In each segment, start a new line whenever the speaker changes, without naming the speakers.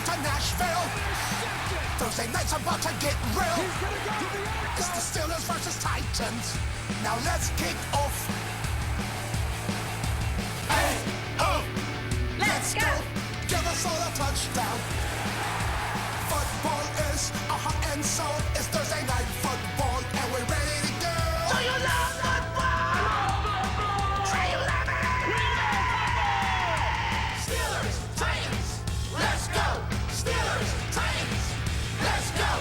to Nashville. Thursday night's about to get real. It's the Steelers versus Titans. Now let's kick off. Hey, oh, let's go. Give us all a touchdown. Football is our heart and soul. It's Thursday night football, and we're ready to go. Do you love football? Say you love it. We love football. Steelers, Titans, let's go. Steelers, Titans, let's go.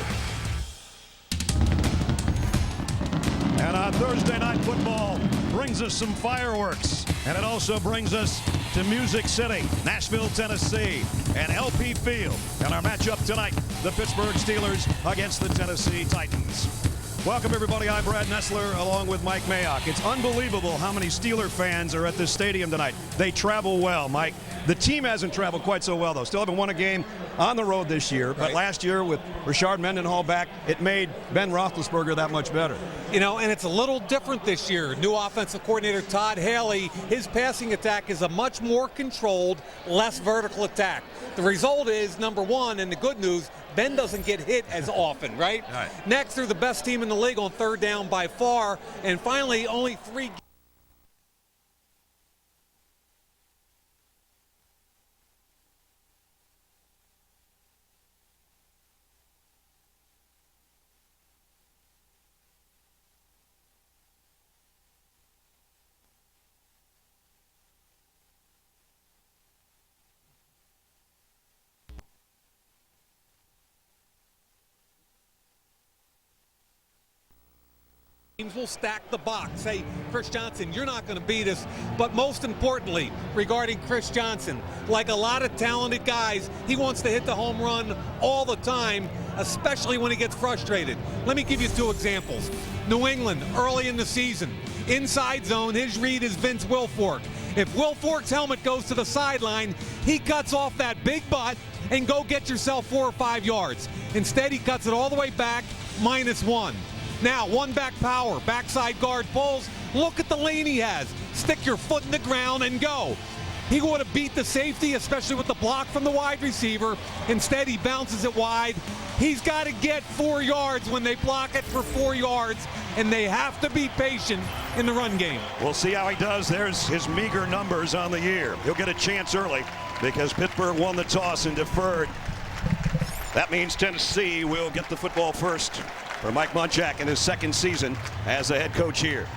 And on Thursday night football brings us some fireworks, and it also brings us to Music City, Nashville, Tennessee, and LP Field. And our matchup tonight, the Pittsburgh Steelers against the Tennessee Titans. Welcome, everybody. I'm Brad Nessler, along with Mike Mayock. It's unbelievable how many Steeler fans are at this stadium tonight. They travel well, Mike. The team hasn't traveled quite so well, though. Still haven't won a game on the road this year. But last year, with Rashard Mendenhall back, it made B.Roethlisberger that much better.
You know, and it's a little different this year. New offensive coordinator Todd Haley, his passing attack is a much more controlled, less vertical attack. The result is, number one, and the good news, Ben doesn't get hit as often, right? Next, they're the best team in the league on third down by far. And finally, only 3 teams will stack the box. Hey, Chris Johnson, you're not going to beat us. But most importantly, regarding Chris Johnson, like a lot of talented guys, he wants to hit the home run all the time, especially when he gets frustrated. Let me give you 2 examples. New England, early in the season, inside zone, his read is Vince Wilfork. If Wilfork's helmet goes to the sideline, he cuts off that big butt and go get yourself 4 or 5 yards. Instead, he cuts it all the way back, -1. Now, one back power, backside guard pulls. Look at the lane he has. Stick your foot in the ground and go. He would have beat the safety, especially with the block from the wide receiver. Instead, he bounces it wide. He's got to get 4 yards when they block it for 4 yards, and they have to be patient in the run game.
We'll see how he does. There's his meager numbers on the year. He'll get a chance early because Pittsburgh won the toss and deferred. That means Tennessee will get the football first for Mike Munchak in his 2nd season as the head coach here.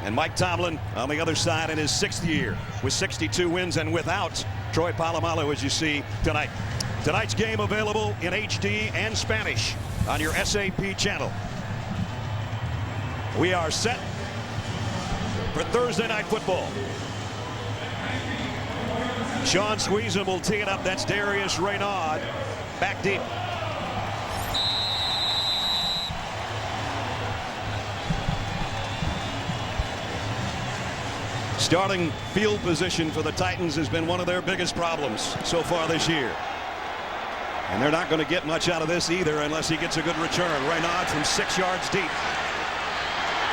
And Mike Tomlin on the other side in his 6th year with 62 wins and without Troy Polamalu, as you see tonight. Tonight's game available in HD and Spanish on your SAP channel. We are set for Thursday night football. Sean Squeezem will tee it up. That's Darius Raynaud back deep. Starting field position for the Titans has been one of their biggest problems so far this year. And they're not going to get much out of this either unless he gets a good return. Raynaud from 6 yards deep.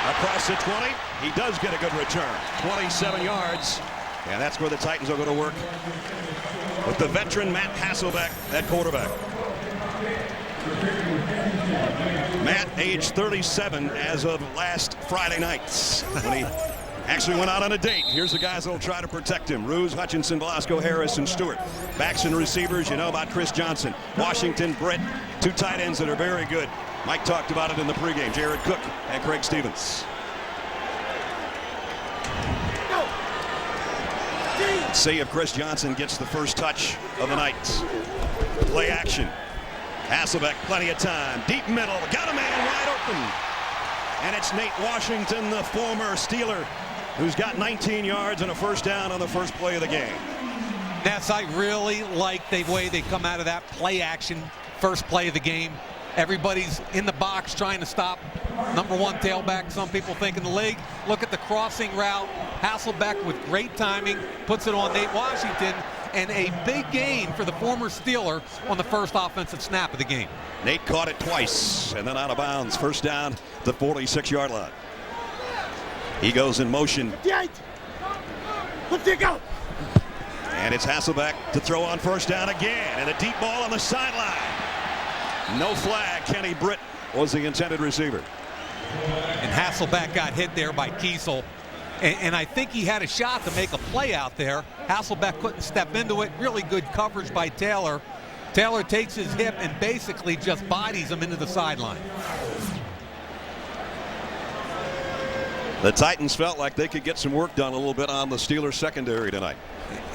Across the 20, he does get a good return. 27 yards. And that's where the Titans are going to work with the veteran M.Hasselbeck at quarterback. Matt, age 37 as of last Friday night when he actually went out on a date. Here's the guys that will try to protect him. Ruse, Hutchinson, Velasco, Harris, and Stewart. Backs and receivers, you know about Chris Johnson. Washington, Britt, 2 tight ends that are very good. Mike talked about it in the pregame. Jared Cook and Craig Stevens. Let's see if Chris Johnson gets the first touch of the night. Play action. Hasselbeck, plenty of time. Deep middle, got a man wide open. And it's Nate Washington, the former Steeler, who's got 19 yards and a first down on the first play of the game.
Ness, I really like the way they come out of that play action first play of the game. Everybody's in the box trying to stop number 1 tailback, some people think, in the league. Look at the crossing route. Hasselbeck with great timing puts it on Nate Washington, and a big gain for the former Steeler on the first offensive snap of the game.
Nate caught it twice and then out of bounds. First down, the 46-yard line. He goes in motion. And it's Hasselbeck to throw on first down again. And a deep ball on the sideline. No flag. K.Britt was the intended receiver.
And Hasselbeck got hit there by Kiesel. And I think he had a shot to make a play out there. Hasselbeck couldn't step into it. Really good coverage by Taylor. Taylor takes his hip and basically just bodies him into the sideline.
The Titans felt like they could get some work done a little bit on the Steelers secondary tonight.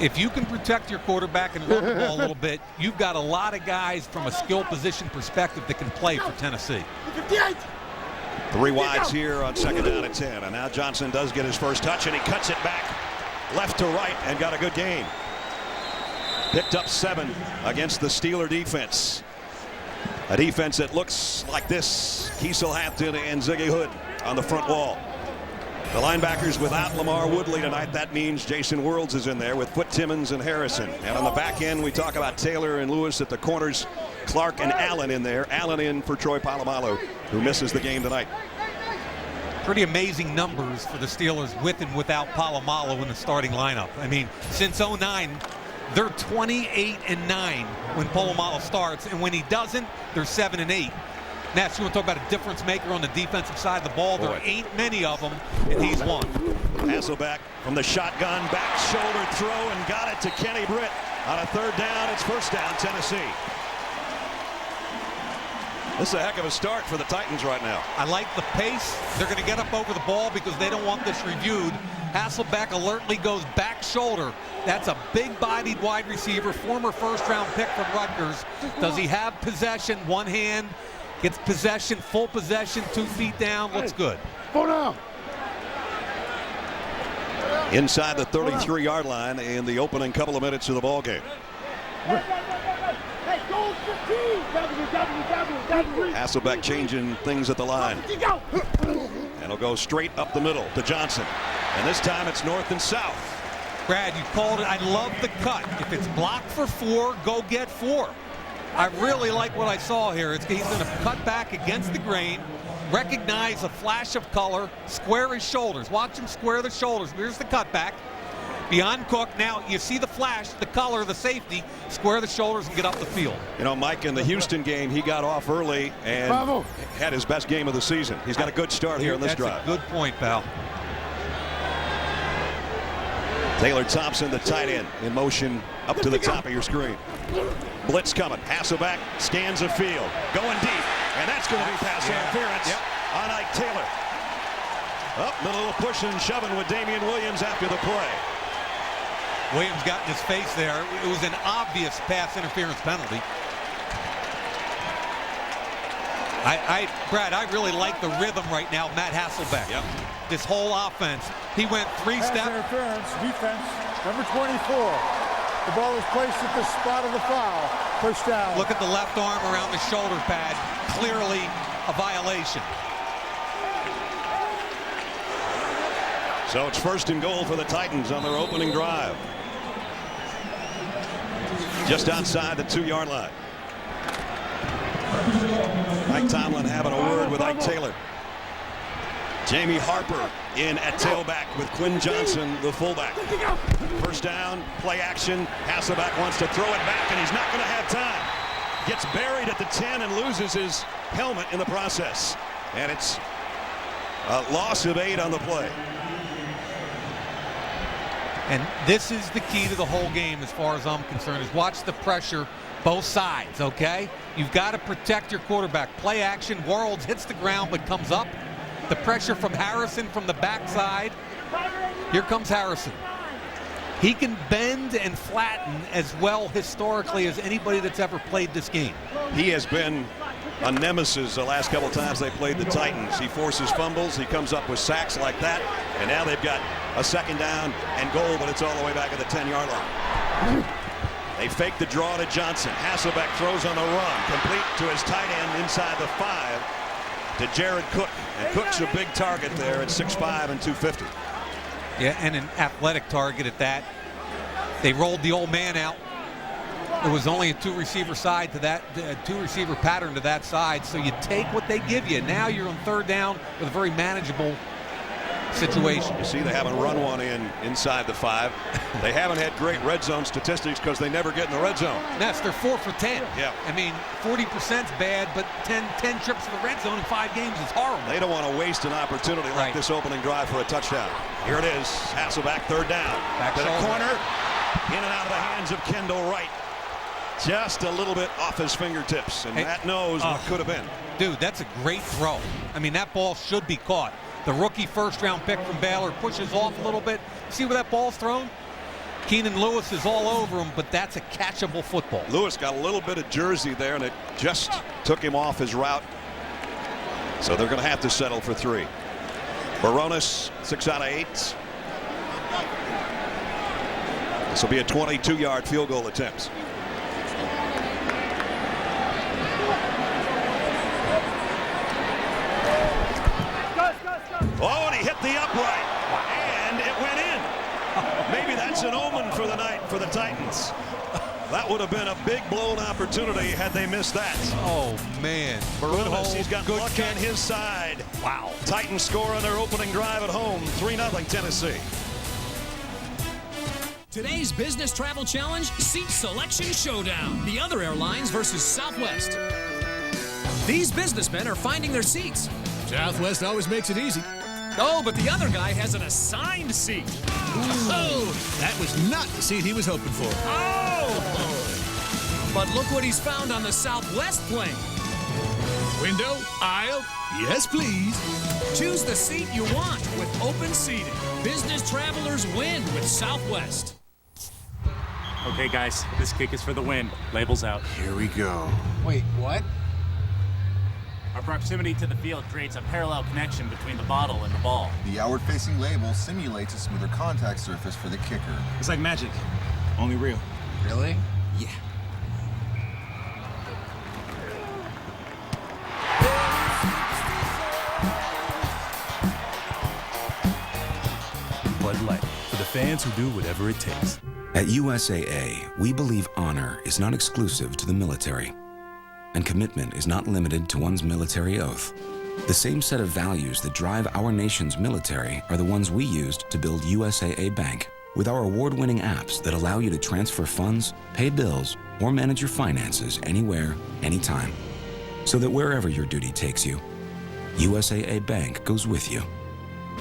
If you can protect your quarterback and run the ball a little bit, you've got a lot of guys from a skill position perspective that can play for Tennessee.
3 wides here on second down at 10. And now Johnson does get his first touch, and he cuts it back left to right and got a good gain. Picked up 7 against the Steeler defense. A defense that looks like this. Kiesel, Hampton, and Ziggy Hood on the front wall. The linebackers without Lamar Woodley tonight. That means J.Worilds is in there with Foote, Timmons, and Harrison. And on the back end, we talk about Taylor and Lewis at the corners. Clark and Allen in there. Allen in for Troy Polamalu, who misses the game tonight.
Pretty amazing numbers for the Steelers with and without Polamalu in the starting lineup. I mean, since 09, they're 28-9 when Polamalu starts, and when he doesn't, they're 7-8. Nats, you want to talk about a difference maker on the defensive side of the ball? There ain't many of them, and he's one.
Hasselbeck from the shotgun, back shoulder throw, and got it to K.Britt. On a third down, it's first down, Tennessee. This is a heck of a start for the Titans right now.
I like the pace. They're going to get up over the ball because they don't want this reviewed. Hasselbeck alertly goes back shoulder. That's a big-bodied wide receiver, former first-round pick from Rutgers. Does he have possession? One hand. Gets possession, full possession, 2 feet down. Looks good.
Inside the 33-yard line in the opening couple of minutes of the ball game. Hasselbeck changing things at the line. And he'll go straight up the middle to Johnson. And this time it's north and south.
Brad, you called it. I love the cut. If it's blocked for 4, go get 4. I really like what I saw here. He's going to cut back against the grain, recognize a flash of color, square his shoulders. Watch him square the shoulders. Here's the cutback. Beyond Cook. Now you see the flash, the color, the safety, square the shoulders and get up the field.
You know, Mike, in the Houston game, he got off early and had his best game of the season. He's got a good start here in this drive.
That's a good point, pal.
Taylor Thompson, the tight end, in motion up to the top of your screen. Blitz coming. Hasselbeck scans the field. Going deep. And that's going to be pass interference on Ike Taylor. Up, a little pushing and shoving with Damian Williams after the play.
Williams got in his face there. It was an obvious pass interference penalty. Brad, I really like the rhythm right now, Matt Hasselbeck.
Yep.
This whole offense. He went 3 steps.
Interference, defense, number 24. The ball is placed at the spot of the foul. First down.
Look at the left arm around the shoulder pad. Clearly a violation.
So it's first and goal for the Titans on their opening drive. Just outside the 2-yard line. Mike Tomlin having a word with Ike Taylor. Jamie Harper in at tailback with Quinn Johnson, the fullback. First down, play action. Hasselbeck wants to throw it back, and he's not going to have time. Gets buried at the 10 and loses his helmet in the process. And it's a loss of 8 on the play.
And this is the key to the whole game as far as I'm concerned, is watch the pressure both sides, okay? You've got to protect your quarterback. Play action, Worilds hits the ground but comes up. The pressure from Harrison from the backside. Here comes Harrison. He can bend and flatten as well historically as anybody that's ever played this game.
He has been a nemesis the last couple times they played the Titans. He forces fumbles. He comes up with sacks like that. And now they've got a second down and goal, but it's all the way back at the 10-yard line. They fake the draw to Johnson. Hasselbeck throws on the run, complete to his tight end inside the 5 to Jared Cook. And Cook's a big target there at 6'5" and 250.
Yeah, and an athletic target at that. They rolled the old man out. It was only a 2-receiver side to that, 2-receiver pattern to that side. So you take what they give you. Now you're on third down with a very manageable situation.
You see they haven't run one inside the 5. They haven't had great red zone statistics because they never get in the red zone.
Yes, they're 4 for 10.
Yeah.
I mean, 40%'s bad, but 10 trips to the red zone in 5 games is horrible.
They don't want to waste an opportunity like this opening drive for a touchdown. Here it is. Hasselbeck, 3rd down.
Back
to the
shoulder.
corner. In and out of the hands of K.Wright. Just a little bit off his fingertips, and that knows what could have been.
Dude, that's a great throw. I mean, that ball should be caught. The rookie first-round pick from Baylor pushes off a little bit. See where that ball's thrown? Keenan Lewis is all over him, but that's a catchable football.
Lewis got a little bit of jersey there, and it just took him off his route. So they're going to have to settle for 3. Baronis, 6 out of 8. This will be a 22-yard field goal attempt. Oh, and he hit the upright, and it went in. Maybe that's an omen for the night for the Titans. That would have been a big blown opportunity had they missed that.
Oh, man.
He's got luck on his side. Wow. Titans score on their opening drive at home, 3-0 Tennessee.
Today's Business Travel Challenge, Seat Selection Showdown. The other airlines versus Southwest. These businessmen are finding their seats. Southwest always makes it easy. Oh, but the other guy has an assigned seat. Oh,
that was not the seat he was hoping for.
Oh! But look what he's found on the Southwest plane.
Window, aisle, yes please.
Choose the seat you want with open seating. Business travelers win with Southwest.
Okay, guys, this kick is for the win. Labels out.
Here we go.
Wait, what?
Our proximity to the field creates a parallel connection between the bottle and the ball.
The outward-facing label simulates a smoother contact surface for the kicker.
It's like magic, only real.
Really?
Yeah.
Bud Light, for the fans who do whatever it takes.
At USAA, we believe honor is not exclusive to the military, and commitment is not limited to one's military oath. The same set of values that drive our nation's military are the ones we used to build USAA Bank, with our award-winning apps that allow you to transfer funds, pay bills, or manage your finances anywhere, anytime. So that wherever your duty takes you, USAA Bank goes with you.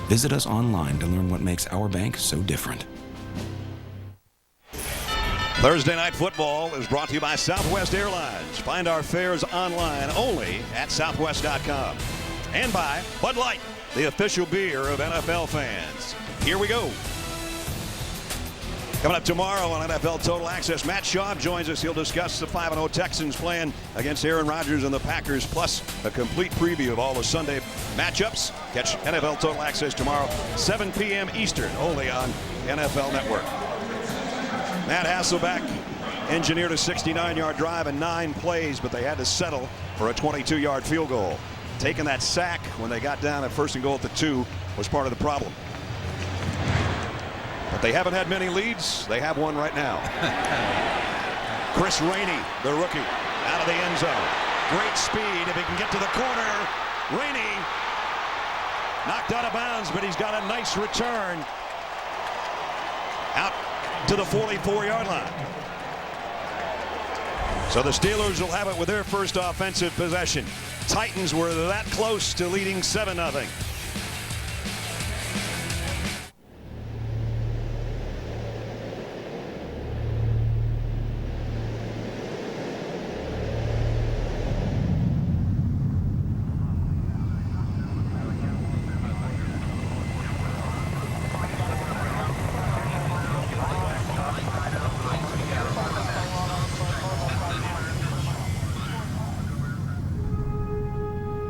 Visit us online to learn what makes our bank so different.
Thursday Night Football is brought to you by Southwest Airlines. Find our fares online only at southwest.com. And by Bud Light, the official beer of NFL fans. Here we go. Coming up tomorrow on NFL Total Access, Matt Schaub joins us. He'll discuss the 5-0 Texans playing against Aaron Rodgers and the Packers, plus a complete preview of all the Sunday matchups. Catch NFL Total Access tomorrow, 7 p.m. Eastern, only on NFL Network. M.Hasselbeck engineered a 69-yard drive in 9 plays, but they had to settle for a 22-yard field goal. Taking that sack when they got down at 1st and goal at the 2 was part of the problem. But they haven't had many leads. They have one right now. Chris Rainey, the rookie, out of the end zone. Great speed if he can get to the corner. Rainey knocked out of bounds, but he's got a nice return out to the 44-yard line. So the Steelers will have it with their first offensive possession. Titans were that close to leading 7-0.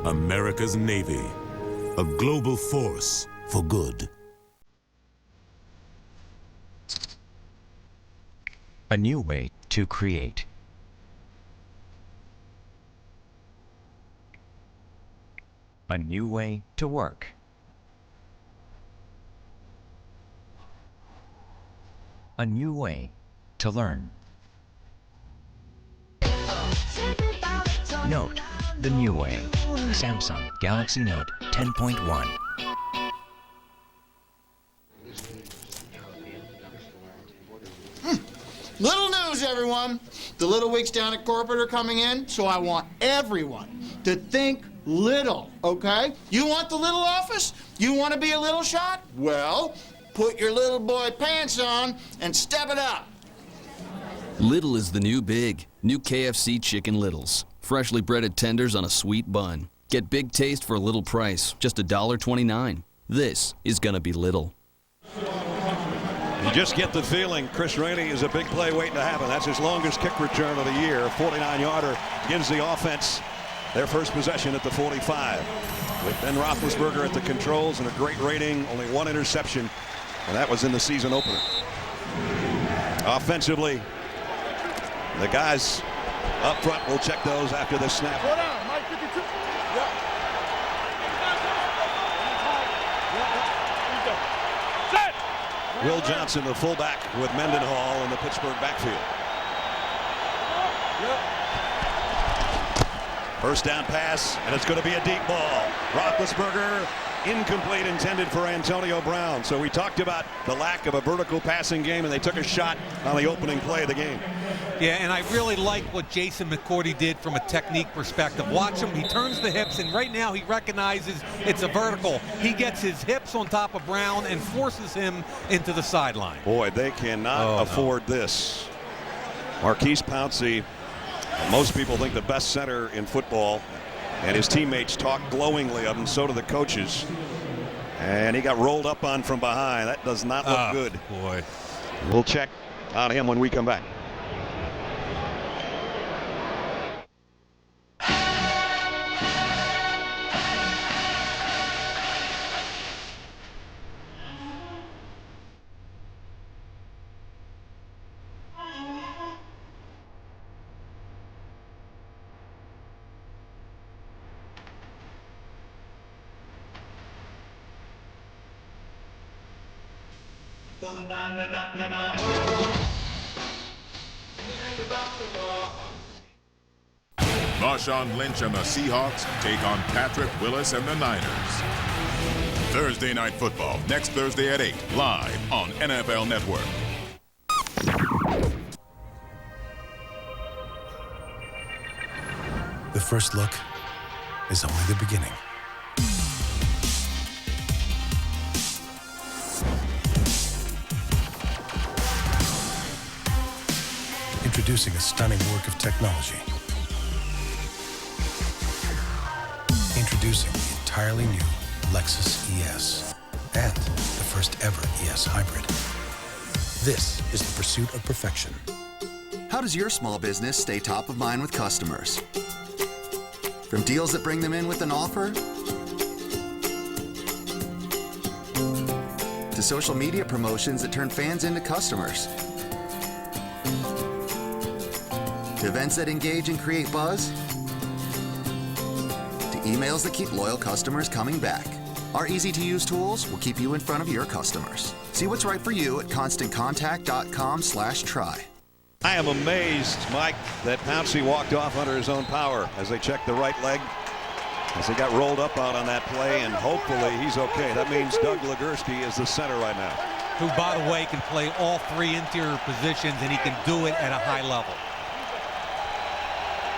America's Navy, a global force for good.
A new way to create. A new way to work. A new way to learn. Note the new way. Samsung Galaxy Note 10.1.
news, everyone. The Little Weeks down at corporate are coming in, so I want everyone to think little, okay? You want the little office? You want to be a little shot? Well, put your little boy pants on and step it up.
Little is the new big. New KFC Chicken Littles. Freshly breaded tenders on a sweet bun. Get big taste for a little price, just $1.29. This is gonna be little.
You just get the feeling Chris Rainey is a big play waiting to happen. That's his longest kick return of the year. 49-yarder gives the offense their first possession at the 45. With M.Wallace at the controls and a great rating, only one interception, and that was in the season opener. Offensively, the guys up front will check those after this snap.
Slow down, Mike 52.
Will Johnson, the fullback, with Mendenhall in the Pittsburgh backfield. First down pass, and it's going to be a deep ball. Roethlisberger, incomplete, intended for Antonio Brown. So we talked about the lack of a vertical passing game, and they took a shot on the opening play of the game.
Yeah, and I really like what Jason McCourty did from a technique perspective. Watch him. He turns the hips, and right now he recognizes it's a vertical. He gets his hips on top of Brown and forces him into the sideline.
Boy, they cannot afford this. Marquise Pouncey, most people think the best center in football, and his teammates talk glowingly of him, so do the coaches. And he got rolled up on from behind. That does not look good.
Boy.
We'll check on him when we come back.
Marshawn Lynch and the Seahawks take on Patrick Willis and the Niners. Thursday Night Football, next Thursday at 8, live on NFL Network.
The first look is only the beginning. Introducing a stunning work of technology. Introducing the entirely new Lexus ES and the first ever ES Hybrid. This is the pursuit of perfection.
How does your small business stay top of mind with customers? From deals that bring them in with an offer, to social media promotions that turn fans into customers, to events that engage and create buzz, to emails that keep loyal customers coming back. Our easy-to-use tools will keep you in front of your customers. See what's right for you at ConstantContact.com/try.
I am amazed, Mike, that Pouncey walked off under his own power as they checked the right leg, as he got rolled up out on that play, and hopefully he's okay. That means Doug Legursky is the center right now.
Who, by the way, can play all three interior positions, and he can do it at a high level.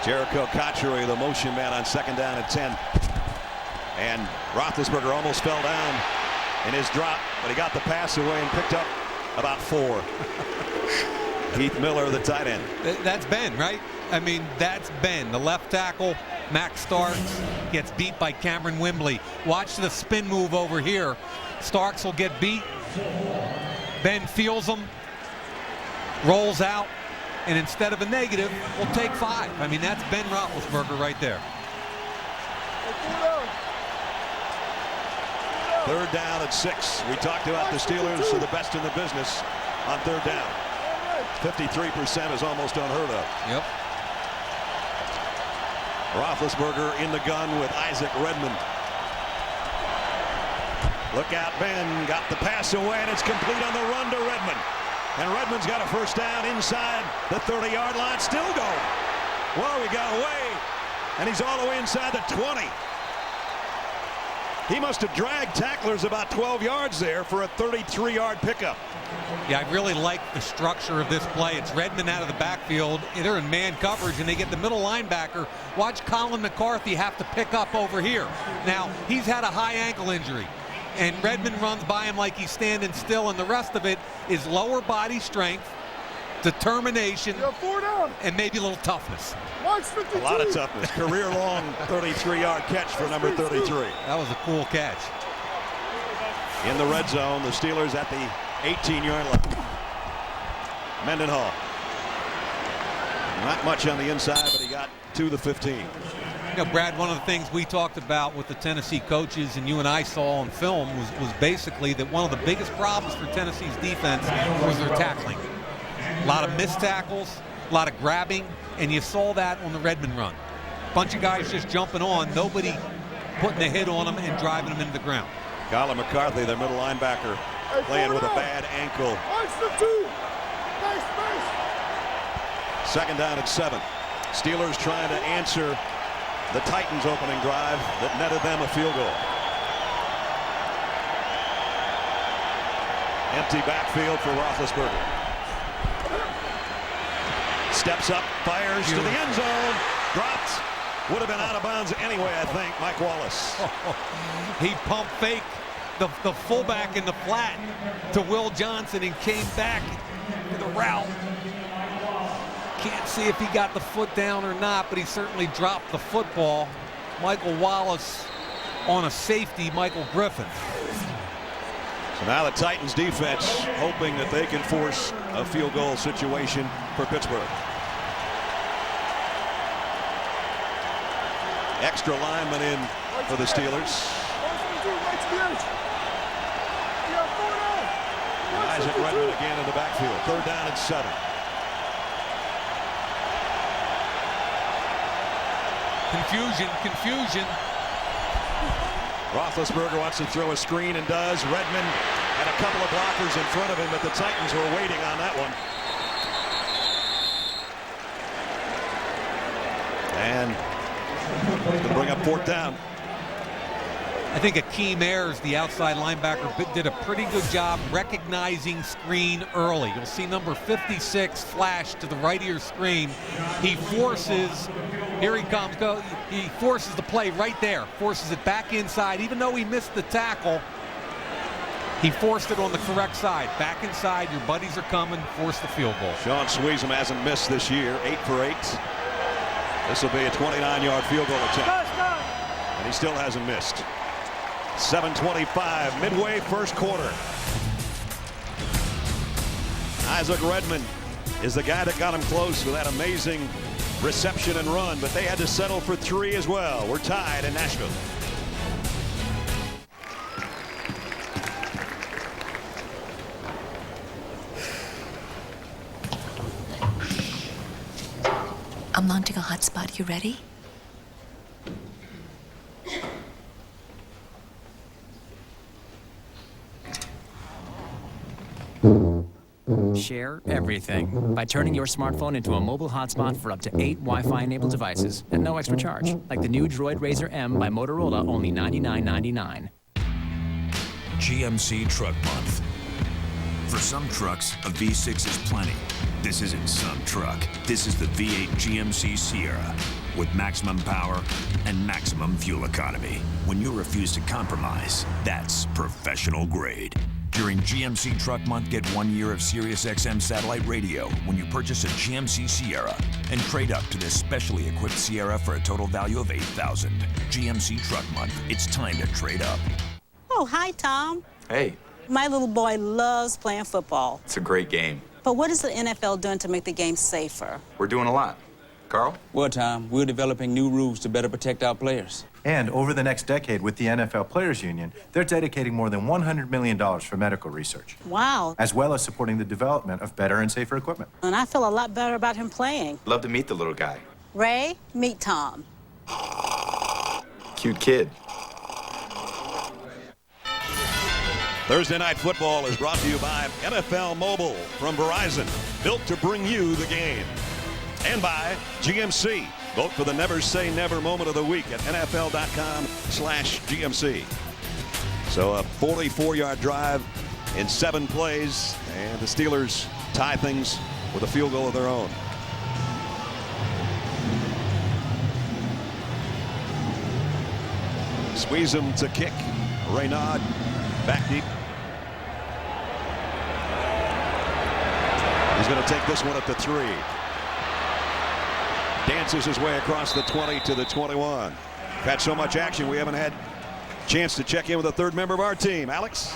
Jericho Cotchery, the motion man on second down at 10. And Roethlisberger almost fell down in his drop, but he got the pass away and picked up about 4. Heath Miller, the tight end.
That's Ben, right? I mean, that's Ben, the left tackle. Max Starks gets beat by Cameron Wimbley. Watch the spin move over here. Starks will get beat. Ben feels him, rolls out, and instead of a negative, we'll take 5. I mean, that's Ben Roethlisberger right there.
Third down at 6. We talked about the Steelers are the best in the business on third down. 53% is almost unheard of.
Yep.
Roethlisberger in the gun with Isaac Redmond. Look out, Ben got the pass away, and it's complete on the run to Redmond. And Redmond's got a first down inside the 30-yard line, still going. Well, we got away, and he's all the way inside the 20. He must have dragged tacklers about 12 yards there for a 33-yard pickup.
Yeah, I really like the structure of this play. It's Redmond out of the backfield. They're in man coverage, and they get the middle linebacker. Watch Colin McCarthy have to pick up over here. Now, he's had a high ankle injury, and Redmond runs by him like he's standing still, and the rest of it is lower body strength, determination, and maybe a little toughness.
A lot of toughness. Career-long 33-yard catch for number 33.
That was a cool catch.
In the red zone, the Steelers at the 18-yard line. Mendenhall. Not much on the inside, but he got to the 15.
You know, Brad, one of the things we talked about with the Tennessee coaches and you and I saw on film was basically that one of the biggest problems for Tennessee's defense was their tackling. A lot of missed tackles, a lot of grabbing, and you saw that on the Redmond run. Bunch of guys just jumping on, nobody putting a hit on them and driving them into the ground.
Colin McCarthy, their middle linebacker, playing with a bad ankle. Second down at 7. Steelers trying to answer the Titans' opening drive that netted them a field goal. Empty backfield for Roethlisberger. Steps up, fires to the end zone, dropped. Would have been out of bounds anyway, I think, Mike Wallace.
He pump faked the fullback in the flat to Will Johnson and came back to the route. Can't see if he got the foot down or not, but he certainly dropped the football. Michael Wallace on a safety, Michael Griffin.
So now the Titans defense hoping that they can force a field goal situation for Pittsburgh. Extra lineman in for the Steelers. Isaac Redmond again in the backfield. Third down and 7.
Confusion.
Roethlisberger wants to throw a screen and does. Redmond had a couple of blockers in front of him, but the Titans were waiting on that one. And going to bring up fourth down.
I think Akeem Ayers, the outside linebacker, did a pretty good job recognizing screen early. You'll see number 56 flash to the right of your screen. He forces, here he comes, he forces the play right there, forces it back inside. Even though he missed the tackle, he forced it on the correct side. Back inside, your buddies are coming, force the field goal.
Sean Sweezum hasn't missed this year, 8 for 8. This will be a 29-yard field goal attempt. And he still hasn't missed. 7:25, midway first quarter. Isaac Redmond is the guy that got him close with that amazing reception and run, but they had to settle for 3 as well. We're tied in Nashville.
I'm launching a hotspot. You ready?
Share everything by turning your smartphone into a mobile hotspot for up to 8 Wi-Fi enabled devices at no extra charge, like the new Droid Razr M by Motorola, only $99.99.
GMC Truck Month. For some trucks, a V6 is plenty. This isn't some truck. This is the V8 GMC Sierra with maximum power and maximum fuel economy. When you refuse to compromise, that's professional grade. During GMC Truck Month, get 1 year of SiriusXM satellite radio when you purchase a GMC Sierra and trade up to this specially equipped Sierra for a total value of $8,000. GMC Truck Month. It's time to trade up.
Oh, hi, Tom.
Hey.
My little boy loves playing football.
It's a great game.
But what is the NFL doing to make the game safer?
We're doing a lot. Carl?
Well, Tom, we're developing new rules to better protect our players.
And over the next decade with the NFL Players Union, they're dedicating more than $100 million for medical research.
Wow.
As well as supporting the development of better and safer equipment.
And I feel a lot better about him playing.
Love to meet the little guy.
Ray, meet Tom.
Cute kid.
Thursday Night Football is brought to you by NFL Mobile from Verizon, built to bring you the game. And by GMC. Vote for the Never Say Never moment of the week at NFL.com/GMC. So a 44-yard drive in 7 plays, and the Steelers tie things with a field goal of their own. Squeeze him to kick. Raynaud back deep. He's going to take this one at the 3. Dances his way across the 20 to the 21. We've had so much action, we haven't had a chance to check in with a third member of our team. Alex?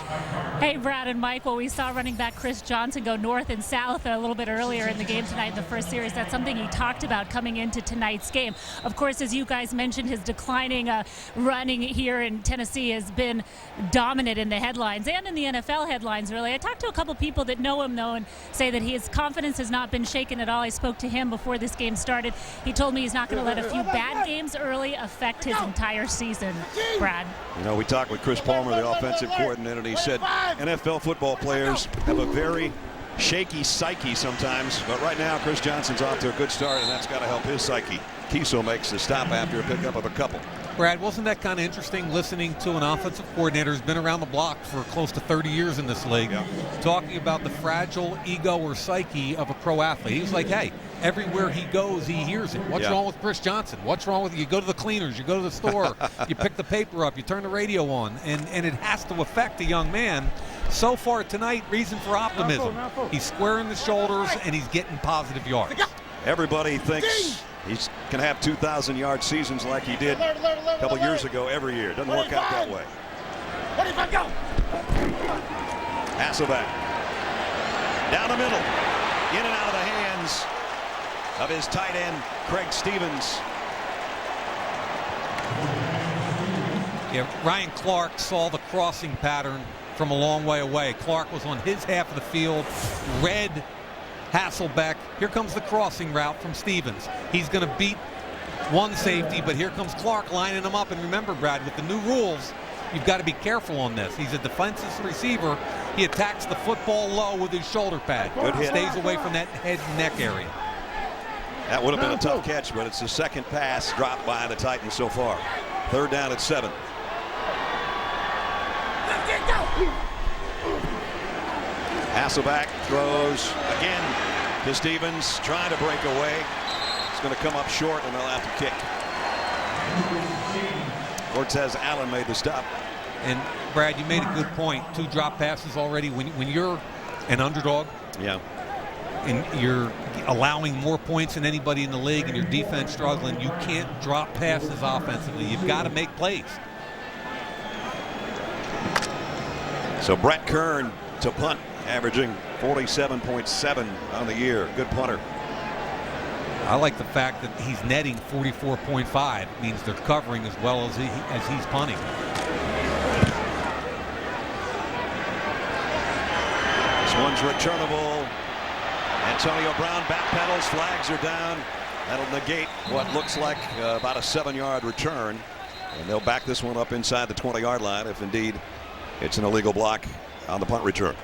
Hey, Brad and Mike. Well, we saw running back Chris Johnson go north and south a little bit earlier in the game tonight in the first series. That's something he talked about coming into tonight's game. Of course, as you guys mentioned, his declining running here in Tennessee has been dominant in the headlines and in the NFL headlines, really. I talked to a couple people that know him, though, and say that his confidence has not been shaken at all. I spoke to him before this game started. He told me he's not going to let a few bad games early affect his entire season, Brad.
You know, we talked with Chris Palmer, the offensive coordinator, and he said NFL football players have a very shaky psyche sometimes, but right now Chris Johnson's off to a good start, and that's got to help his psyche. Kiesel makes the stop after a pickup of a couple.
Brad, wasn't that kind of interesting listening to an offensive coordinator who's been around the block for close to 30 years in this league, talking about the fragile ego or psyche of a pro athlete? He was like, hey, everywhere he goes, he hears it. What's wrong with Chris Johnson? What's wrong with you? Go to the cleaners, you go to the store, you pick the paper up, you turn the radio on, and it has to affect a young man. So far tonight, reason for optimism. He's squaring the shoulders, and he's getting positive yards.
Everybody thinks he's going to have 2,000-yard seasons like he did a couple years ago every year. Doesn't work out that way.
45, go!
Hasselbeck. Down the middle. In and out of the hands of his tight end, Craig Stevens.
Yeah, Ryan Clark saw the crossing pattern from a long way away. Clark was on his half of the field, read Hasselbeck. Here comes the crossing route from Stevens. He's going to beat one safety, but here comes Clark lining him up. And remember, Brad, with the new rules, you've got to be careful on this. He's a defensive receiver. He attacks the football low with his shoulder pad.
Good hit.
Stays away from that head and neck area.
That would have been a tough catch, but it's the second pass dropped by the Titans so far. 3rd down at 7. Hasselbeck throws again to Stevens, trying to break away. It's going to come up short, and they'll have to kick. Cortez Allen made the stop.
And Brad, you made a good point. 2 drop passes already. When you're an underdog, and you're allowing more points than anybody in the league, and your defense struggling, you can't drop passes offensively. You've got to make plays.
So Brett Kern to punt, averaging 47.7 on the year. Good punter.
I like the fact that he's netting 44.5. It means they're covering as well as he's punting.
This one's returnable. Antonio Brown backpedals, flags are down. That'll negate what looks like about a 7-yard return. And they'll back this one up inside the 20-yard line if indeed it's an illegal block on the punt return.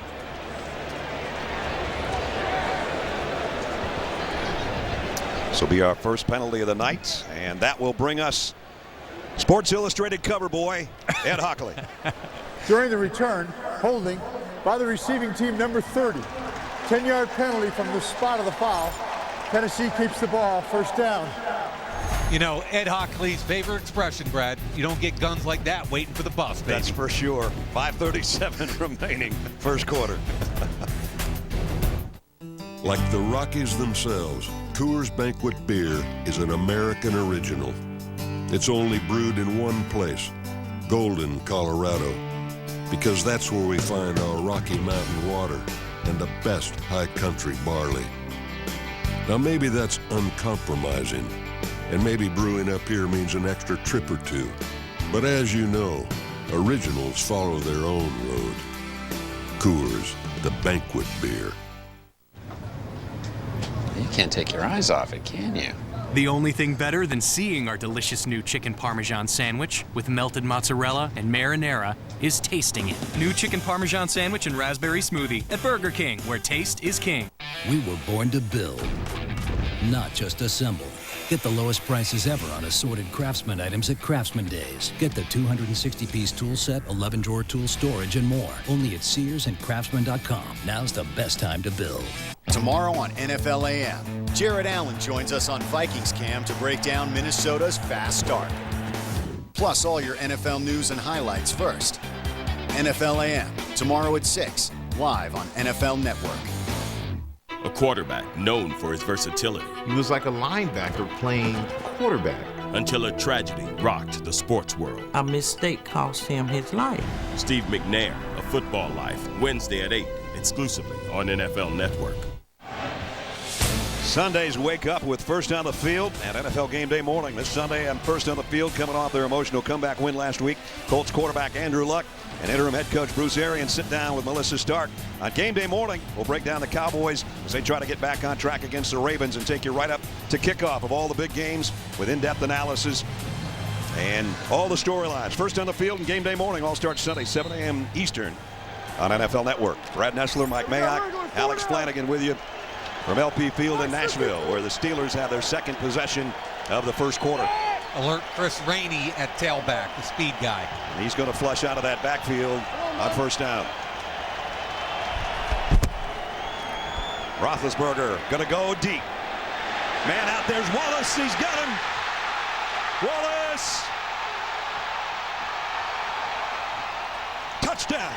This will be our first penalty of the night, and that will bring us Sports Illustrated cover boy Ed Hockley.
During the return, holding by the receiving team, number 30. 10-yard penalty from the spot of the foul. Tennessee keeps the ball, 1st down.
You know, Ed Hockley's favorite expression, Brad, you don't get guns like that waiting for the bus, baby.
That's for sure. 5:37 remaining, 1st quarter.
Like the Rockies themselves, Coors Banquet Beer is an American original. It's only brewed in one place, Golden, Colorado, because that's where we find our Rocky Mountain water and the best high country barley. Now maybe that's uncompromising, and maybe brewing up here means an extra trip or 2. But as you know, originals follow their own road. Coors, the banquet beer.
You can't take your eyes off it, can you?
The only thing better than seeing our delicious new chicken parmesan sandwich with melted mozzarella and marinara is tasting it. New chicken parmesan sandwich and raspberry smoothie at Burger King, where taste is king.
We were born to build, not just assemble.
Get the lowest prices ever on assorted Craftsman items at Craftsman Days. Get the 260-piece tool set, 11-drawer tool storage, and more. Only at Sears and Craftsman.com. Now's the best time to build.
Tomorrow on NFL AM, Jared Allen joins us on Vikings Cam to break down Minnesota's fast start. Plus all your NFL news and highlights first. NFL AM, tomorrow at 6, live on NFL Network.
A quarterback known for his versatility.
He was like a linebacker playing quarterback.
Until a tragedy rocked the sports world.
A mistake cost him his life.
Steve McNair, A Football Life, Wednesday at 8, exclusively on NFL Network.
Sundays wake up with First on the Field and NFL Game Day morning. This Sunday on First on the Field, coming off their emotional comeback win last week, Colts quarterback Andrew Luck and interim head coach Bruce Arians sit down with Melissa Stark. On Game Day morning, we'll break down the Cowboys as they try to get back on track against the Ravens and take you right up to kickoff of all the big games with in-depth analysis and all the storylines. First on the Field and Game Day morning all starts Sunday, 7 a.m. Eastern on NFL Network. Brad Nessler, Mike Mayock, Alex Flanagan with you from LP Field in Nashville, where the Steelers have their second possession of the first quarter.
Alert Chris Rainey at tailback, the speed guy.
And he's going to flush out of that backfield on first down. Roethlisberger going to go deep. Man out there's Wallace. He's got him. Wallace. Touchdown.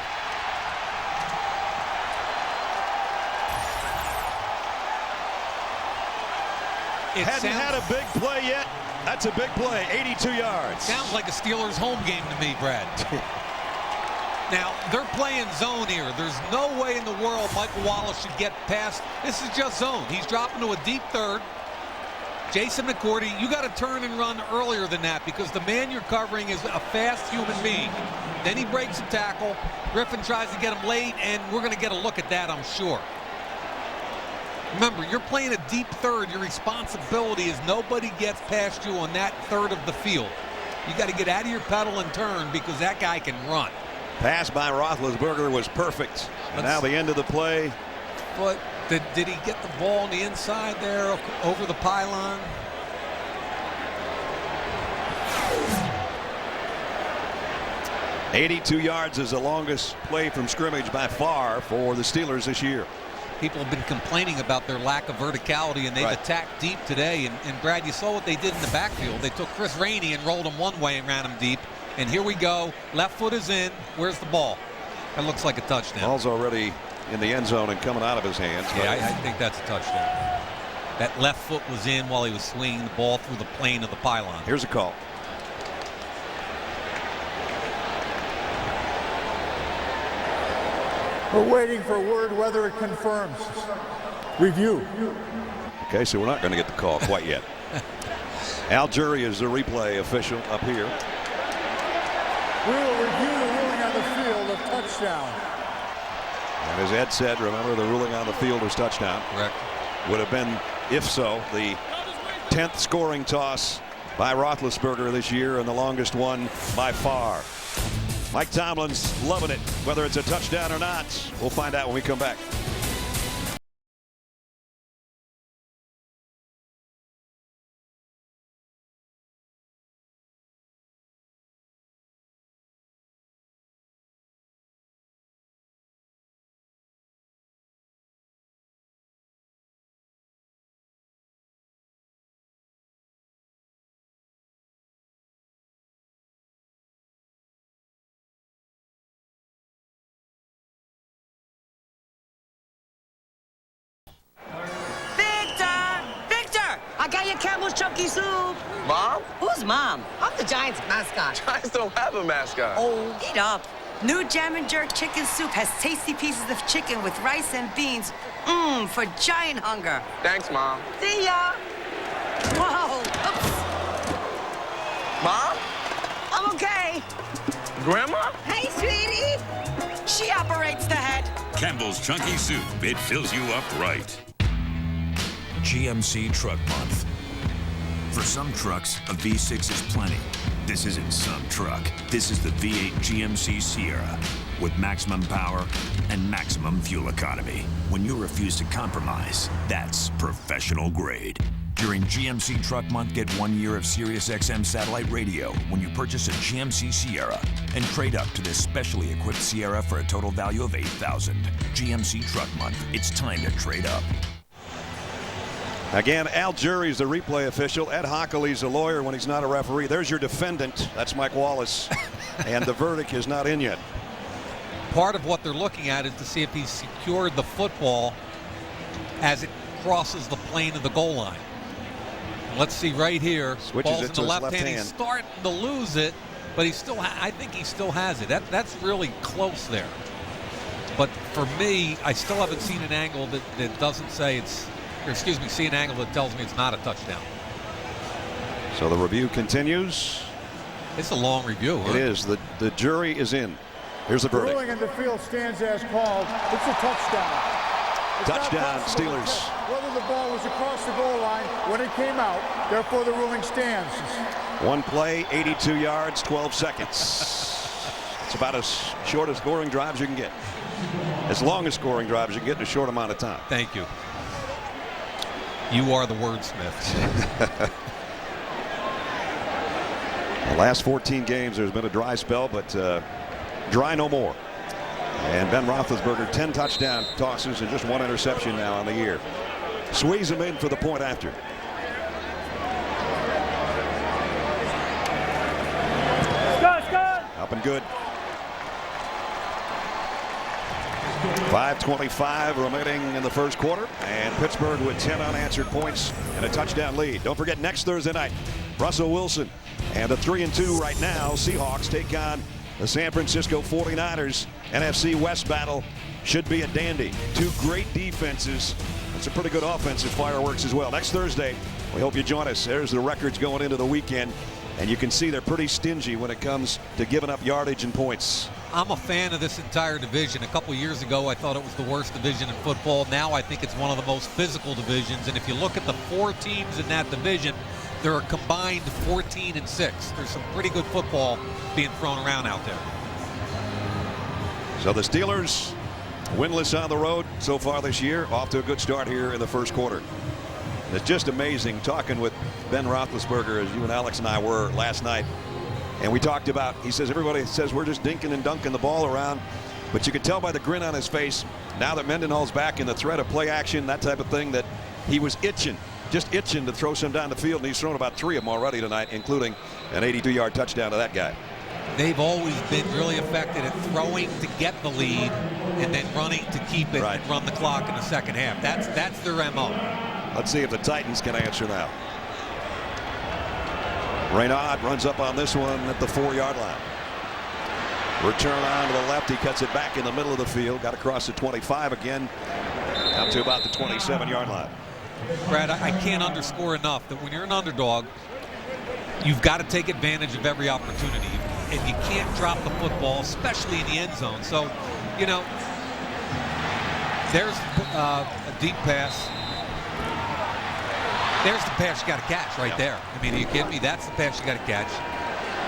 Hadn't had a big play yet. That's a big play, 82 yards.
Sounds like a Steelers home game to me, Brad. Now, they're playing zone here. There's no way in the world Michael Wallace should get past. This is just zone. He's dropping to a deep third. Jason McCourty, you got to turn and run earlier than that because the man you're covering is a fast human being. Then he breaks a tackle. Griffin tries to get him late, and we're going to get a look at that, I'm sure. Remember, you're playing a deep third. Your responsibility is nobody gets past you on that third of the field. You got to get out of your pedal and turn because that guy can run.
Pass by Roethlisberger was perfect. And now the end of the play.
But did he get the ball on the inside there over the pylon?
"82 yards is the longest play from scrimmage by far for the Steelers this year.
People have been complaining about their lack of verticality, and they've attacked deep today. And Brad, you saw what they did in the backfield. They took Chris Rainey and rolled him one way and ran him deep. And here we go. Left foot is in. Where's the ball? That looks like a touchdown.
Ball's already in the end zone and coming out of his hands.
Yeah, I think that's a touchdown. That left foot was in while he was swinging the ball through the plane of the pylon.
Here's a call.
We're waiting for word whether it confirms. Review.
Okay, so we're not going to get the call quite yet. Al Jury is the replay official up here.
We will review the ruling on the field of touchdown.
And as Ed said, remember the ruling on the field was touchdown.
Correct.
Would have been, if so, the 10th scoring toss by Roethlisberger this year and the longest one by far. Mike Tomlin's loving it, whether it's a touchdown or not. We'll find out when we come back.
I got your Campbell's Chunky Soup.
Mom?
Who's Mom? I'm the Giants mascot.
Giants don't have a mascot.
Oh, eat up. New Jam and Jerk Chicken Soup has tasty pieces of chicken with rice and beans. Mmm, for giant hunger.
Thanks, Mom.
See ya. Whoa. Oops.
Mom?
I'm okay.
Grandma?
Hey, sweetie. She operates the head.
Campbell's Chunky Soup. It fills you up right. GMC Truck Month. For some trucks, a V6 is plenty. This isn't some truck. This is the V8 GMC Sierra with maximum power and maximum fuel economy. When you refuse to compromise, that's professional grade. During GMC Truck Month, get 1 year of SiriusXM satellite radio when you purchase a GMC Sierra and trade up to this specially equipped Sierra for a total value of $8,000. GMC Truck Month. It's time to trade up.
Again, Al Jury's the replay official. Ed Hockley's a lawyer when he's not a referee. There's your defendant. That's Mike Wallace. And the verdict is not in yet.
Part of what they're looking at is to see if he's secured the football as it crosses the plane of the goal line. Let's see right here.
Switches
Ball's
it
in
to
the
his
left hand. He's starting to lose it, but he still. I think he still has it. That's really close there. But for me, I still haven't seen an angle that doesn't say it's. Or excuse me, see an angle that tells me it's not a touchdown.
So the review continues.
It's a long review. Huh?
It is. The jury is in. Here's the verdict.
Ruling in the field stands as called. It's a touchdown. It's
touchdown, Steelers.
Whether the ball was across the goal line when it came out, therefore the ruling stands.
One play, 82 yards, 12 seconds. It's about as short a scoring drive as you can get. As long as scoring drive as you can get in a short amount of time.
Thank you. You are the wordsmith.
The last 14 games, there's been a dry spell, but dry no more. And B.Roethlisberger, 10 touchdown tosses and just 1 interception now on the year. Squeeze him in for the point after. Up and good. 5:25 remaining in the first quarter, and Pittsburgh with 10 unanswered points and a touchdown lead. Don't forget, next Thursday night, Russell Wilson and the 3-2 right now Seahawks take on the San Francisco 49ers. NFC West battle should be a dandy. Two great defenses. It's a pretty good offensive fireworks as well. Next Thursday, we hope you join us. There's the records going into the weekend, and you can see they're pretty stingy when it comes to giving up yardage and points.
I'm a fan of this entire division. A couple years ago, I thought it was the worst division in football. Now I think it's one of the most physical divisions. And if you look at the 4 teams in that division, there are combined 14-6. There's some pretty good football being thrown around out there.
So the Steelers, winless on the road so far this year, off to a good start here in the first quarter. It's just amazing talking with B.Roethlisberger, as you and Alex and I were last night. And we talked about, he says, everybody says we're just dinking and dunking the ball around. But you can tell by the grin on his face, now that Mendenhall's back in the threat of play action, that type of thing, that he was just itching to throw some down the field. And he's thrown about 3 of them already tonight, including an 82-yard touchdown to that guy.
They've always been really effective at throwing to get the lead and then running to keep it and run the clock in the second half. That's their MO.
Let's see if the Titans can answer now. Raynaud runs up on this one at the 4-yard line. Return on to the left. He cuts it back in the middle of the field. Got across the 25 again. Out to about the 27-yard line.
Brad, I can't underscore enough that when you're an underdog, you've got to take advantage of every opportunity. And you can't drop the football, especially in the end zone. So, you know, there's a deep pass. There's the pass you got to catch right there. I mean, are you kidding me? That's the pass you got to catch.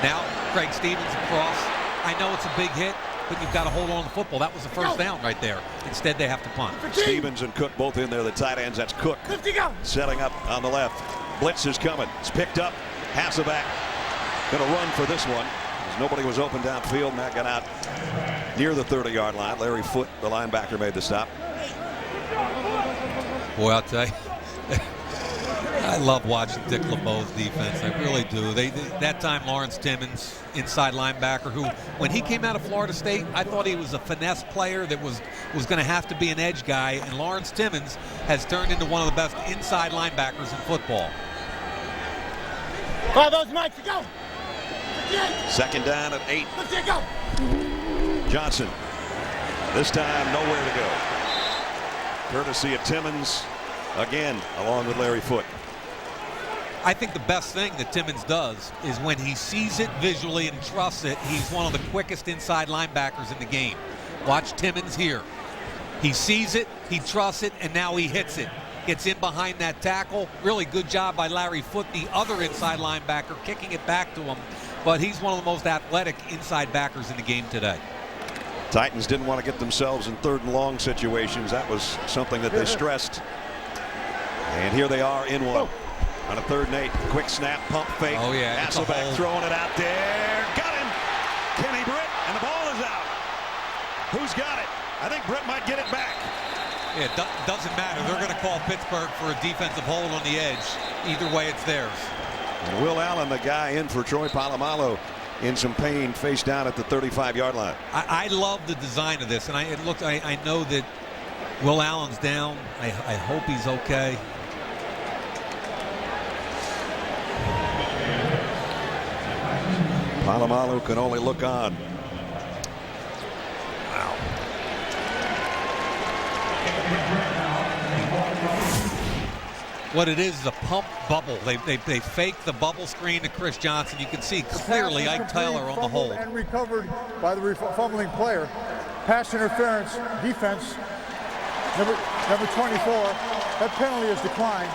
Now, Craig Stevens across. I know it's a big hit, but you've got to hold on to the football. That was the first down right there. Instead, they have to punt.
Stevens and Cook both in there, the tight ends. That's Cook setting up on the left. Blitz is coming. It's picked up. Hasselbeck going to run for this one. Nobody was open downfield, and that got out near the 30-yard line. Larry Foote, the linebacker, made the stop.
Boy, I'll tell you, I love watching Dick LeBeau's defense. I really do. That time, Lawrence Timmons, inside linebacker, who, when he came out of Florida State, I thought he was a finesse player that was going to have to be an edge guy, and Lawrence Timmons has turned into one of the best inside linebackers in football.
Fire those mics, go!
Second down at 8. Johnson. This time nowhere to go. Courtesy of Timmons again, along with Larry Foote.
I think the best thing that Timmons does is when he sees it visually and trusts it, he's one of the quickest inside linebackers in the game. Watch Timmons here. He sees it, he trusts it, and now he hits it. Gets in behind that tackle. Really good job by Larry Foote, the other inside linebacker, kicking it back to him. But he's one of the most athletic inside backers in the game today.
Titans didn't want to get themselves in 3rd and long situations. That was something that they stressed. And here they are in one. on a 3rd and 8. Quick snap, pump fake.
Oh, yeah.
Hasselbeck throwing it out there. Got him. K.Britt, and the ball is out. Who's got it? I think Britt might get it back.
Yeah, it doesn't matter. They're going to call Pittsburgh for a defensive hold on the edge. Either way, it's theirs.
And Will Allen, the guy in for Troy Polamalu, in some pain, face down at the 35-yard line.
I love the design of this, and I know that Will Allen's down. I hope he's okay.
Polamalu can only look on.
Wow. What it is a pump bubble. They fake the bubble screen to Chris Johnson. You can see clearly Ike Taylor on the hold.
And recovered by the fumbling player. Pass interference, defense, number 24. That penalty is declined.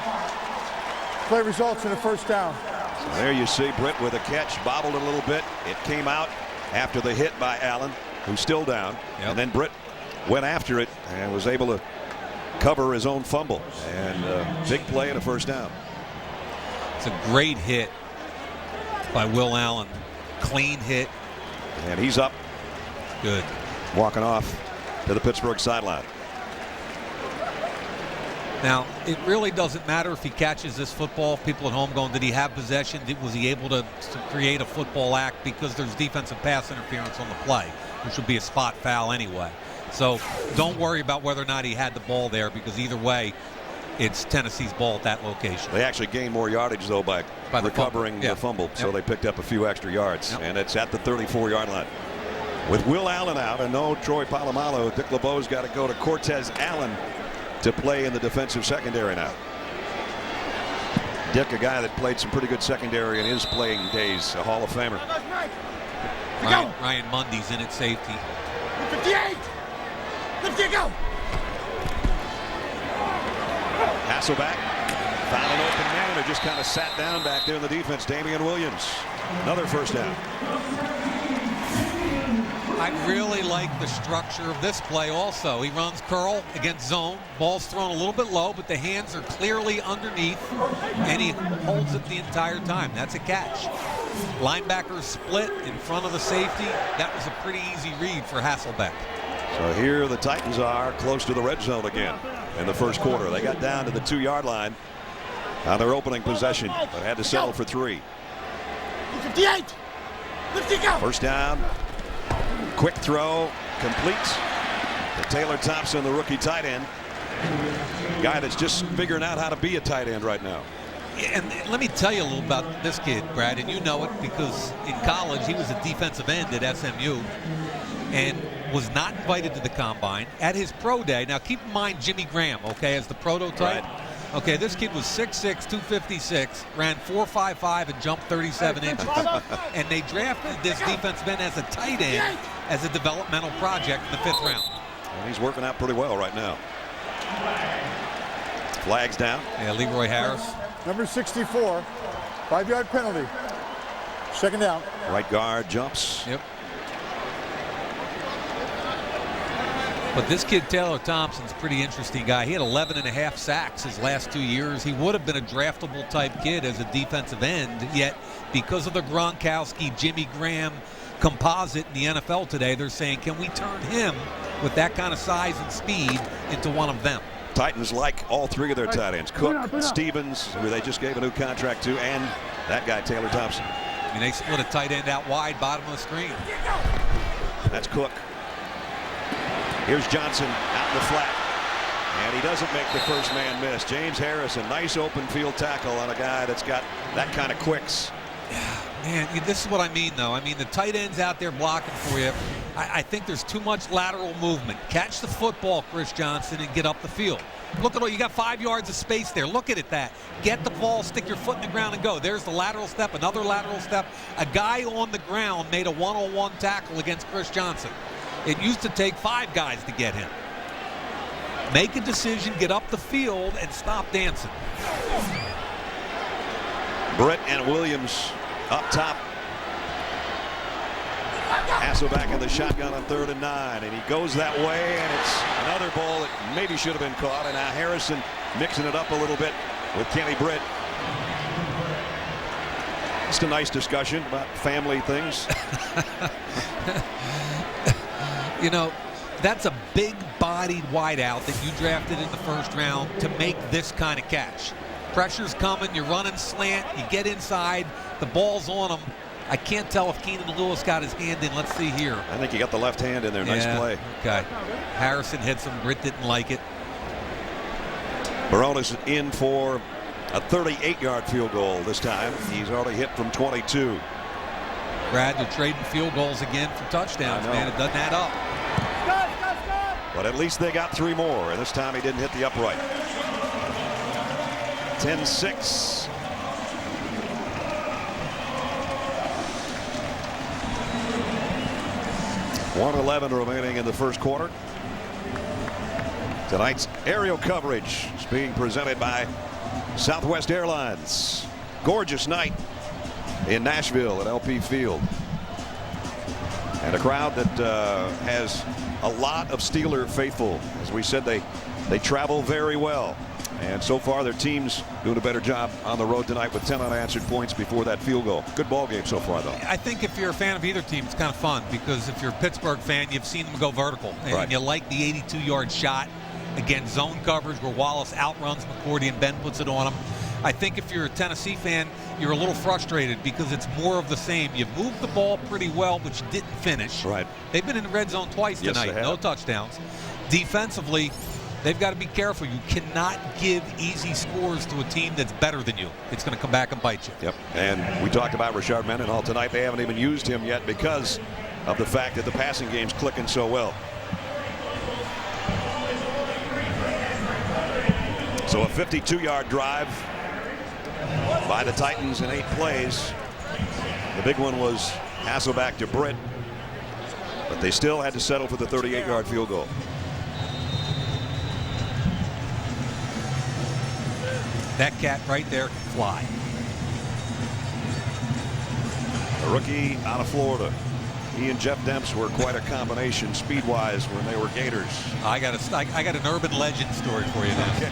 Play results in a first down.
So there you see Britt with a catch, bobbled a little bit. It came out after the hit by Allen, who's still down. Yep. And then Britt went after it and was able to cover his own fumble, and big play and a first down.
It's a great hit by Will Allen. Clean hit.
And he's up.
Good.
Walking off to the Pittsburgh sideline.
Now, it really doesn't matter if he catches this football. People at home going, did he have possession? Was he able to create a football act? Because there's defensive pass interference on the play, which would be a spot foul anyway. So don't worry about whether or not he had the ball there, because either way, it's Tennessee's ball at that location.
They actually gained more yardage, though, by recovering the fumble. So they picked up a few extra yards. And it's at the 34-yard line. With Will Allen out and no Troy Polamalu, Dick LeBeau's got to go to Cortez Allen to play in the defensive secondary now. Dick, a guy that played some pretty good secondary in his playing days, a Hall of Famer.
Ryan Mundy's in at safety.
58! Let's go!
Hasselbeck found an open man who just kind of sat down back there in the defense. Damian Williams, another first down.
I really like the structure of this play also. He runs curl against zone. Ball's thrown a little bit low, but the hands are clearly underneath, and he holds it the entire time. That's a catch. Linebackers split in front of the safety. That was a pretty easy read for Hasselbeck.
So here the Titans are close to the red zone again in the first quarter. They got down to the 2-yard line on their opening possession, but had to settle for 3.
58! Let's go!
First down. Quick throw, complete to Taylor Thompson, the rookie tight end. Guy that's just figuring out how to be a tight end right now.
And let me tell you a little about this kid, Brad, and you know it because in college he was a defensive end at SMU and was not invited to the combine. At his pro day, now keep in mind Jimmy Graham, okay, as the prototype. Right. Okay, this kid was 6'6", 256, ran 4.55 and jumped 37 inches. And they drafted this defensive end as a tight end as a developmental project in the 5th round.
And he's working out pretty well right now. Flags down.
Yeah, Leroy Harris.
Number 64, 5-yard penalty. Second down.
Right guard jumps.
Yep. But this kid, Taylor Thompson's a pretty interesting guy. He had 11.5 sacks his last 2 years. He would have been a draftable type kid as a defensive end, yet because of the Gronkowski, Jimmy Graham composite in the NFL today, they're saying, can we turn him with that kind of size and speed into one of them?
Titans like all 3 of their tight ends. Cook, Stevens, who they just gave a new contract to, and that guy, Taylor Thompson.
I mean, they split a tight end out wide, bottom of the screen.
That's Cook. Here's Johnson out in the flat. And he doesn't make the first man miss. James Harrison, nice open field tackle on a guy that's got that kind of quicks.
Man, this is what I mean, though. I mean, the tight end's out there blocking for you. I think there's too much lateral movement. Catch the football, Chris Johnson, and get up the field. Look at all, you got 5 yards of space there. Look at it, that. Get the ball, stick your foot in the ground and go. There's the lateral step, another lateral step. A guy on the ground made a one-on-one tackle against Chris Johnson. It used to take 5 guys to get him. Make a decision, get up the field, and stop dancing.
Britt and Williams up top. Hasselbeck in the shotgun on 3rd and 9, and he goes that way, and it's another ball that maybe should have been caught, and now Harrison mixing it up a little bit with K.Britt. Just a nice discussion about family things.
You know, that's a big-bodied wideout that you drafted in the first round to make this kind of catch. Pressure's coming, you're running slant, you get inside, the ball's on him. I can't tell if Keenan Lewis got his hand in. Let's see here.
I think he got the left hand in there. Nice play.
Okay. Harrison hits him. Britt didn't like it.
Barones in for a 38-yard field goal this time. He's already hit from 22.
Brad, they're trading field goals again for touchdowns, man. It doesn't add up.
But at least they got 3 more, and this time he didn't hit the upright. 10-6. .111 remaining in the first quarter. Tonight's aerial coverage is being presented by Southwest Airlines. Gorgeous night in Nashville at LP Field. And a crowd that has a lot of Steeler faithful. As we said, they travel very well. And so far, their team's doing a better job on the road tonight with 10 unanswered points before that field goal. Good ball game so far, though.
I think if you're a fan of either team, it's kind of fun because if you're a Pittsburgh fan, you've seen them go vertical. And you like the 82-yard shot against zone coverage where Wallace outruns McCourty and Ben puts it on him. I think if you're a Tennessee fan, you're a little frustrated because it's more of the same. You've moved the ball pretty well, but you didn't finish.
Right.
They've been in the red zone twice tonight. No touchdowns. Defensively, they've got to be careful. You cannot give easy scores to a team that's better than you. It's going to come back and bite you.
Yep. And we talked about Rashard Mendenhall tonight. They haven't even used him yet because of the fact that the passing game's clicking so well. So a 52-yard drive by the Titans in 8 plays. The big one was Hasselbeck to Britt, but they still had to settle for the 38-yard field goal.
That cat right there can fly.
A rookie out of Florida. He and Jeff Demps were quite a combination speed-wise when they were Gators.
I got an urban legend story for you now.
Okay.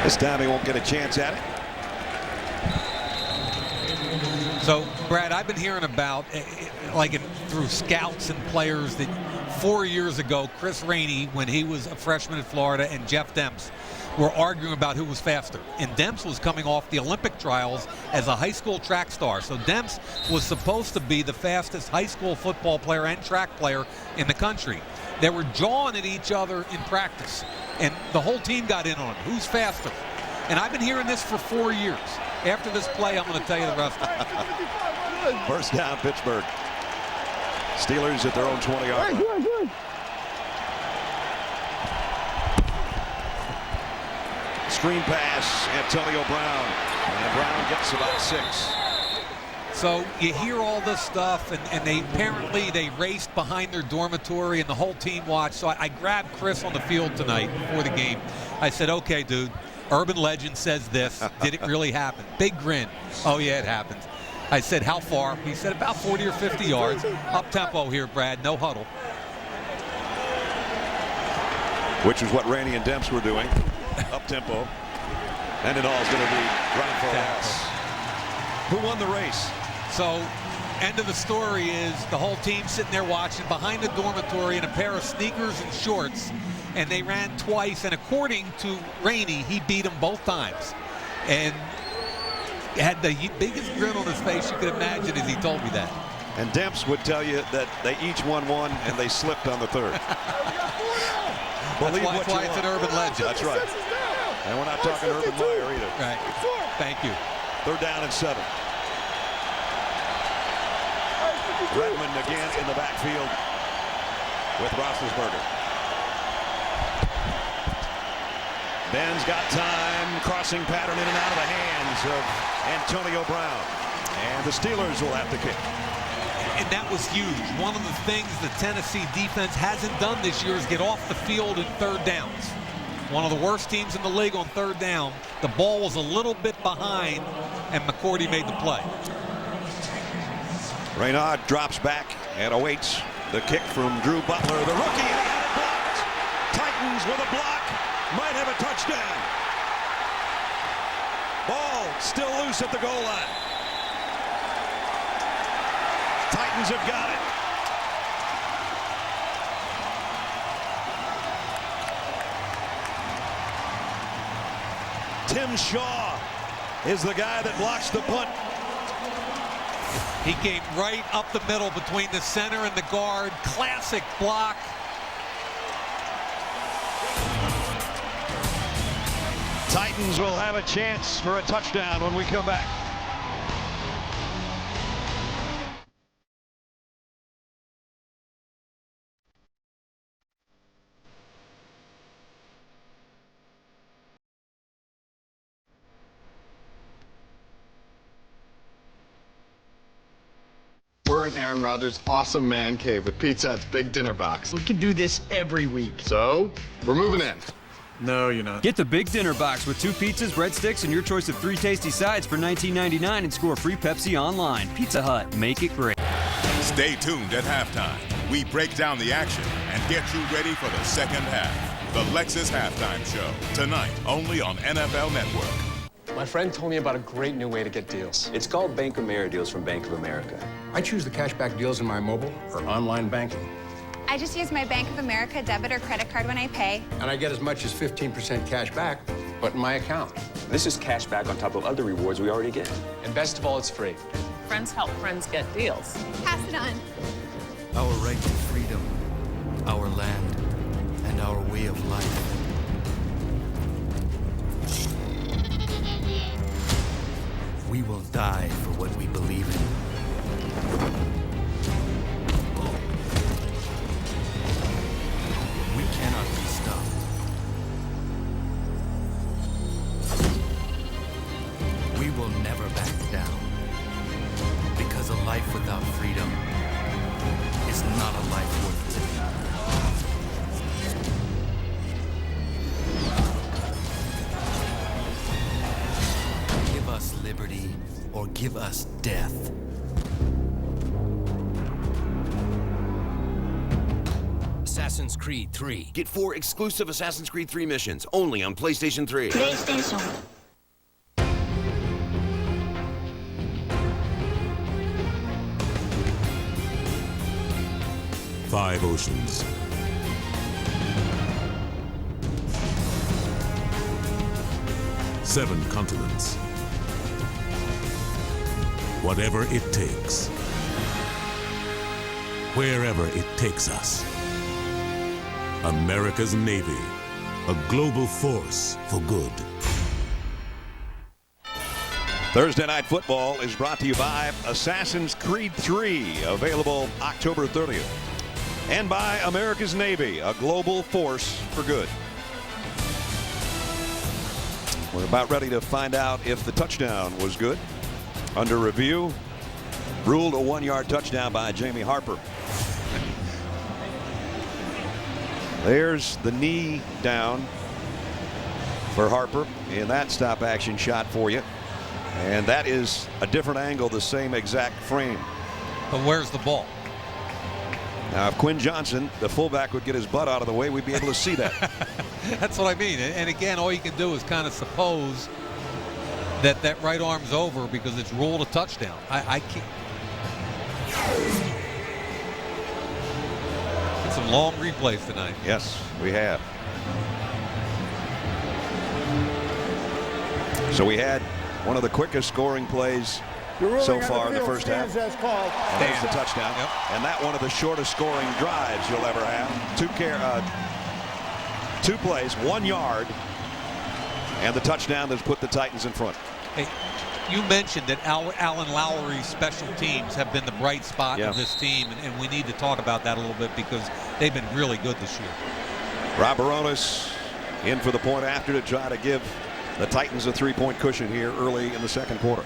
This time he won't get a chance at it.
So, Brad, I've been hearing about, through scouts and players, that 4 years ago, Chris Rainey, when he was a freshman at Florida, and Jeff Demps were arguing about who was faster. And Demps was coming off the Olympic trials as a high school track star. So Demps was supposed to be the fastest high school football player and track player in the country. They were jawing at each other in practice, and the whole team got in on it. Who's faster? And I've been hearing this for 4 years. After this play, I'm going to tell you the rest of it.
First down, Pittsburgh. Steelers at their own 20-yard line.
Good.
Screen pass, Antonio Brown. And Brown gets about 6.
So you hear all this stuff, and they raced behind their dormitory, and the whole team watched. So I grabbed Chris on the field tonight before the game. I said, okay, dude, urban legend says this. Did it really happen? Big grin. Oh, yeah, it happened. I said, how far? He said, about 40 or 50 yards. Up-tempo here, Brad. No huddle.
Which is what Rainey and Demps were doing. Up-tempo. Mendenhall's going to be running for last. Who won the race?
So, end of the story is the whole team sitting there watching behind the dormitory in a pair of sneakers and shorts, and they ran twice, and according to Rainey, he beat them both times. And had the biggest grin on his face you could imagine as he told me that.
And Demps would tell you that they each won one and they slipped on the third.
That's why it's an urban legend.
That's right. And we're not talking Urban Meyer either.
Right. Thank you.
3rd down and 7. Redmond again in the backfield with Roethlisberger. Ben's got time. Crossing pattern in and out of the hands of Antonio Brown. And the Steelers will have to kick.
And that was huge. One of the things the Tennessee defense hasn't done this year is get off the field in 3rd downs. One of the worst teams in the league on 3rd down. The ball was a little bit behind, and McCourty made the play.
Reynaud drops back and awaits the kick from Drew Butler, the rookie, and he had it blocked. Titans with a block, might have a touchdown. Ball Still loose at the goal line. Titans have got it. Tim Shaw is the guy that blocks the punt.
He came right up the middle between the center and the guard. Classic block.
Titans will have a chance for a touchdown when we come back.
We're in Aaron Rodgers' awesome man cave with Pizza Hut's big dinner box. We can do this every week. So, we're moving in.
No, you're not. Get the big dinner box with 2 pizzas, breadsticks, and your choice of 3 tasty sides for $19.99 and score free Pepsi online. Pizza Hut, make it great.
Stay tuned at halftime. We break down the action and get you ready for the second half. The Lexus Halftime Show, tonight only on NFL Network.
My friend told me about a great new way to get deals.
It's called Bank of America Deals from Bank of America.
I choose the cashback deals in my mobile or online banking.
I just use my Bank of America debit or credit card when I pay.
And I get as much as 15% cash back, but in my account.
This is cash back on top of other rewards we already get.
And best of all, it's free.
Friends help friends get deals.
Pass it on.
Our right to freedom, our land, and our way of life. We will die for what we believe in. We cannot be stopped. We will never back down. Because a life without freedom is not a life worth living. Give us liberty or give us death. Assassin's Creed 3.
Get 4 exclusive Assassin's Creed 3 missions only on PlayStation 3.
PlayStation.
Five oceans. Seven continents. Whatever it takes. Wherever it takes us. America's Navy, a global force for good.
Thursday Night Football is brought to you by Assassin's Creed 3, available October 30th. And by America's Navy, a global force for good. We're about ready to find out if the touchdown was good. Under review, ruled a 1-yard touchdown by J.Harper. There's the knee down for Harper in that stop action shot for you. And that is a different angle, the same exact frame.
But where's the ball?
Now, if Quinn Johnson, the fullback, would get his butt out of the way, we'd be able to see that.
That's what I mean. And again, all you can do is kind of suppose that that right arm's over because it's ruled a touchdown. I can't. Some long replays tonight.
Yes, we have. So we had one of the quickest scoring plays so far in the first half. And there's the touchdown. Yep. And that one of the shortest scoring drives you'll ever have. 2 plays, 1 yard, and the touchdown that's put the Titans in front.
Hey, you mentioned that Alan Lowry's special teams have been the bright spot of this team, and we need to talk about that a little bit because they've been really good this year.
Rob Baronis in for the point after to try to give the Titans a 3-point cushion here early in the second quarter.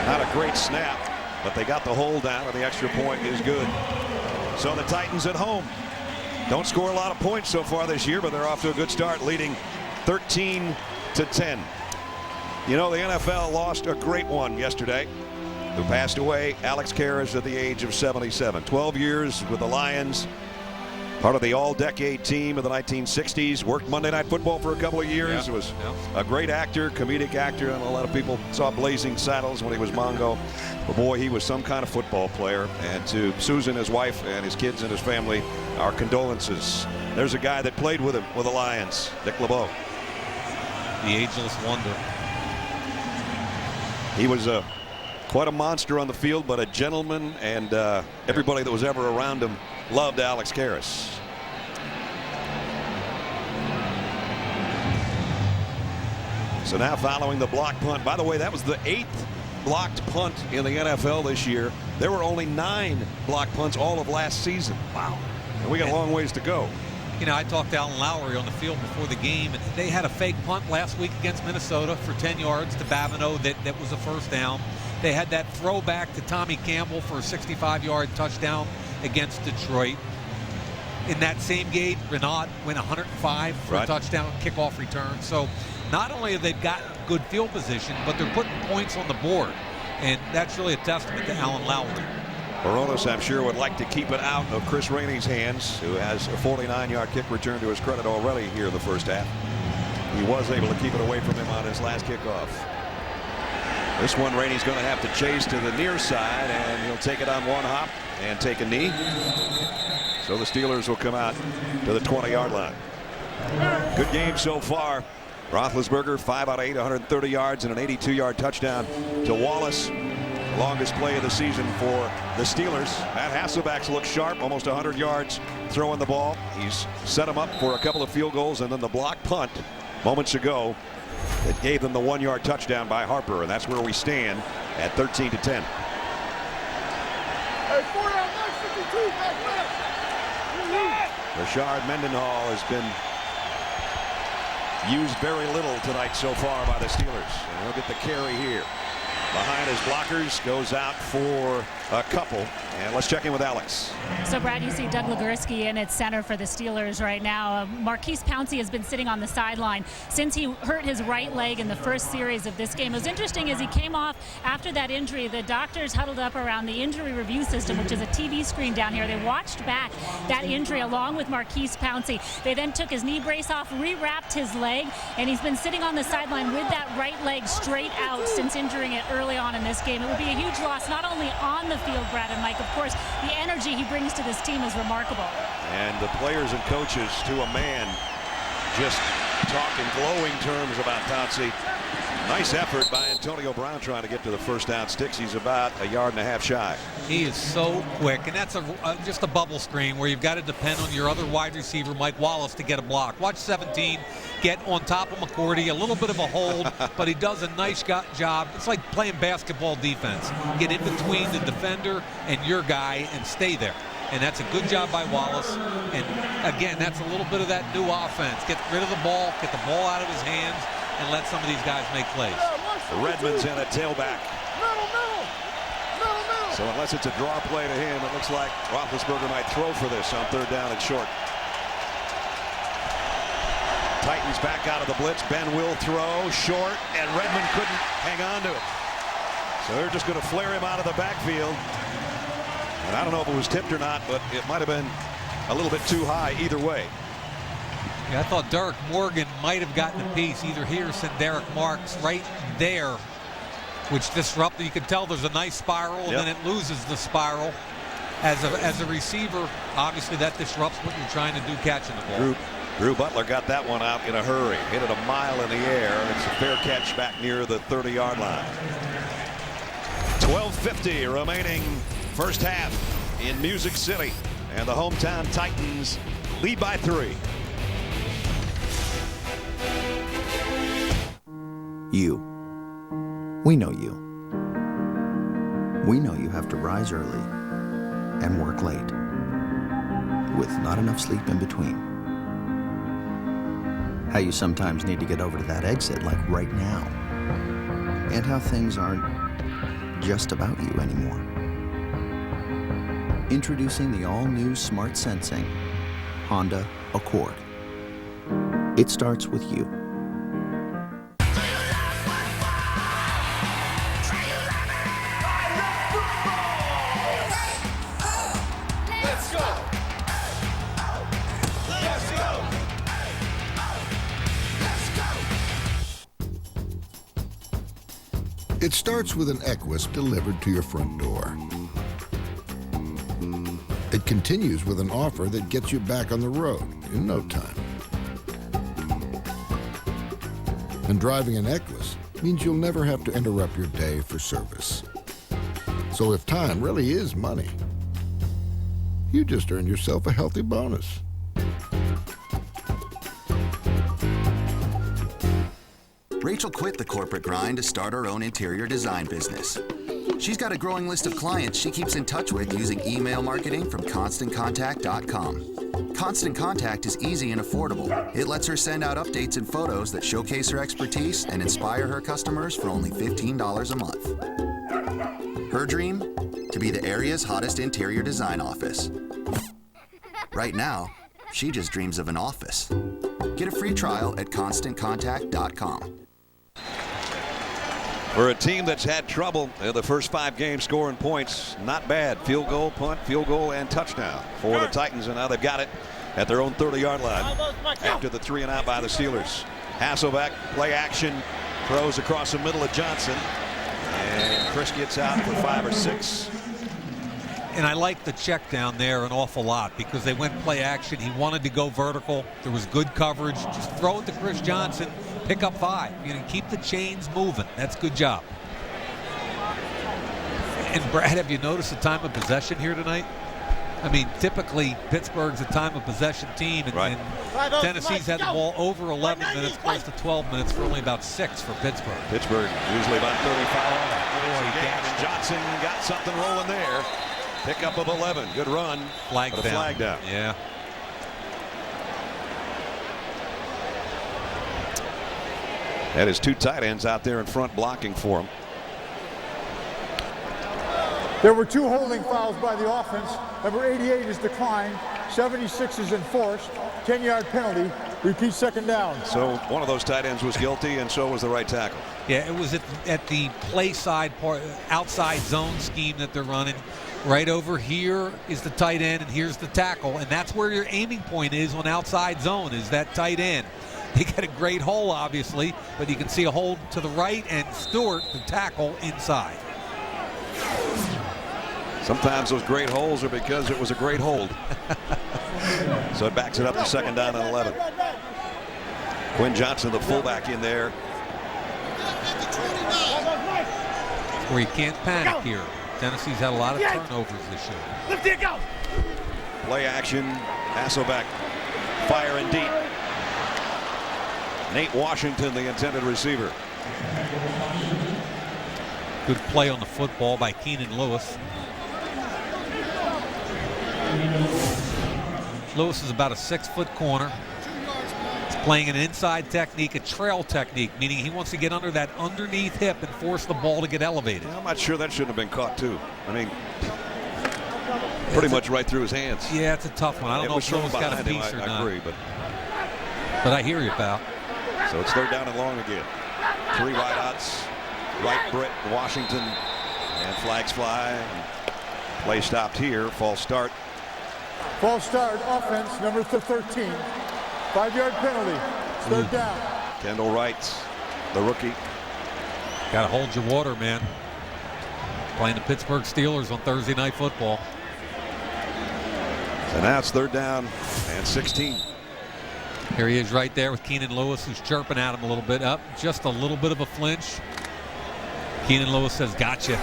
Not a great snap, but they got the hold down, and the extra point is good. So the Titans at home don't score a lot of points so far this year, but they're off to a good start, leading 13-10. You know, the NFL lost a great one yesterday who passed away, Alex Karras, at the age of 77. 12 years with the Lions. Part of the all-decade team of the 1960s. Worked Monday Night Football for a couple of years. Was a great actor, comedic actor, and a lot of people saw Blazing Saddles when he was Mongo. But boy, he was some kind of football player. And to Susan, his wife, and his kids and his family, our condolences. There's a guy that played with him with the Lions, Dick LeBeau.
The ageless wonder.
He was quite a monster on the field, but a gentleman, and everybody that was ever around him loved Alex Karras. So now following the block punt. By the way, that was the 8th blocked punt in the NFL this year. There were only 9 blocked punts all of last season. Wow. And we got a long ways to go.
You know, I talked to Alan Lowry on the field before the game, and they had a fake punt last week against Minnesota for 10 yards to Babineau that was a first down. They had that throwback to Tommy Campbell for a 65-yard touchdown against Detroit. In that same game, Renaud went 105 for a touchdown kickoff return. So not only have they gotten good field position, but they're putting points on the board. And that's really a testament to Alan Lowry.
Baronis, I'm sure, would like to keep it out of Chris Rainey's hands, who has a 49-yard kick return to his credit already here in the first half. He was able to keep it away from him on his last kickoff. This one, Rainey's going to have to chase to the near side, and he'll take it on one hop and take a knee. So the Steelers will come out to the 20-yard line. Good game so far. Roethlisberger, 5 out of 8, 130 yards and an 82-yard touchdown to Wallace. Longest play of the season for the Steelers. M.Hasselbeck looks sharp, almost 100 yards throwing the ball. He's set him up for a couple of field goals, and then the block punt moments ago that gave them the 1-yard touchdown by Harper, and that's where we stand at 13-10. Rashard Mendenhall has been used very little tonight so far by the Steelers, and he'll get the carry here. Behind his blockers, goes out for a couple. And let's check in with Alex.
So, Brad, you see Doug Legursky in at center for the Steelers right now. Marquise Pouncey has been sitting on the sideline since he hurt his right leg in the first series of this game. It was interesting as he came off after that injury. The doctors huddled up around the injury review system, which is a TV screen down here. They watched back that injury along with Marquise Pouncey. They then took his knee brace off, rewrapped his leg, and he's been sitting on the sideline with that right leg straight out since injuring it early on in this game. It would be a huge loss, not only on the field, Brad and Mike. Of course, the energy he brings to this team is remarkable.
And the players and coaches, to a man, just talk in glowing terms about Pouncey. Nice effort by Antonio Brown trying to get to the first down sticks. He's about a yard and a half shy.
He is so quick, and that's just a bubble screen where you've got to depend on your other wide receiver, Mike Wallace, to get a block. Watch 17 get on top of McCourty, a little bit of a hold, but he does a nice job. It's like playing basketball defense. Get in between the defender and your guy and stay there. And that's a good job by Wallace. And again, that's a little bit of that new offense. Get rid of the ball, get the ball out of his hands, and let some of these guys make plays.
Redmond's in a tailback. So unless it's a draw play to him, it looks like Roethlisberger might throw for this on 3rd down and short. Titans back out of the blitz. Ben will throw short, and Redmond couldn't hang on to it. So they're just going to flare him out of the backfield. And I don't know if it was tipped or not, but it might have been a little bit too high either way.
Yeah, I thought Derek Morgan might have gotten a piece, either Harrison, Derek Marks, right there, which disrupted. You can tell there's a nice spiral, and then it loses the spiral. As a receiver, obviously that disrupts what you're trying to do catching the ball.
Drew Butler got that one out in a hurry. Hit it a mile in the air. It's a fair catch back near the 30-yard line. 12:50 remaining first half in Music City, and the hometown Titans lead by 3.
You. We know you. We know you have to rise early and work late, with not enough sleep in between. How you sometimes need to get over to that exit, like right now. And how things aren't just about you anymore. Introducing the all-new Smart Sensing Honda Accord. It starts with you.
It starts with an Equus delivered to your front door. It continues with an offer that gets you back on the road in no time. And driving an Equus means you'll never have to interrupt your day for service. So if time really is money, you just earned yourself a healthy bonus.
Rachel quit the corporate grind to start her own interior design business. She's got a growing list of clients she keeps in touch with using email marketing from ConstantContact.com. Constant Contact is easy and affordable. It lets her send out updates and photos that showcase her expertise and inspire her customers for only $15 a month. Her dream? To be the area's hottest interior design office. Right now, she just dreams of an office. Get a free trial at ConstantContact.com.
For a team that's had trouble in the first 5 games scoring points, not bad. Field goal, punt, field goal, and touchdown for the Titans, and now they've got it at their own 30-yard line after the 3 and out by the Steelers. Hasselbeck, play action, throws across the middle of Johnson, and Chris gets out for 5 or 6.
And I like the check down there an awful lot because they went play action. He wanted to go vertical. There was good coverage. Just throw it to Chris Johnson. Pick up 5. You know, keep the chains moving. That's a good job. And Brad, have you noticed the time of possession here tonight? I mean, typically Pittsburgh's a time of possession team, and, and Tennessee's had the ball over 11 minutes, close to 12 minutes for only about 6 for Pittsburgh.
Pittsburgh usually about 35 minutes a game, and Johnson got something rolling there. Pickup of 11. Good run.
Flag down.
Flag down.
Yeah.
That is 2 tight ends out there in front blocking for him.
There were 2 holding fouls by the offense. Number 88 is declined. 76 is enforced. 10-yard penalty. Repeat second down.
So one of those tight ends was guilty, and so was the right tackle.
Yeah, it was at the play side part, outside zone scheme that they're running. Right over here is the tight end, and here's the tackle, and that's where your aiming point is on outside zone, is that tight end. He got a great hole, obviously, but you can see a hole to the right, and Stewart, the tackle, inside.
Sometimes those great holes are because it was a great hold. So it backs it up to second down and 11. Quinn Johnson, the fullback, in there.
Where you can't panic here. Tennessee's had a lot of turnovers this year.
Lift it, go!
Play action. Hasselbeck firing deep. Nate Washington, the intended receiver.
Good play on the football by Keenan Lewis. Lewis is about a 6-foot corner. He's playing an inside technique, a trail technique, meaning he wants to get under that underneath hip and force the ball to get elevated.
I'm not sure that shouldn't have been caught too. I mean, pretty much right through his hands.
Yeah, it's a tough one. I don't know if Lewis got a piece or not.
I agree,
but I hear you, pal.
So it's 3rd down and long again. 3 wideouts. Wright, Britt, Washington, and flags fly. Play stopped here. False start.
False start, offense, number 13. 5-yard penalty. 3rd down.
Kendall Wright, the rookie.
Got to hold your water, man. Playing the Pittsburgh Steelers on Thursday Night Football.
So now it's 3rd down and 16.
Here he is right there with Keenan Lewis, who's chirping at him a little bit. Up, just a little bit of a flinch. Keenan Lewis says, gotcha.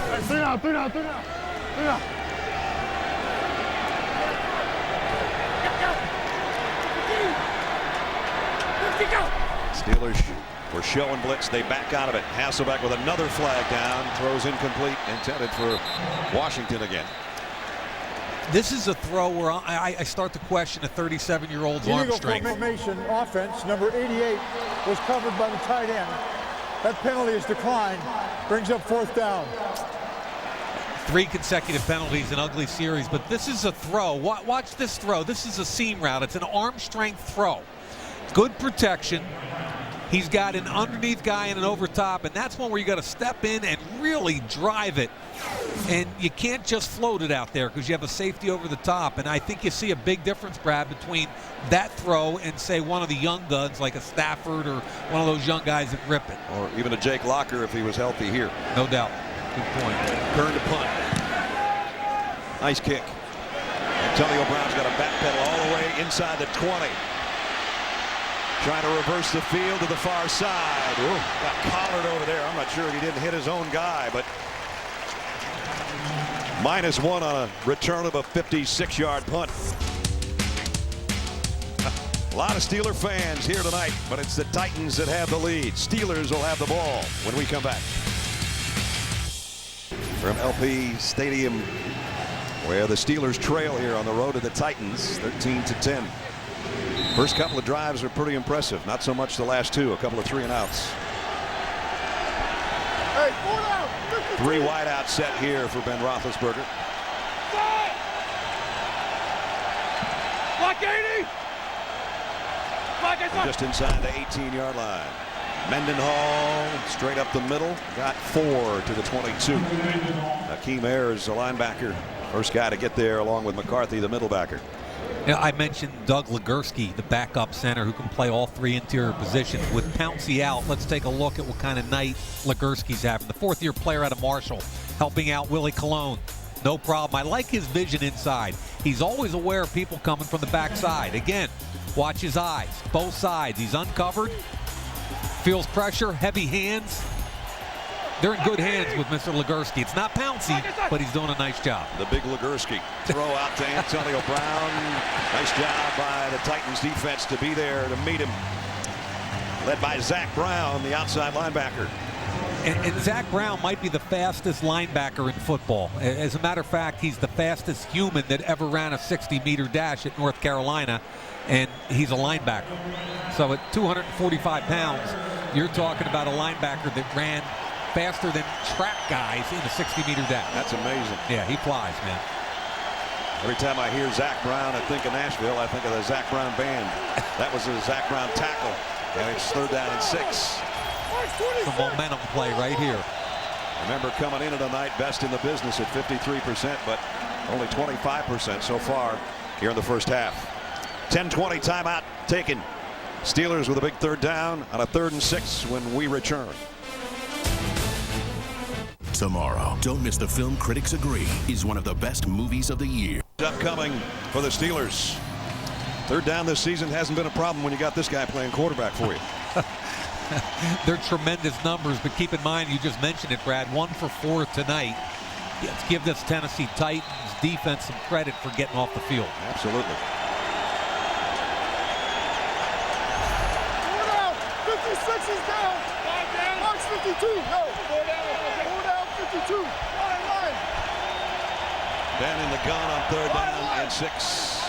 Steelers were showing blitz. They back out of it. Hasselbeck with another flag down. Throws incomplete. Intended for Washington again.
This is a throw where I start to question a 37-year-old's arm strength.
Illegal formation offense. Number 88 was covered by the tight end. That penalty is declined. Brings up 4th down.
3 consecutive penalties, an ugly series, but this is a throw. Watch this throw. This is a seam route. It's an arm strength throw. Good protection. He's got an underneath guy and an over top, and that's one where you got to step in and really drive it. And you can't just float it out there because you have a safety over the top. And I think you see a big difference, Brad, between that throw and, say, one of the young guns like a Stafford or one of those young guys that rip it.
Or even a Jake Locker if he was healthy here.
No doubt. Good point.
Kern to punt. Nice kick. Antonio Brown's got a backpedal all the way inside the 20. Trying to reverse the field to the far side. Ooh, got collared over there. I'm not sure if he didn't hit his own guy, but -1 on a return of a 56-yard punt. A lot of Steeler fans here tonight, but it's the Titans that have the lead. Steelers will have the ball when we come back. From LP Stadium, where the Steelers trail here on the road to the Titans, 13-10. First couple of drives are pretty impressive. Not so much the last two. A couple of 3-and-outs.
Hey, 4 down.
3 wide out set here for B.Roethlisberger.
Block 80. Block 80.
Just inside the 18-yard line. Mendenhall straight up the middle. Got 4 to the 22. Akeem Ayers, a linebacker. First guy to get there along with McCarthy, the middle backer.
You know, I mentioned Doug Legursky, the backup center who can play all 3 interior positions. With Pouncey out, let's take a look at what kind of night Legursky's having. The 4th-year player out of Marshall, helping out Willie Colon. No problem. I like his vision inside. He's always aware of people coming from the backside. Again, watch his eyes, both sides. He's uncovered, feels pressure, heavy hands. They're in good hands with Mr. Legursky. It's not Pouncey, but he's doing a nice job.
The big Legursky throw out to Antonio Brown. Nice job by the Titans defense to be there to meet him. Led by Zach Brown, the outside linebacker.
And Zach Brown might be the fastest linebacker in football. As a matter of fact, he's the fastest human that ever ran a 60-meter dash at North Carolina, and he's a linebacker. So at 245 pounds, you're talking about a linebacker that ran faster than track guys in a 60-meter dash.
That's amazing.
Yeah, he flies, man.
Every time I hear Zach Brown, I think of Nashville. I think of the Zach Brown band. That was a Zach Brown tackle, and it's 3rd down and 6.
It's a momentum play right here.
Remember, coming into the night, best in the business at 53%, but only 25% so far here in the first half. 10-20 timeout taken. Steelers with a big 3rd down on a 3rd and 6 when we return.
Tomorrow, don't miss the film critics agree is one of the best movies of the year.
Upcoming for the Steelers. 3rd down this season hasn't been a problem when you got this guy playing quarterback for you.
They're tremendous numbers, but keep in mind, you just mentioned it, Brad, 1 for 4 tonight. Let's give this Tennessee Titans defense some credit for getting off the field.
Absolutely.
4 down. 56 is down. 5 down. Marks 52. No. 4 down. 52. Line.
Ben in the gun on 3rd down and 6.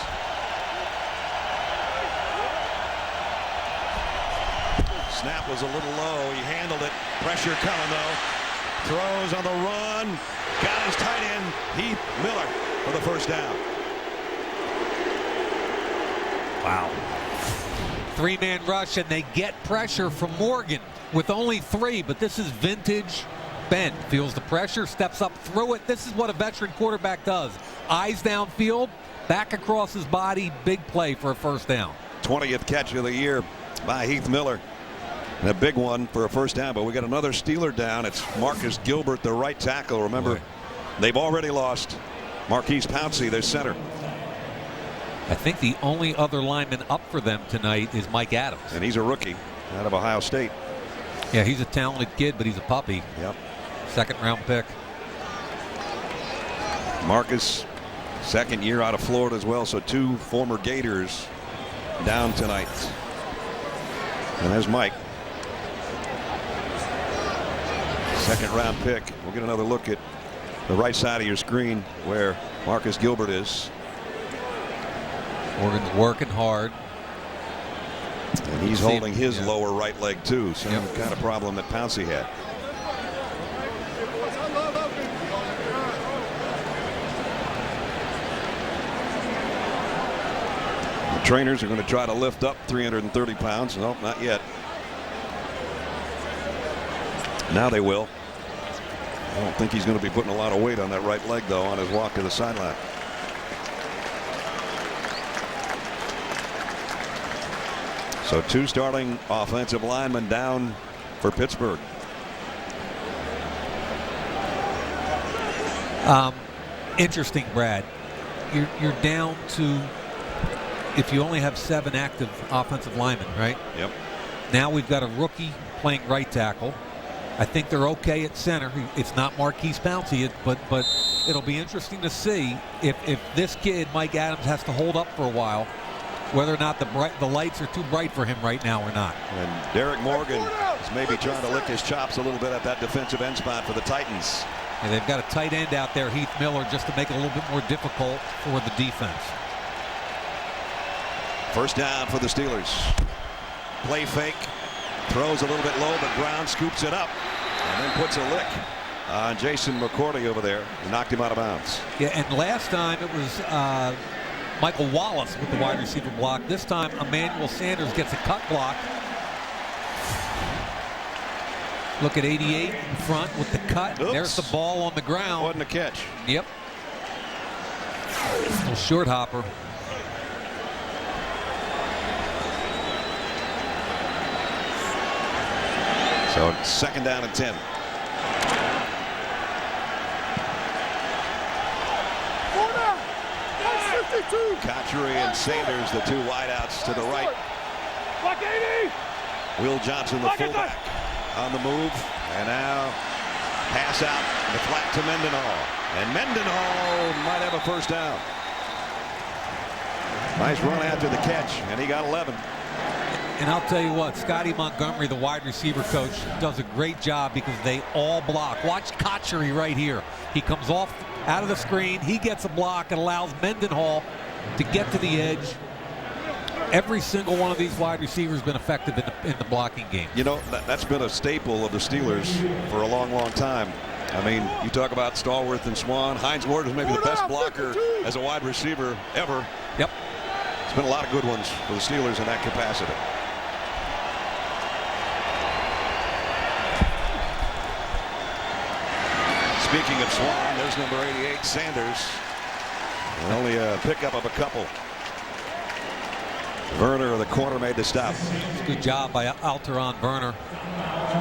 Snap was a little low. He handled it. Pressure coming though. Throws on the run. Got his tight end, Heath Miller, for the 1st down.
Wow. 3-man rush, and they get pressure from Morgan with only 3, but this is vintage Ben. Feels the pressure, steps up through it. This is what a veteran quarterback does. Eyes downfield, back across his body, big play for a 1st down.
20th catch of the year by Heath Miller. And a big one for a 1st down, but we got another Steeler down. It's Marcus Gilbert, the right tackle. Remember, they've already lost Marquise Pouncey, their center.
I think the only other lineman up for them tonight is Mike Adams.
And he's a rookie out of Ohio State.
Yeah, he's a talented kid, but he's a puppy.
Yep.
2nd-round pick.
Marcus, 2nd year out of Florida as well, so 2 former Gators down tonight. And there's Mike. 2nd-round pick. We'll get another look at the right side of your screen where Marcus Gilbert is.
Morgan's working hard.
And he's holding his lower right leg too. Same kind of problem that Pouncey had. The trainers are going to try to lift up 330 pounds. Nope, not yet. Now they will. I don't think he's going to be putting a lot of weight on that right leg, though, on his walk to the sideline. So 2 starting offensive linemen down for Pittsburgh.
Interesting, Brad. You're down to, if you only have 7 active offensive linemen, right?
Yep.
Now we've got a rookie playing right tackle. I think they're okay at center. It's not Marquise Pouncey, but it'll be interesting to see if this kid, Mike Adams, has to hold up for a while, whether or not the lights are too bright for him right now or not.
And Derek Morgan is maybe trying to lick his chops a little bit at that defensive end spot for the Titans.
And they've got a tight end out there, Heath Miller, just to make it a little bit more difficult for the defense.
First down for the Steelers. Play fake. Throws a little bit low, but Brown scoops it up and then puts a lick on Jason McCourty over there. He knocked him out of bounds.
Yeah, and last time it was Michael Wallace with the wide receiver block. This time Emmanuel Sanders gets a cut block. Look at 88 in front with the cut.
Oops.
There's the ball on the ground.
Wasn't a catch.
Yep. Little short hopper.
So 2nd down and 10. Cotchery and Sanders, the 2 wideouts to the right. Will Johnson, the fullback, on the move. And now pass out the flat to Mendenhall. And Mendenhall might have a first down. Nice run after the catch, and he got 11.
And I'll tell you what, Scotty Montgomery, the wide receiver coach, does a great job because they all block. Watch Cotchery right here. He comes off out of the screen. He gets a block and allows Mendenhall to get to the edge. Every single one of these wide receivers has been effective in the blocking game.
You know, that's been a staple of the Steelers for a long, long time. I mean, you talk about Stallworth and Swan. Hines Ward is maybe the best blocker as a wide receiver ever.
Yep.
It's been a lot of good ones for the Steelers in that capacity. Speaking of Swan, there's number 88, Sanders. And only a pickup of a couple. Werner, the corner, made the stop.
Good job by Alteron Werner.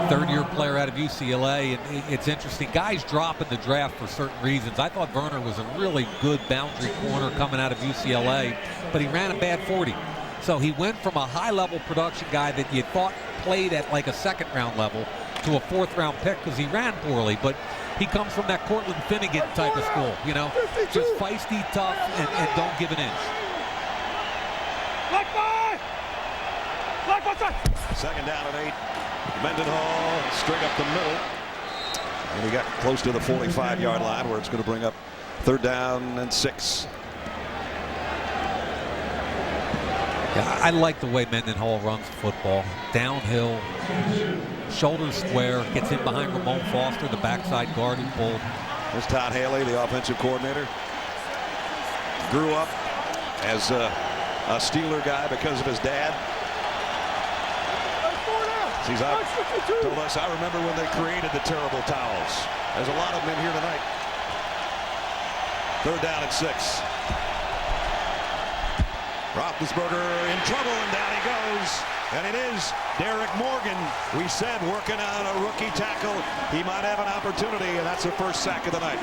3rd-year player out of UCLA. And it's interesting. Guys drop in the draft for certain reasons. I thought Werner was a really good boundary corner coming out of UCLA, but he ran a bad 40. So he went from a high-level production guy that you thought played at like a 2nd-round level to a 4th-round pick because he ran poorly. But he comes from that Cortland Finnegan type of school, you know, just feisty, tough, and don't give an inch.
2nd down and 8. Mendenhall straight up the middle. And he got close to the 45-yard line where it's going to bring up 3rd down and 6.
Yeah, I like the way Mendenhall runs the football. Downhill, shoulder square, gets in behind Ramon Foster, the backside guard who pulled.
There's Todd Haley, the offensive coordinator. Grew up as a Steeler guy because of his dad. He's told us, I remember when they created the terrible towels. There's a lot of them in here tonight. 3rd down and 6. Roethlisberger in trouble, and down he goes. And it is Derek Morgan. We said working on a rookie tackle. He might have an opportunity, and that's the first sack of the night.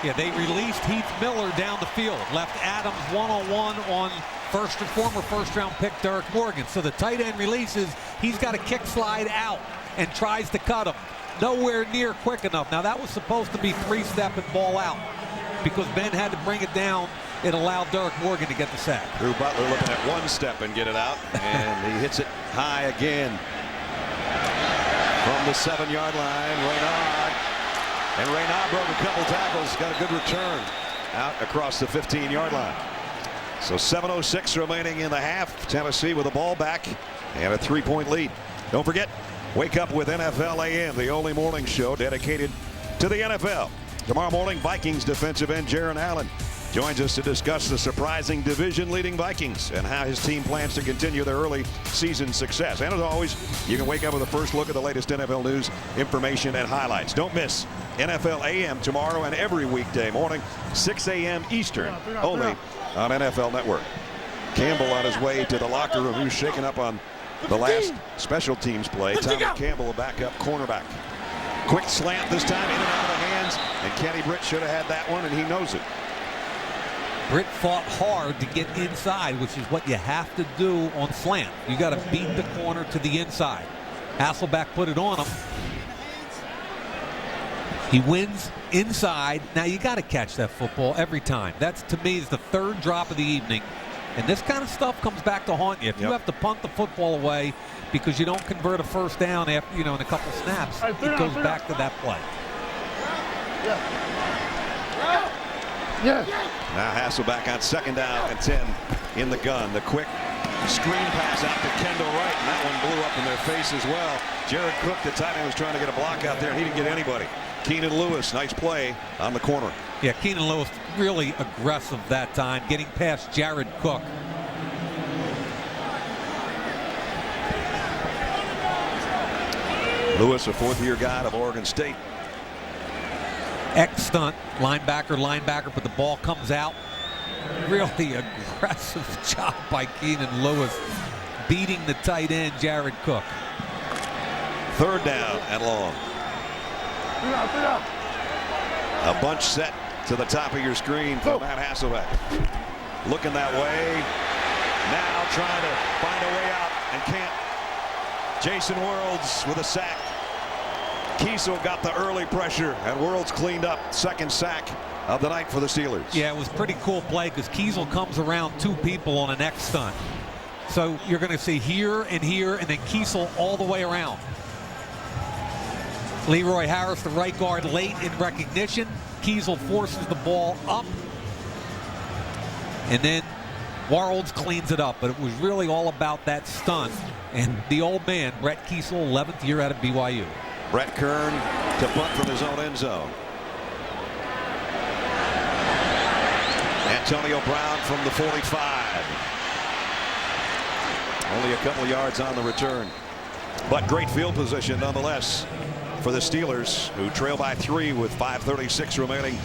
Yeah, they released Heath Miller down the field. Left Adams one-on-one on former first-round pick Derek Morgan. So the tight end releases. He's got a kick slide out and tries to cut him. Nowhere near quick enough. Now, that was supposed to be 3-step and ball out. Because Ben had to bring it down, it allowed Derek Morgan to get the sack.
Drew Butler looking at 1 step and get it out, and he hits it high again. From the 7-yard line, Raynaud. And Raynaud broke a couple tackles, got a good return out across the 15-yard line. So 7:06 remaining in the half. Tennessee with the ball back and a 3-point lead. Don't forget, wake up with NFL AM, the only morning show dedicated to the NFL. Tomorrow morning, Vikings defensive end Jaron Allen joins us to discuss the surprising division-leading Vikings and how his team plans to continue their early season success. And as always, you can wake up with a first look at the latest NFL news, information, and highlights. Don't miss NFL AM tomorrow and every weekday morning, 6 a.m. Eastern, only on NFL Network. Campbell on his way to the locker room. He was shaken up on the last special teams play. Tommy Campbell, a backup cornerback. Quick slant this time, in and out of the hands, and K.Britt should have had that one, and he knows it.
Britt fought hard to get inside, which is what you have to do on slant. You got to beat the corner to the inside. Hasselbeck put it on him. He wins inside. Now you got to catch that football every time. That's, to me, is the third drop of the evening. And this kind of stuff comes back to haunt you. If you have to punt the football away because you don't convert a first down after, in a couple snaps, it goes back to that play.
Now Hasselbeck on 2nd down and 10 in the gun. The quick screen pass out to K.Wright, and that one blew up in their face as well. Jared Cook, the tight end, was trying to get a block out there, and he didn't get anybody. Keenan Lewis, nice play on the corner.
Yeah, Keenan Lewis really aggressive that time, getting past Jared Cook.
Lewis, a fourth-year guy of Oregon State.
X-stunt, linebacker, but the ball comes out. Really aggressive job by Keenan Lewis, beating the tight end, Jared Cook.
3rd down and long. A bunch set to the top of your screen for M.Hasselbeck. Looking that way. Now trying to find a way out and can't. J.Worilds with a sack. Kiesel got the early pressure, and Worilds cleaned up. 2nd sack of the night for the Steelers.
Yeah, it was pretty cool play because Kiesel comes around 2 people on an X stunt. So you're going to see here, and then Kiesel all the way around. Leroy Harris, the right guard, late in recognition. Kiesel forces the ball up. And then Worilds cleans it up. But it was really all about that stunt. And the old man, Brett Kiesel, 11th year out of BYU.
Brett Kern to punt from his own end zone. Antonio Brown from the 45. Only a couple yards on the return. But great field position nonetheless for the Steelers, who trail by 3 with 5:36 remaining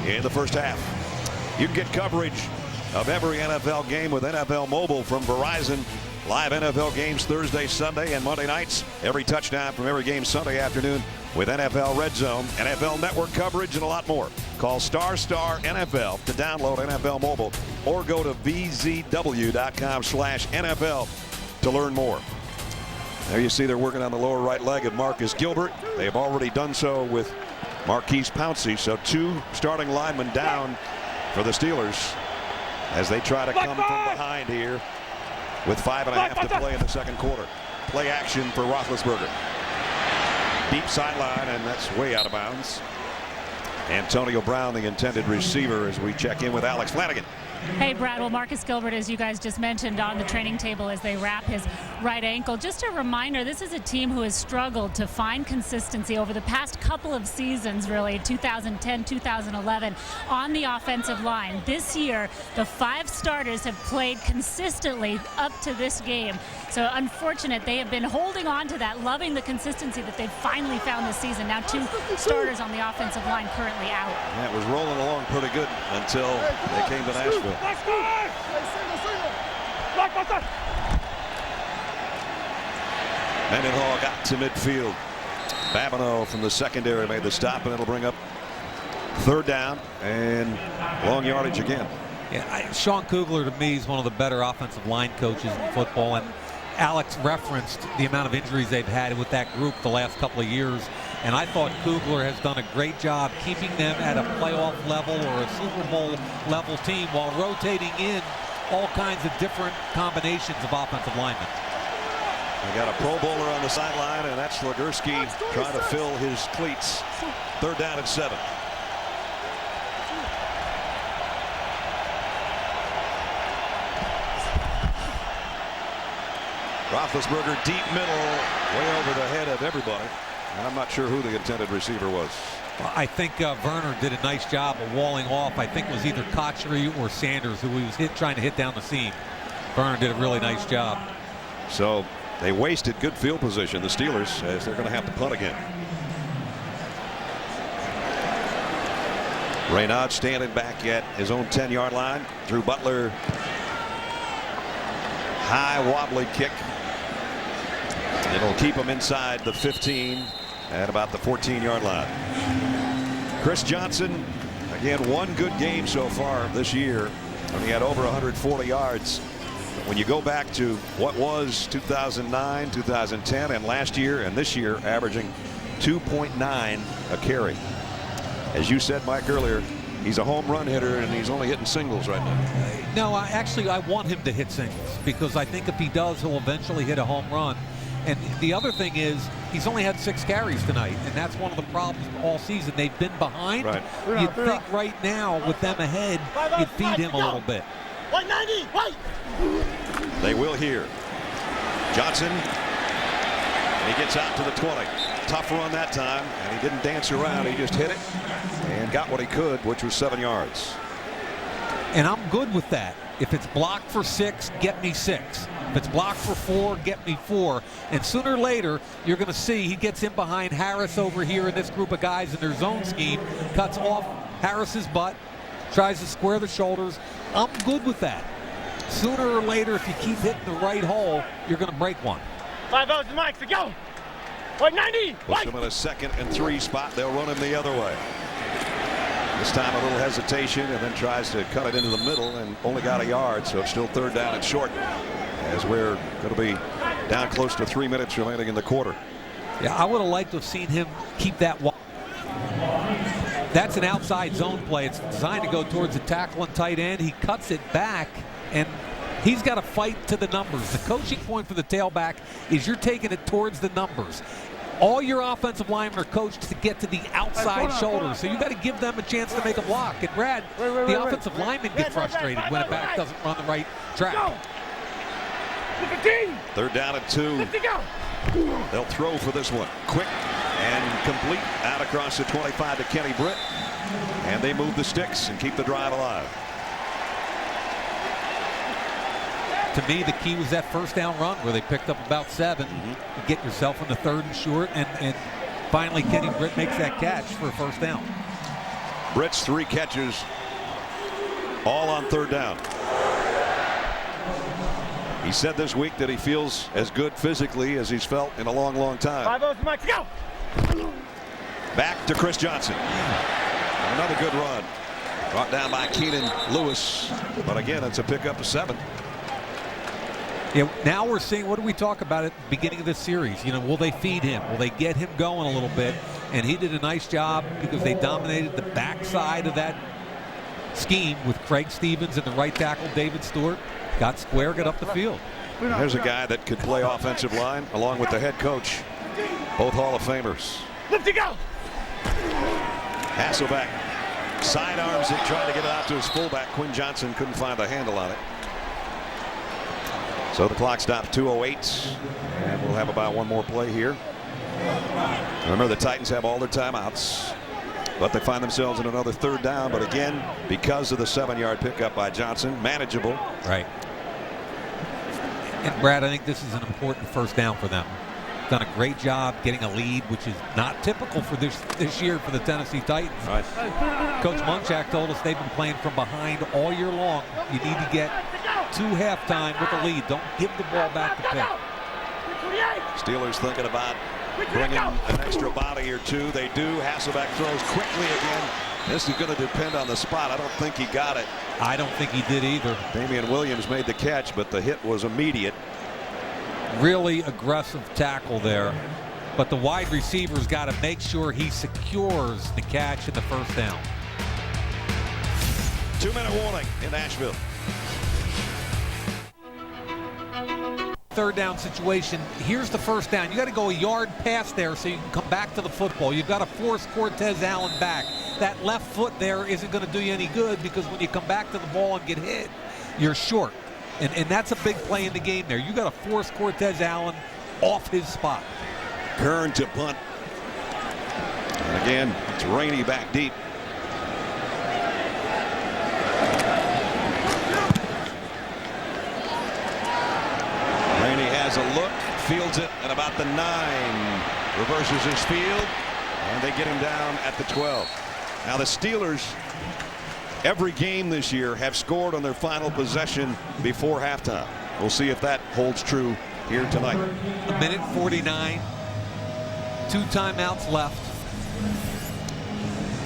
in the first half. You can get coverage of every NFL game with NFL Mobile from Verizon. Live NFL games Thursday, Sunday, and Monday nights. Every touchdown from every game Sunday afternoon with NFL Red Zone, NFL Network coverage, and a lot more. Call *NFL to download NFL Mobile or go to vzw.com/NFL to learn more. There you see they're working on the lower right leg of Marcus Gilbert. They have already done so with Marquise Pouncey. So 2 starting linemen down for the Steelers as they try to come from behind here with 5.5 to play in the second quarter. Play action for Roethlisberger. Deep sideline, and that's way out of bounds. Antonio Brown, the intended receiver, as we check in with Alex Flanagan.
Hey, Brad. Well, Marcus Gilbert, as you guys just mentioned, on the training table as they wrap his right ankle. Just a reminder, this is a team who has struggled to find consistency over the past couple of seasons, really, 2010, 2011, on the offensive line. This year, the 5 starters have played consistently up to this game. So unfortunate, they have been holding on to that, loving the consistency that they've finally found this season. Now 2 starters on the offensive line currently out.
That was rolling along pretty good until they came to Nashville. Mendenhall got to midfield. Babineau from the secondary made the stop, and it'll bring up 3rd down and long yardage again.
Yeah, Sean Kugler, to me, is one of the better offensive line coaches in football. And Alex referenced the amount of injuries they've had with that group the last couple of years. And I thought Kugler has done a great job keeping them at a playoff level or a Super Bowl level team while rotating in all kinds of different combinations of offensive linemen.
They got a Pro Bowler on the sideline, and that's Legursky trying to fill his cleats. 3rd down and 7. Roethlisberger deep middle, way over the head of everybody. And I'm not sure who the intended receiver was.
Well, I think Werner did a nice job of walling off. I think it was either Kochery or Sanders who he was trying to hit down the seam. Werner did a really nice job.
So they wasted good field position, the Steelers, as they're going to have to punt again. Raynaud standing back at his own 10-yard line. Drew Butler. High wobbly kick. It'll keep him inside the 15 at about the 14-yard line. Chris Johnson, again, one good game so far this year when he had over 140 yards. But when you go back to what was 2009, 2010, and last year and this year, averaging 2.9 a carry. As you said, Mike, earlier, he's a home run hitter and he's only hitting singles right now.
No, I want him to hit singles because I think if he does, he'll eventually hit a home run. And the other thing is he's only had 6 carries tonight, and that's one of the problems all season. They've been behind.
Right.
You'd think right now with them ahead, you'd feed him a little bit.
White 90, white.
They will here. Johnson, and he gets out to the 20. Tough run that time, and he didn't dance around. He just hit it and got what he could, which was 7 yards.
And I'm good with that. If it's blocked for 6, get me 6. If it's blocked for 4, get me 4. And sooner or later, you're going to see he gets in behind Harris over here in this group of guys in their zone scheme, cuts off Harris's butt, tries to square the shoulders. I'm good with that. Sooner or later, if you keep hitting the right hole, you're going to break one.
5 out to Mike, to go. White 90,
Puts him in a 2nd and 3 spot. They'll run him the other way. This time a little hesitation and then tries to cut it into the middle and only got a yard, so it's still 3rd down and short as we're going to be down close to 3 minutes remaining in the quarter.
Yeah, I would have liked to have seen him keep that. That's an outside zone play. It's designed to go towards the tackle and tight end. He cuts it back, and he's got to fight to the numbers. The coaching point for the tailback is you're taking it towards the numbers. All your offensive linemen are coached to get to the outside shoulder, so you got to give them a chance to make a block. And Brad, the offensive linemen get frustrated when a back doesn't run the right track.
3rd down and 2. They'll throw for this one. Quick and complete out across the 25 to K.Britt. And they move the sticks and keep the drive alive.
To me, the key was that 1st down run where they picked up about 7. You get yourself in the 3rd and short, and finally K.Britt makes that catch for a 1st down.
Britt's 3 catches, all on 3rd down. He said this week that he feels as good physically as he's felt in a long, long time.
5 out to Mike, go.
Back to Chris Johnson. Another good run. Brought down by Keenan Lewis, but again, it's a pickup of 7.
Yeah, now we're seeing, what do we talk about at the beginning of this series? You know, will they feed him? Will they get him going a little bit? And he did a nice job because they dominated the backside of that scheme with Craig Stevens and the right tackle David Stewart. Got square, got up the field.
There's a guy that could play offensive line along with the head coach. Both Hall of Famers.
Lift it, go.
Hasselbeck sidearms it, trying to get it out to his fullback. Quinn Johnson couldn't find the handle on it. So the clock stopped 2:08, and we'll have about one more play here. Remember, the Titans have all their timeouts, but they find themselves in another 3rd down. But again, because of the 7-yard pickup by Johnson, manageable.
Right. And Brad, I think this is an important 1st down for them. Done a great job getting a lead, which is not typical for this year for the Tennessee Titans.
Right.
Coach Munchak told us they've been playing from behind all year long. You need to get to halftime with a lead. Don't give the ball back to Pitt.
Steelers thinking about bringing an extra body or 2. They do. Hasselbeck throws quickly again. This is going to depend on the spot. I don't think he got it.
I don't think he did either.
Damian Williams made the catch, but the hit was immediate.
Really aggressive tackle there. But the wide receiver's got to make sure he secures the catch in the 1st down.
2-minute warning in Nashville.
3rd down situation. Here's the 1st down. You got to go a yard past there so you can come back to the football. You've got to force Cortez Allen back. That left foot there isn't going to do you any good because when you come back to the ball and get hit, you're short. And that's a big play in the game there. You got to force Cortez Allen off his spot.
Kern to punt. And again, it's rainy back deep. Rainey has a look, fields it at about the 9, reverses his field, and they get him down at the 12. Now the Steelers, every game this year, have scored on their final possession before halftime. We'll see if that holds true here tonight.
1:49, 2 timeouts left.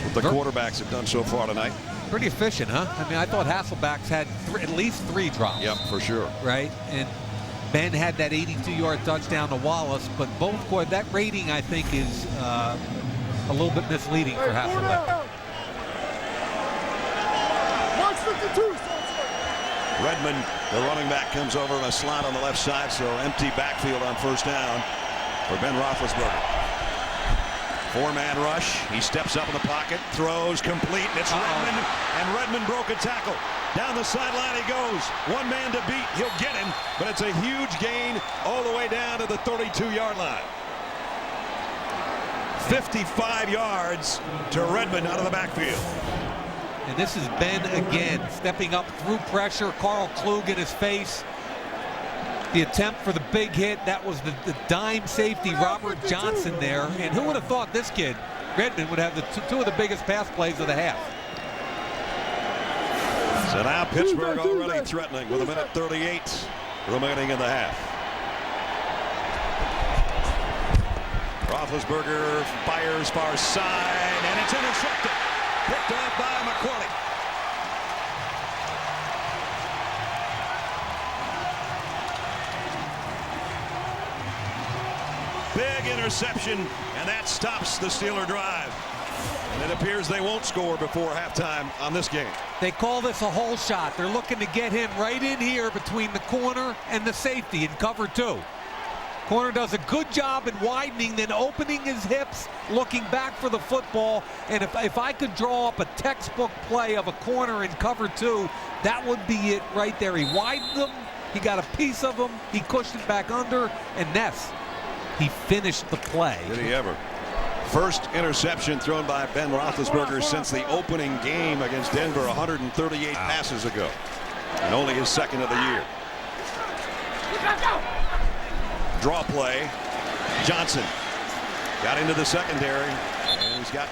What the quarterbacks have done so far tonight.
Pretty efficient, huh? I mean, I thought Hasselbeck's had at least 3 drops.
Yep, for sure.
Right? And Ben had that 82-yard touchdown to Wallace, but both, that rating, I think, is a little bit misleading for Hasselbeck.
Redmond, the running back, comes over in a slot on the left side, so empty backfield on first down for B.Roethlisberger. 4-man rush. He steps up in the pocket, throws complete. It's Redmond, and Redmond broke a tackle. Down the sideline he goes. 1 man to beat. He'll get him, but it's a huge gain all the way down to the 32-yard line. 55 yards to Redmond out of the backfield.
And this is Ben again, stepping up through pressure. Carl Klug in his face. The attempt for the big hit, that was the dime safety, Robert Johnson there. And who would have thought this kid, Redmond, would have the 2 of the biggest pass plays of the half.
So now Pittsburgh already threatening with 1:38 remaining in the half. Roethlisberger fires far side, and it's intercepted. Picked off by McQuarrie. Big interception, and that stops the Steeler drive. And it appears they won't score before halftime on this game.
They call this a hole shot. They're looking to get him right in here between the corner and the safety in cover 2. Corner does a good job in widening, then opening his hips, looking back for the football. And if I could draw up a textbook play of a corner in cover 2, that would be it right there. He widened them, he got a piece of them, he cushioned back under, and Ness, he finished the play.
Did he ever? First interception thrown by B.Roethlisberger since the opening game against Denver 138 passes ago. And only his 2nd of the year. Draw play. Johnson got into the secondary, and he's got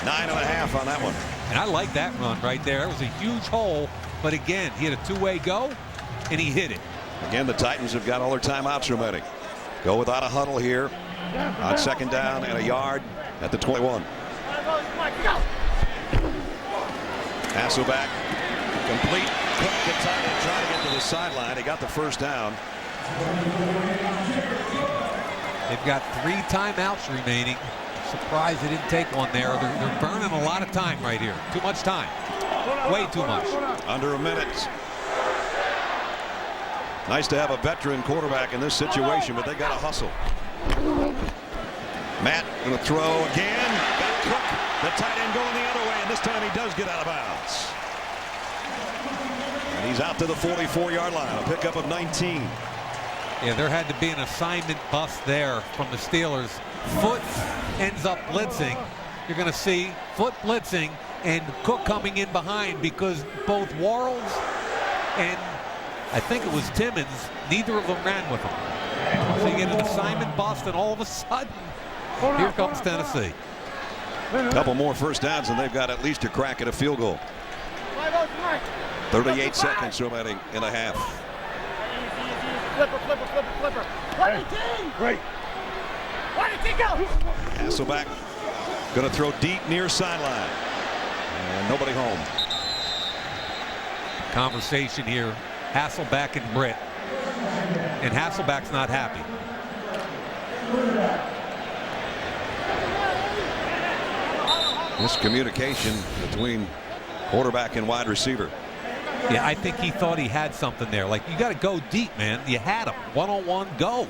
9.5 on that one.
And I like that run right there. It was a huge hole, but again, he had a 2-way go, and he hit it.
Again, the Titans have got all their timeouts remaining. Go without a huddle here on 2nd down and a yard at the 21. Hasselbeck complete. Cook the tight end, trying to get to the sideline. He got the first down.
They've got 3 timeouts remaining. Surprised they didn't take one there. They're burning a lot of time right here. Too much time. Way too much.
Under a minute. Nice to have a veteran quarterback in this situation, but they got to hustle. Matt going to throw again. Got Cook, the tight end, going the other way, and this time he does get out of bounds. And he's out to the 44-yard line. A pickup of 19.
Yeah, there had to be an assignment bust there from the Steelers. Foote ends up blitzing. You're going to see Foote blitzing and Cook coming in behind because both Worrells and I think it was Timmons, neither of them ran with him. So you get an assignment bust, and all of a sudden, here comes Tennessee.
A couple more first downs, and they've got at least a crack at a field goal. 38 seconds remaining in a half.
Flipper. Great.
Hasselbeck going to throw deep near sideline. And nobody home.
Conversation here. Hasselbeck and Britt. And Hasselbeck's not happy.
Miscommunication between quarterback and wide receiver.
Yeah, I think he thought he had something there. Like, you got to go deep, man. You had him. One-on-one, go.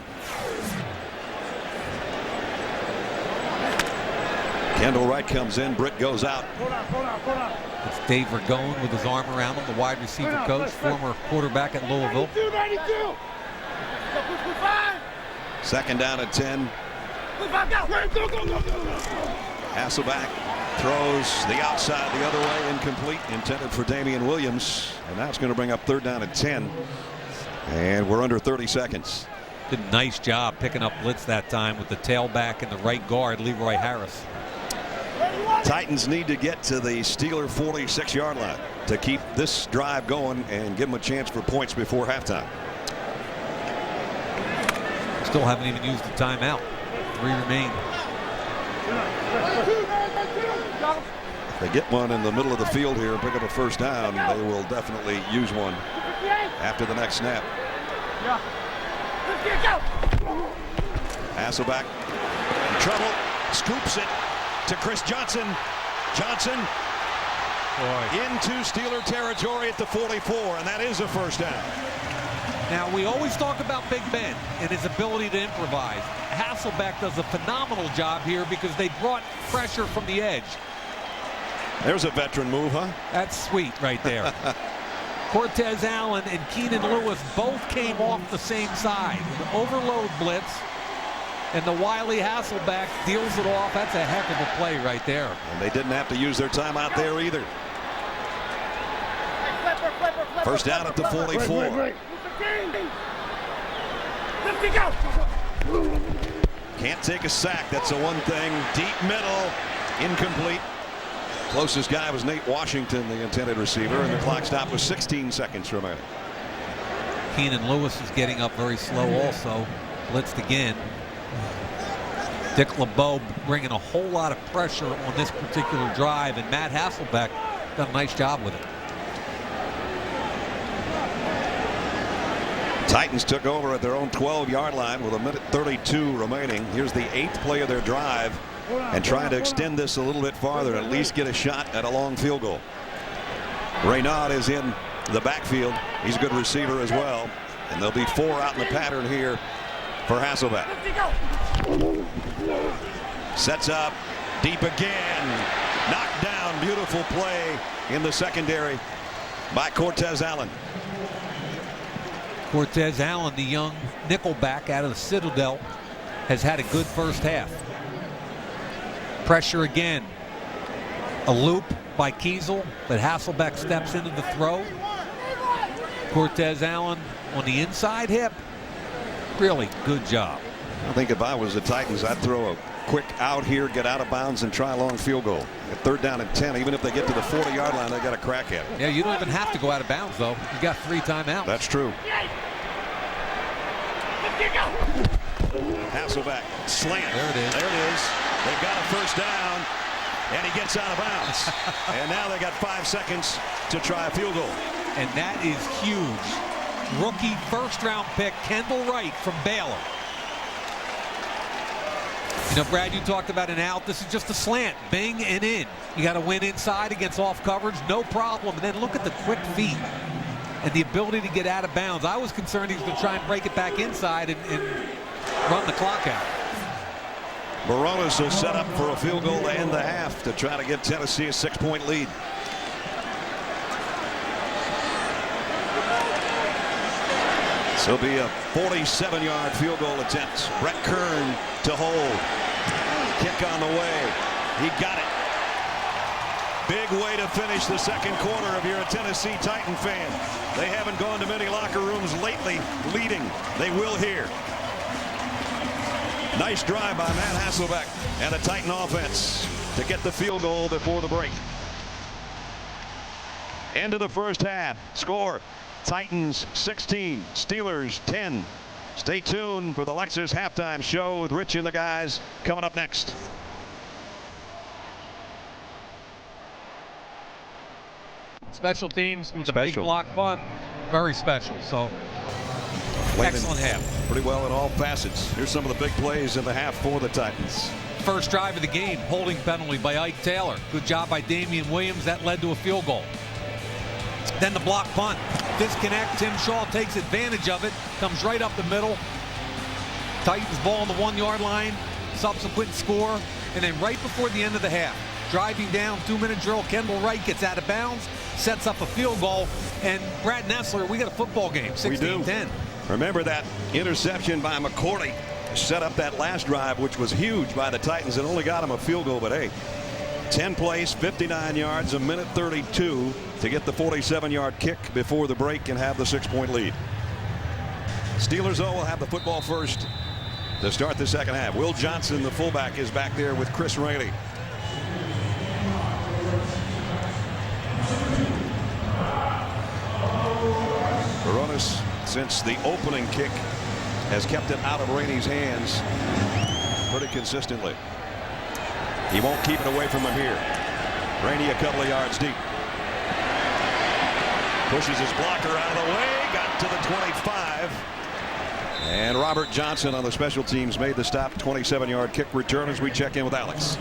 Kendall Wright comes in. Britt goes out.
It's Dave Ragone with his arm around him, the wide receiver coach, former quarterback at Louisville.
2nd down at 10. Hasselbeck throws the outside the other way, incomplete, intended for Damian Williams, and that's going to bring up 3rd down and 10, and we're under 30 seconds.
Did a nice job picking up blitz that time with the tailback and the right guard, Leroy Harris.
Titans need to get to the Steeler 46-yard line to keep this drive going and give them a chance for points before halftime.
Still haven't even used the timeout. 3 remain.
If they get one in the middle of the field here and pick up a 1st down, they will definitely use one after the next snap. Hasselbeck in trouble, scoops it to Chris Johnson. Johnson into Steeler territory at the 44, and that is a 1st down.
Now, we always talk about Big Ben and his ability to improvise. Hasselbeck does a phenomenal job here because they brought pressure from the edge.
There's a veteran move, huh?
That's sweet right there. Cortez Allen and Keenan Lewis both came off the same side. The overload blitz, and the wily Hasselbeck deals it off. That's a heck of a play right there.
And they didn't have to use their timeout there either. 1st down at the 44. Can't take a sack. That's the one thing. Deep middle, incomplete. Closest guy was Nate Washington, the intended receiver, and the clock stopped with 16 seconds remaining.
Keenan Lewis is getting up very slow also. Blitzed again. Dick LeBeau bringing a whole lot of pressure on this particular drive, and Matt Hasselbeck done a nice job with it.
Titans took over at their own 12-yard line with 1:32 remaining. Here's the 8th play of their drive, and trying to extend this a little bit farther and at least get a shot at a long field goal. Raynaud is in the backfield. He's a good receiver as well, and there'll be 4 out in the pattern here for Hasselbeck. Sets up deep again. Knocked down. Beautiful play in the secondary by Cortez Allen.
Cortez Allen, the young nickelback out of the Citadel, has had a good 1st half. Pressure again. A loop by Kiesel, but Hasselbeck steps into the throw. Cortez Allen on the inside hip. Really good job.
I think if I was the Titans, I'd throw a quick out here, get out of bounds, and try a long field goal. At 3rd down and 10, even if they get to the 40-yard line, they got a crack at it.
Yeah, you don't even have to go out of bounds, though. You got 3 timeouts.
That's true. Hasselbeck slant.
There it is.
There it is. They've got a 1st down, and he gets out of bounds. And now they got 5 seconds to try a field goal.
And that is huge. Rookie 1st-round pick Kendall Wright from Baylor. You know, Brad, you talked about an out. This is just a slant. Bang and in. You got to win inside against off coverage. No problem. And then look at the quick feet and the ability to get out of bounds. I was concerned he was going to try and break it back inside and run the clock out.
Barones will set up for a field goal to end the half to try to give Tennessee a 6-point lead. This will be a 47-yard field goal attempt. Brett Kern to hold. Kick on the way. He got it. Big way to finish the 2nd quarter if you're a Tennessee Titan fan. They haven't gone to many locker rooms lately leading. They will here. Nice drive by Matt Hasselbeck and the Titan offense to get the field goal before the break. End of the 1st half. Score: Titans 16, Steelers 10. Stay tuned for the Lexus halftime show with Rich and the guys coming up next.
Special teams, it's a big block punt. Very special. So excellent half.
Pretty well in all facets. Here's some of the big plays in the half for the Titans.
1st drive of the game, holding penalty by Ike Taylor. Good job by Damian Williams. That led to a field goal. Then the block punt. Disconnect. Tim Shaw takes advantage of it. Comes right up the middle. Titans ball on the 1-yard line. Subsequent score. And then right before the end of the half, driving down, 2-minute drill, Kendall Wright gets out of bounds, sets up a field goal. And Brad Nessler, we got a football game, 16-10.
Remember that interception by McCourty set up that last drive, which was huge by the Titans, and only got them a field goal. But hey, 10 plays, 59 yards, a minute 32 to get the 47-yard kick before the break and have the 6-point lead. Steelers, though, will have the football first to start the second half. Will Johnson, the fullback, is back there with Chris Rainey. Baronis, since the opening kick, has kept it out of Rainey's hands pretty consistently. He won't keep it away from him here. Rainey a couple of yards deep. Pushes his blocker out of the way, got to the 25. And Robert Johnson on the special teams made the stop. 27-yard kick return as we check in with Alex.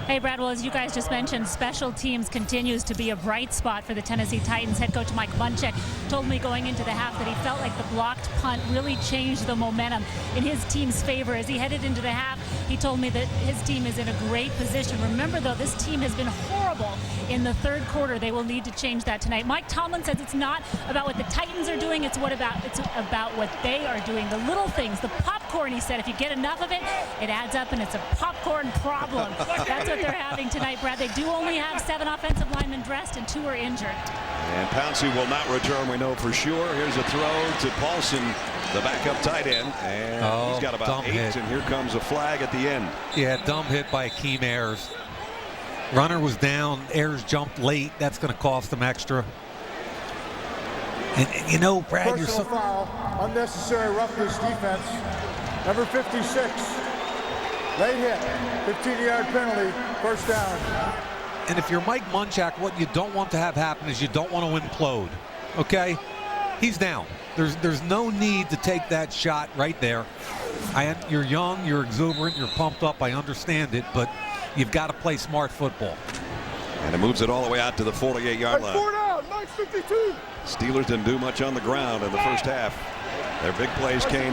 Hey, Brad, well, as you guys just mentioned, special teams continues to be a bright spot for the Tennessee Titans. Head coach Mike Munchak told me going into the half that he felt like the blocked punt really changed the momentum in his team's favor. As he headed into the half, he told me that his team is in a great position. Remember, though, this team has been horrible in the third quarter. They will need to change that tonight. Mike Tomlin says it's not about what the Titans are doing, it's about what they are doing. The little things, the popcorn, he said, if you get enough of it, it adds up and it's a popcorn problem. That's what they're having tonight, Brad. They do only have 7 offensive linemen dressed and 2 are injured.
And Pouncey will not return, we know for sure. Here's a throw to Paulson, the backup tight end, and he's got about 8, and here comes a flag at the end.
Yeah, dumb hit by Akeem Ayers. Runner was down, Ayers jumped late. That's going to cost them extra. And you know, Brad,
personal
you're so
foul, unnecessary roughness defense. Number 56, late hit, 15-yard penalty, first down.
And if you're Mike Munchak, what you don't want to have happen is you don't want to implode. Okay, he's down. There's no need to take that shot right there. You're young, you're exuberant, you're pumped up. I understand it, but you've got to play smart football.
And it moves it all the way out to the 48-yard line.
4 down, 9:52.
Steelers didn't do much on the ground in the first half. Their big plays came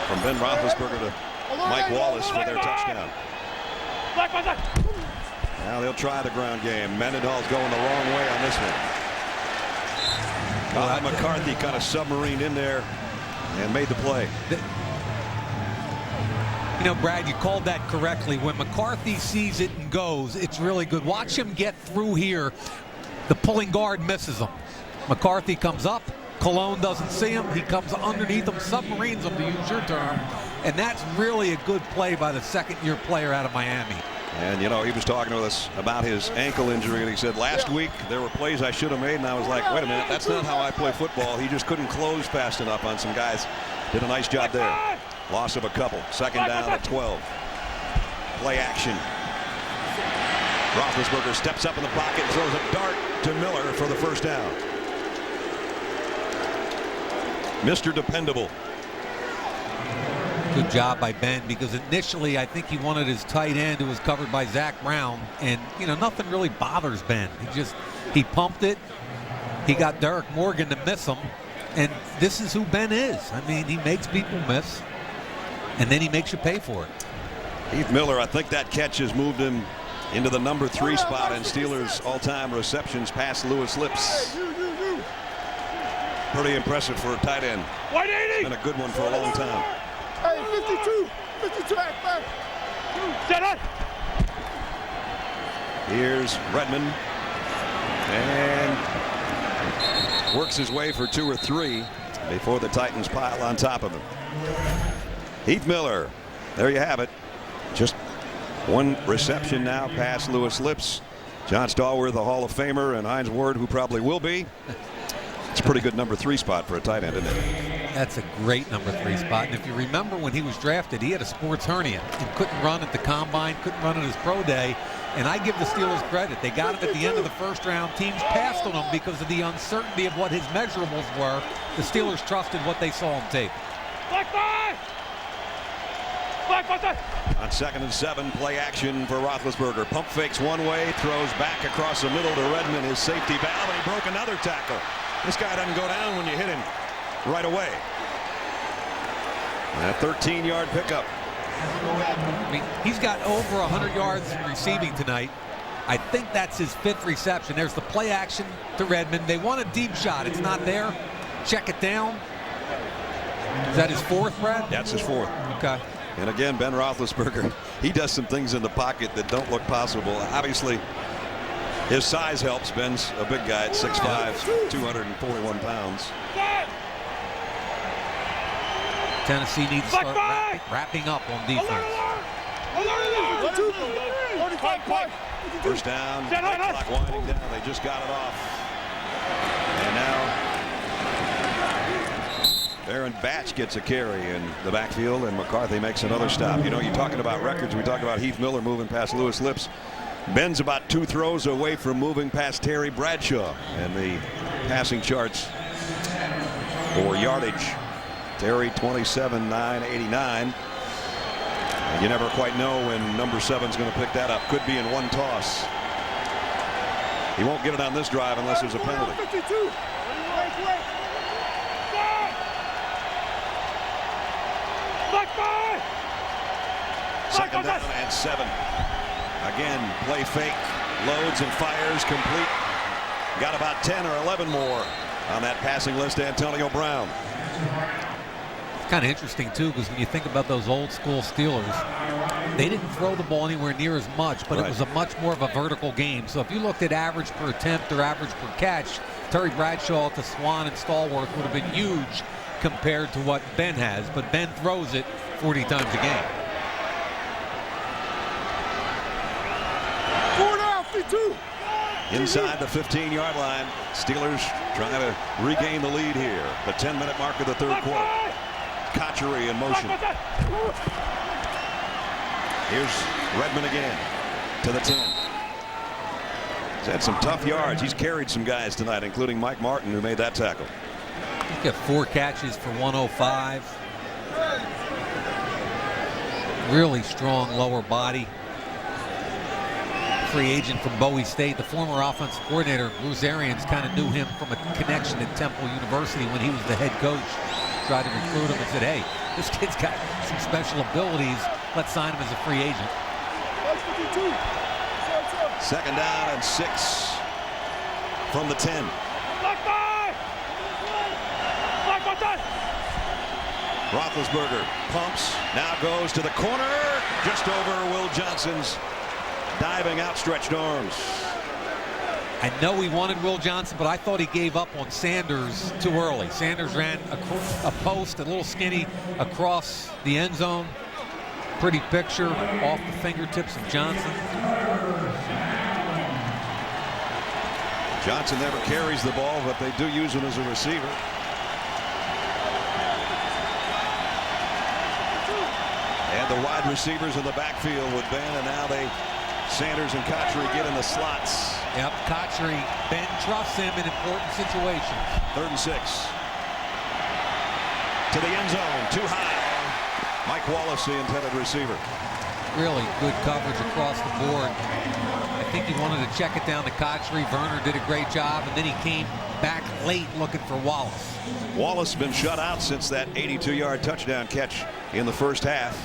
from B.Roethlisberger to Mike Wallace for their touchdown. Now they'll try the ground game. Mendenhall's going the wrong way on this one. Colin McCarthy kind of submarined in there and made the play.
You know, Brad, you called that correctly. When McCarthy sees it and goes, it's really good. Watch him get through here. The pulling guard misses him. McCarthy comes up. Cologne doesn't see him. He comes underneath him, submarines him, to use your term. And that's really a good play by the second-year player out of Miami.
And, you know, he was talking to us about his ankle injury, and he said, last week there were plays I should have made, and I was like, wait a minute, that's not how I play football. He just couldn't close fast enough on some guys. Did a nice job there. Loss of a couple. Second down at 12. Play action. Roethlisberger steps up in the pocket and throws a dart to Miller for the first down. Mr. Dependable.
Good job by Ben, because initially I think he wanted his tight end who was covered by Zach Brown, and you know, nothing really bothers Ben. He pumped it. He got Derek Morgan to miss him, and this is who Ben is. I mean, he makes people miss, and then he makes you pay for it.
Heath Miller, I think that catch has moved him into the number 3 spot in Steelers all-time receptions past Lewis Lips. Pretty impressive for a tight end. It's been a good one for a long time.
Hey, 52 back. Set up.
Here's Redmond, and works his way for 2 or 3 before the Titans pile on top of him. Heath Miller, there you have it. Just 1 reception now past Lewis Lips. John Stallworth, a Hall of Famer, and Hines Ward, who probably will be. It's a pretty good number 3 spot for a tight end, isn't it?
That's a great number 3 spot. And if you remember when he was drafted, he had a sports hernia and couldn't run at the combine, couldn't run at his pro day. And I give the Steelers credit. They got him at the end of the first round. Teams passed on him because of the uncertainty of what his measurables were. The Steelers trusted what they saw on tape.
On 2nd and 7, play action for Roethlisberger. Pump fakes one way, throws back across the middle to Redmond, his safety valve, and he broke another tackle. This guy doesn't go down when you hit him right away. And a 13-yard pickup.
I mean, he's got over 100 yards receiving tonight. I think that's his 5th reception. There's the play action to Redmond. They want a deep shot. It's not there. Check it down. Is that his 4th, Brad?
That's his 4th.
Okay.
And again, Ben Roethlisberger, he does some things in the pocket that don't look possible. Obviously, his size helps. Ben's a big guy at 6'5", 241 pounds.
Tennessee needs to start wrapping up on defense.
First down, clock winding down. They just got it off. And now Aaron Batch gets a carry in the backfield, and McCarthy makes another stop. You know, you're talking about records. We talk about Heath Miller moving past Lewis Lips. Ben's about 2 throws away from moving past Terry Bradshaw. And the passing charts for yardage. Terry 27,989. You never quite know when number 7's going to pick that up. Could be in one toss. He won't get it on this drive unless there's a penalty. Second down and 7. Again, play fake, loads and fires, complete. Got about 10 or 11 more on that passing list, Antonio Brown.
It's kind of interesting, too, because when you think about those old school Steelers, they didn't throw the ball anywhere near as much, but it was a much more of a vertical game. So if you looked at average per attempt or average per catch, Terry Bradshaw to Swan and Stallworth would have been huge compared to what Ben has. But Ben throws it 40 times a game.
4 down, 52.
Inside the 15-yard line, Steelers trying to regain the lead here. The 10-minute mark of the third quarter. Kochery in motion. Here's Redman again to the 10. He's had some tough yards. He's carried some guys tonight, including Mike Martin, who made that tackle.
He's got 4 catches for 105. Really strong lower body. Free agent from Bowie State. The former offensive coordinator, Bruce Arians, kind of knew him from a connection at Temple University when he was the head coach. Tried to recruit him and said, hey, this kid's got some special abilities. Let's sign him as a free agent.
Second down and 6 from the 10. Roethlisberger pumps, now goes to the corner, just over Will Johnson's diving outstretched arms.
I know he wanted Will Johnson, but I thought he gave up on Sanders too early. Sanders ran a post, a little skinny, across the end zone. Pretty picture off the fingertips of Johnson.
Johnson never carries the ball, but they do use him as a receiver. And the wide receivers in the backfield with Ben, and now Sanders and Kochery get in the slots.
Yep, Kochery, Ben trusts him in important situations.
3rd and 6. To the end zone, too high. Mike Wallace, the intended receiver.
Really good coverage across the board. I think he wanted to check it down to Kochery. Werner did a great job, and then he came back late looking for Wallace.
Wallace been shut out since that 82-yard touchdown catch in the first half.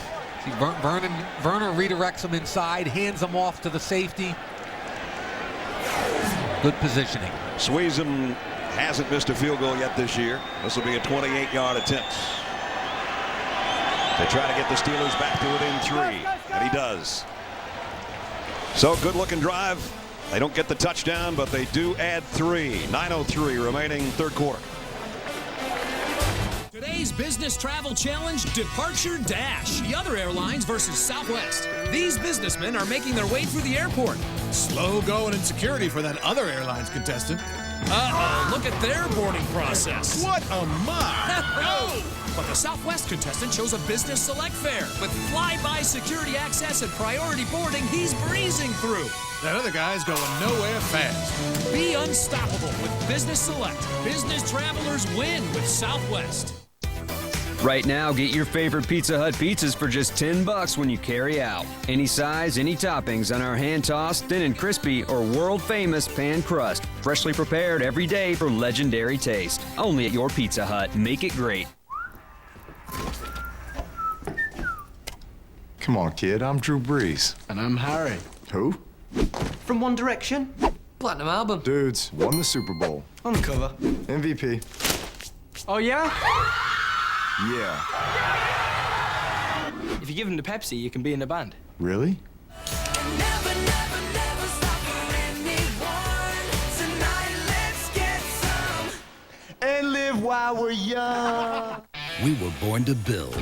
See, Werner redirects him inside, hands him off to the safety. Good positioning.
Sweezum hasn't missed a field goal yet this year. This will be a 28-yard attempt. They try to get the Steelers back to within 3, and he does. So good-looking drive. They don't get the touchdown, but they do add 3. 9:03 remaining third quarter.
Today's Business Travel Challenge, Departure Dash. The other airlines versus Southwest. These businessmen are making their way through the airport.
Slow going in security for that other airline's contestant.
Uh-oh, look at their boarding process.
What a mark!
But the Southwest contestant chose a business select fare. With fly-by security access and priority boarding, he's breezing through.
That other guy's going nowhere fast.
Be unstoppable with Business Select. Business travelers win with Southwest.
Right now, get your favorite Pizza Hut pizzas for just $10 when you carry out. Any size, any toppings on our hand-tossed, thin and crispy, or world-famous pan crust. Freshly prepared every day for legendary taste. Only at your Pizza Hut. Make it great.
Come on, kid. I'm Drew Brees.
And I'm Harry.
Who?
From One Direction. Platinum album.
Dudes, won the Super Bowl.
On the cover.
MVP.
Oh, yeah?
Yeah.
If
you give him to Pepsi, you can be in the band.
Really?
And live while we're young.
We were born to build,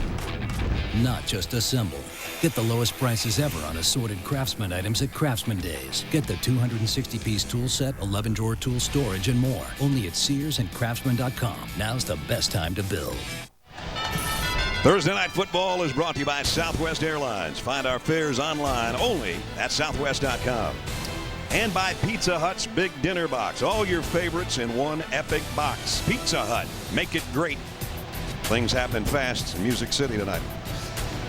not just assemble. Get the lowest prices ever on assorted Craftsman items at Craftsman Days. Get the 260-piece tool set, 11-drawer tool storage, and more. Only at Sears and Craftsman.com. Now's the best time to build.
Thursday Night Football is brought to you by Southwest Airlines. Find our fares online only at southwest.com. And by Pizza Hut's Big Dinner Box. All your favorites in one epic box. Pizza Hut. Make it great. Things happen fast in Music City tonight.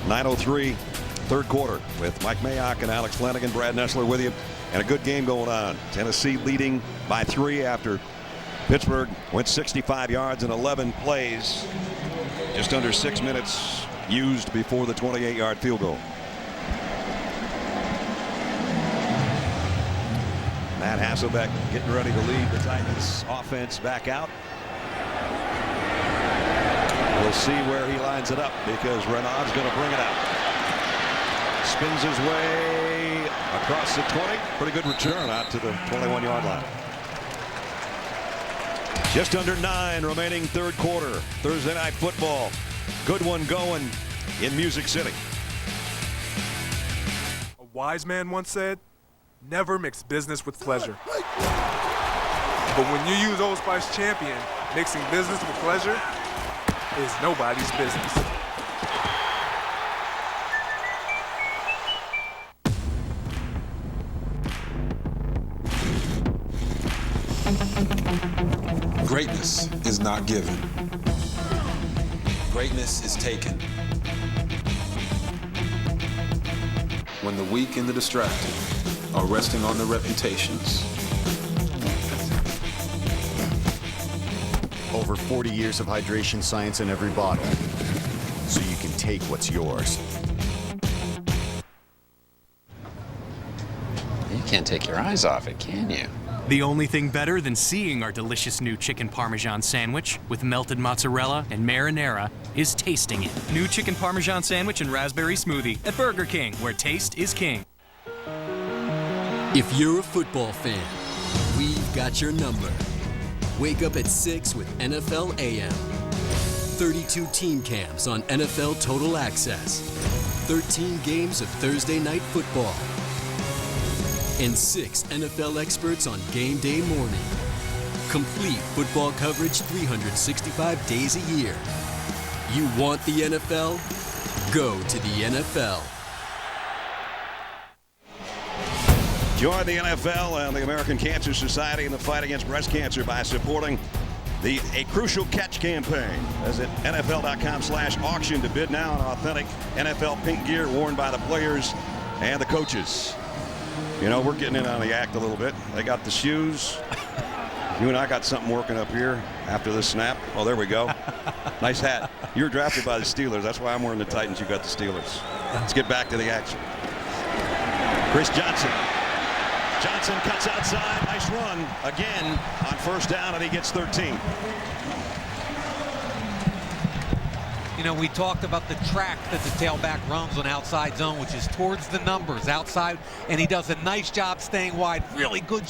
9:03, third quarter with Mike Mayock and Alex Flanagan, Brad Nessler with you. And a good game going on. Tennessee leading by 3 after Pittsburgh went 65 yards in 11 plays. Just under 6 minutes used before the 28-yard field goal. M.Hasselbeck getting ready to lead the Titans offense back out. We'll see where he lines it up because Renaud's going to bring it out. Spins his way across the 20. Pretty good return out to the 21-yard line. Just under 9 remaining third quarter. Thursday Night Football. Good one going in Music City.
A wise man once said, never mix business with pleasure. But when you use Old Spice Champion, mixing business with pleasure is nobody's business.
Greatness is not given. Greatness is taken. When the weak and the distracted are resting on their reputations.
Over 40 years of hydration science in every bottle, so you can take what's yours.
You can't take your eyes off it, can you?
The only thing better than seeing our delicious new chicken parmesan sandwich with melted mozzarella and marinara is tasting it. New chicken parmesan sandwich and raspberry smoothie at Burger King, where taste is king.
If you're a football fan, we've got your number. Wake up at 6 with NFL AM. 32 team cams on NFL Total Access. 13 games of Thursday Night Football. And 6 NFL experts on game day morning. Complete football coverage 365 days a year. You want the NFL? Go to the NFL.
Join the NFL and the American Cancer Society in the fight against breast cancer by supporting A Crucial Catch campaign. Visit NFL.com/auction to bid now on authentic NFL pink gear worn by the players and the coaches. You know, we're getting in on the act a little bit. They got the shoes. You and I got something working up here after this snap. Oh, there we go. Nice hat. You were drafted by the Steelers. That's why I'm wearing the Titans. You got the Steelers. Let's get back to the action. Chris Johnson. Johnson cuts outside. Nice run again on first down, and he gets 13.
You know, we talked about the track that the tailback runs on outside zone, which is towards the numbers outside, and he does a nice job staying wide. Really good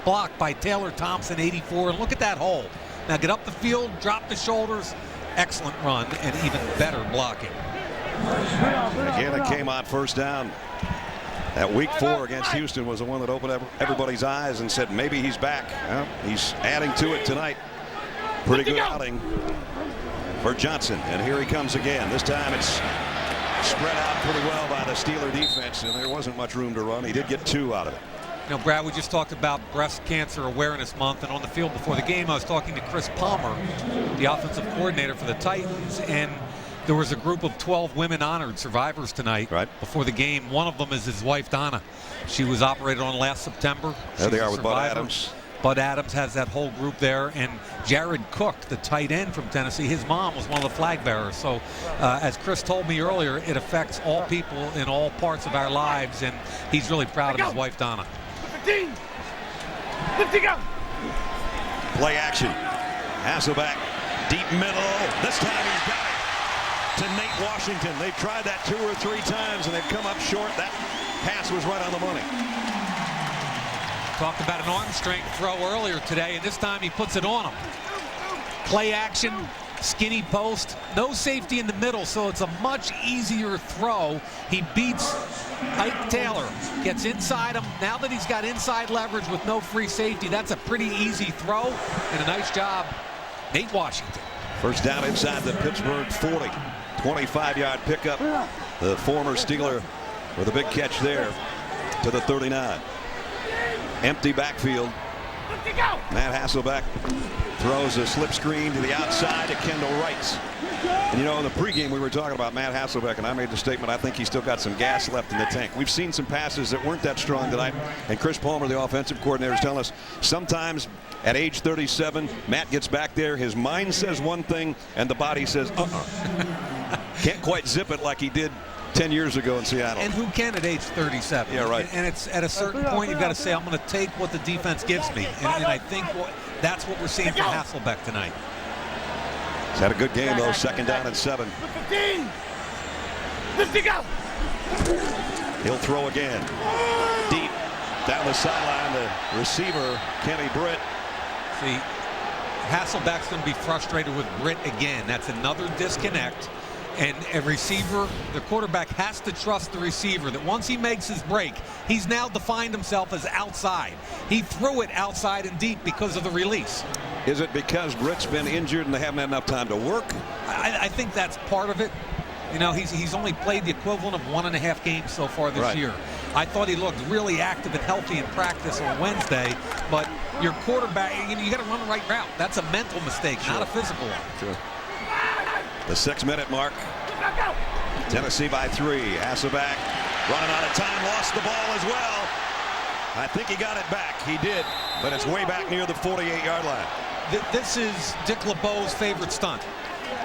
block by Taylor Thompson, 84. And look at that hole. Now get up the field, drop the shoulders. Excellent run and even better blocking.
Again, it came on first down. That week 4 against Houston was the one that opened everybody's eyes and said maybe he's back. Well, he's adding to it tonight. Pretty good outing for Johnson, and here he comes again. This time it's spread out pretty well by the Steeler defense, and there wasn't much room to run. He did get 2 out of it.
You know, Brad, we just talked about Breast Cancer Awareness Month, and on the field before the game, I was talking to Chris Palmer, the offensive coordinator for the Titans, and there was a group of 12 women honored survivors tonight before the game. One of them is his wife, Donna. She was operated on last September.
There they are with
survivor.
Bud Adams.
Bud Adams has that whole group there, and Jared Cook, the tight end from Tennessee, his mom was one of the flag bearers. So as Chris told me earlier, it affects all people in all parts of our lives, and he's really proud of his wife, Donna.
15. 50 go.
Play action. Hasselbeck, deep middle. This time he's got it. to Nate Washington. They've tried that 2 or 3 times, and they've come up short. That pass was right on the money.
Talked about an arm strength throw earlier today, and this time he puts it on him. Play action, skinny post, no safety in the middle, so it's a much easier throw. He beats Ike Taylor, gets inside him. Now that he's got inside leverage with no free safety, that's a pretty easy throw, and a nice job, Nate Washington.
First down inside the Pittsburgh 40. 25-yard pickup. The former Steeler with a big catch there to the 39. Empty backfield. M.Hasselbeck throws a slip screen to the outside to K.Wright. And you know, in the pregame we were talking about M.Hasselbeck, and I made the statement, I think he's still got some gas left in the tank. We've seen some passes that weren't that strong tonight, and Chris Palmer, the offensive coordinator, is telling us sometimes at age 37, Matt gets back there, his mind says one thing, and the body says, Can't quite zip it like he did 10 years ago in Seattle.
And who can at age 37?
Yeah, right.
And it's at a certain point you've got to say, I'm going to take what the defense gives me. And I think that's what we're seeing from Hasselbeck tonight.
He's had a good game, though. Second down and 7.
15. Let's go.
He'll throw again. Deep down the sideline, the receiver, K.Britt.
See, Hasselbeck's going to be frustrated with Britt again. That's another disconnect. And a receiver, the quarterback has to trust the receiver that once he makes his break, he's now defined himself as outside. He threw it outside and deep because of the release.
Is it because Britt's been injured and they haven't had enough time to work?
I think that's part of it. You know, he's only played the equivalent of 1.5 games so far this year. I thought he looked really active and healthy in practice on Wednesday, but your quarterback, you got to run the right route. That's a mental mistake, not a physical one.
Sure. The 6-minute mark. Tennessee by 3. Hasselbeck running out of time, lost the ball as well. I think he got it back. He did, but it's way back near the 48-yard line.
This is Dick LeBeau's favorite stunt,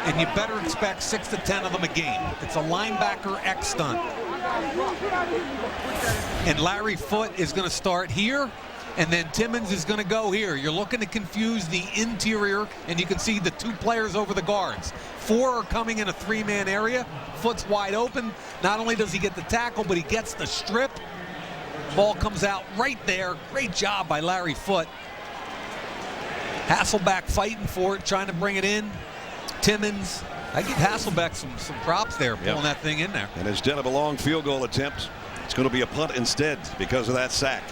and you better expect 6 to 10 of them a game. It's a linebacker X stunt. And Larry Foote is going to start here, and then Timmons is going to go here. You're looking to confuse the interior, and you can see the 2 players over the guards. 4 are coming in a 3-man area. Foot's wide open. Not only does he get the tackle, but he gets the strip. Ball comes out right there. Great job by Larry Foote. Hasselbeck fighting for it, trying to bring it in. Timmons. I give Hasselbeck some props there, pulling that thing in there.
And instead of a long field goal attempt, it's going to be a punt instead because of that sack.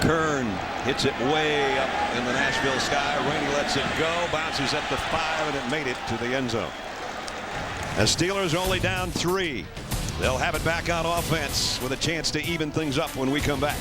Kern hits it way up in the Nashville sky. Rainey lets it go, bounces at the 5, and it made it to the end zone. The Steelers only down 3. They'll have it back on offense with a chance to even things up when we come back.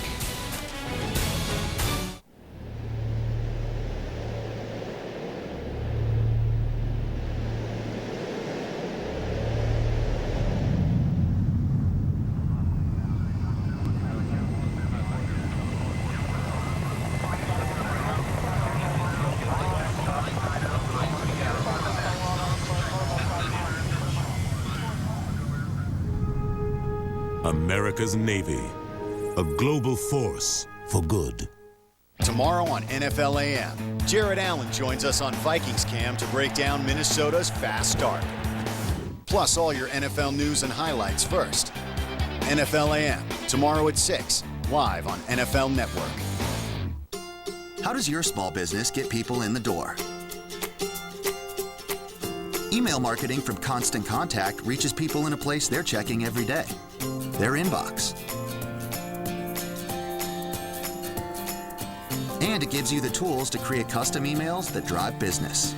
America's Navy, a global force for good.
Tomorrow on NFL AM, Jared Allen joins us on Vikings Cam to break down Minnesota's fast start. Plus all your NFL news and highlights first. NFL AM, tomorrow at 6, live on NFL Network.
How does your small business get people in the door? Email marketing from Constant Contact reaches people in a place they're checking every day, their inbox. And it gives you the tools to create custom emails that drive business.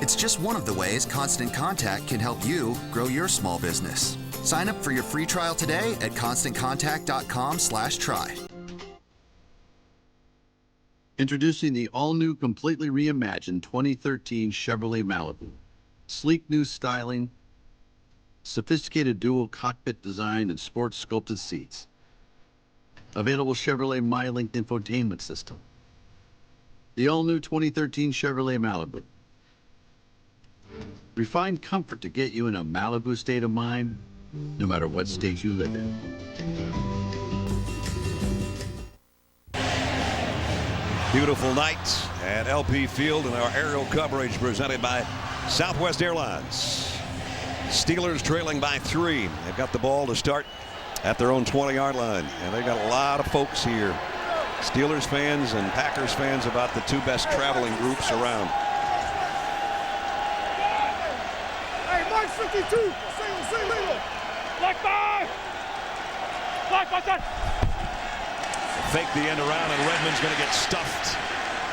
It's just one of the ways Constant Contact can help you grow your small business. Sign up for your free trial today at constantcontact.com/try.
Introducing the all-new, completely reimagined 2013 Chevrolet Malibu. Sleek new styling, sophisticated dual cockpit design, and sports sculpted seats. Available Chevrolet MyLink infotainment system. The all-new 2013 Chevrolet Malibu. Refined comfort to get you in a Malibu state of mind, no matter what state you live in.
beautiful night at LP Field, and our aerial coverage presented by Southwest Airlines. Steelers trailing by 3. They've got the ball to start at their own 20-yard line, and they got a lot of folks here. Steelers fans and Packers fans, about the 2 best traveling groups around.
Hey, Mark 52. Say legal. Black 5. Black 5.
Fake the end around, and Redmond's going to get stuffed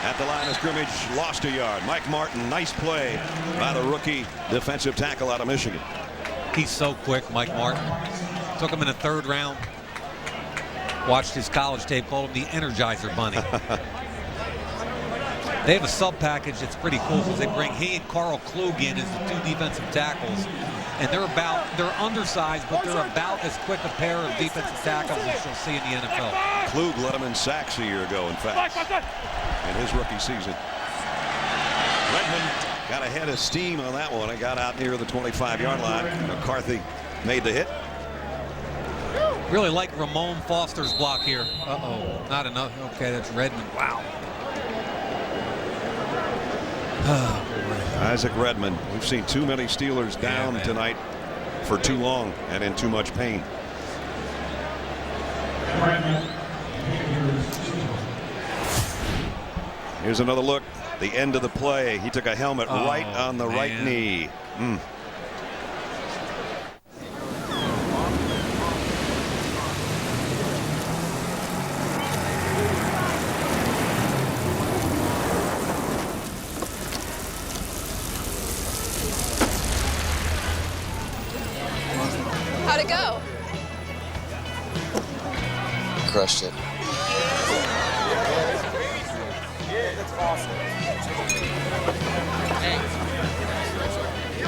at the line of scrimmage. Lost a yard. Mike Martin, nice play by the rookie defensive tackle out of Michigan.
He's so quick, Mike Martin. Took him in the 3rd round. Watched his college tape, called him the Energizer Bunny. They have a sub package that's pretty cool because they bring he and Carl Klug in as the 2 defensive tackles. And they're undersized, but they're about as quick a pair of defensive tackles as you'll see in the NFL.
Klug led him in sacks a year ago, in fact, in his rookie season. Redmond got ahead of steam on that one and got out near the 25-yard line. McCarthy made the hit.
Really like Ramon Foster's block here. Uh-oh, not enough. Okay, that's Redmond. Wow.
Isaac Redmond. We've seen too many Steelers down tonight for too long and in too much pain. Here's another look. The end of the play. He took a helmet right on the right knee.
How'd it go?
Crushed it.
That's awesome.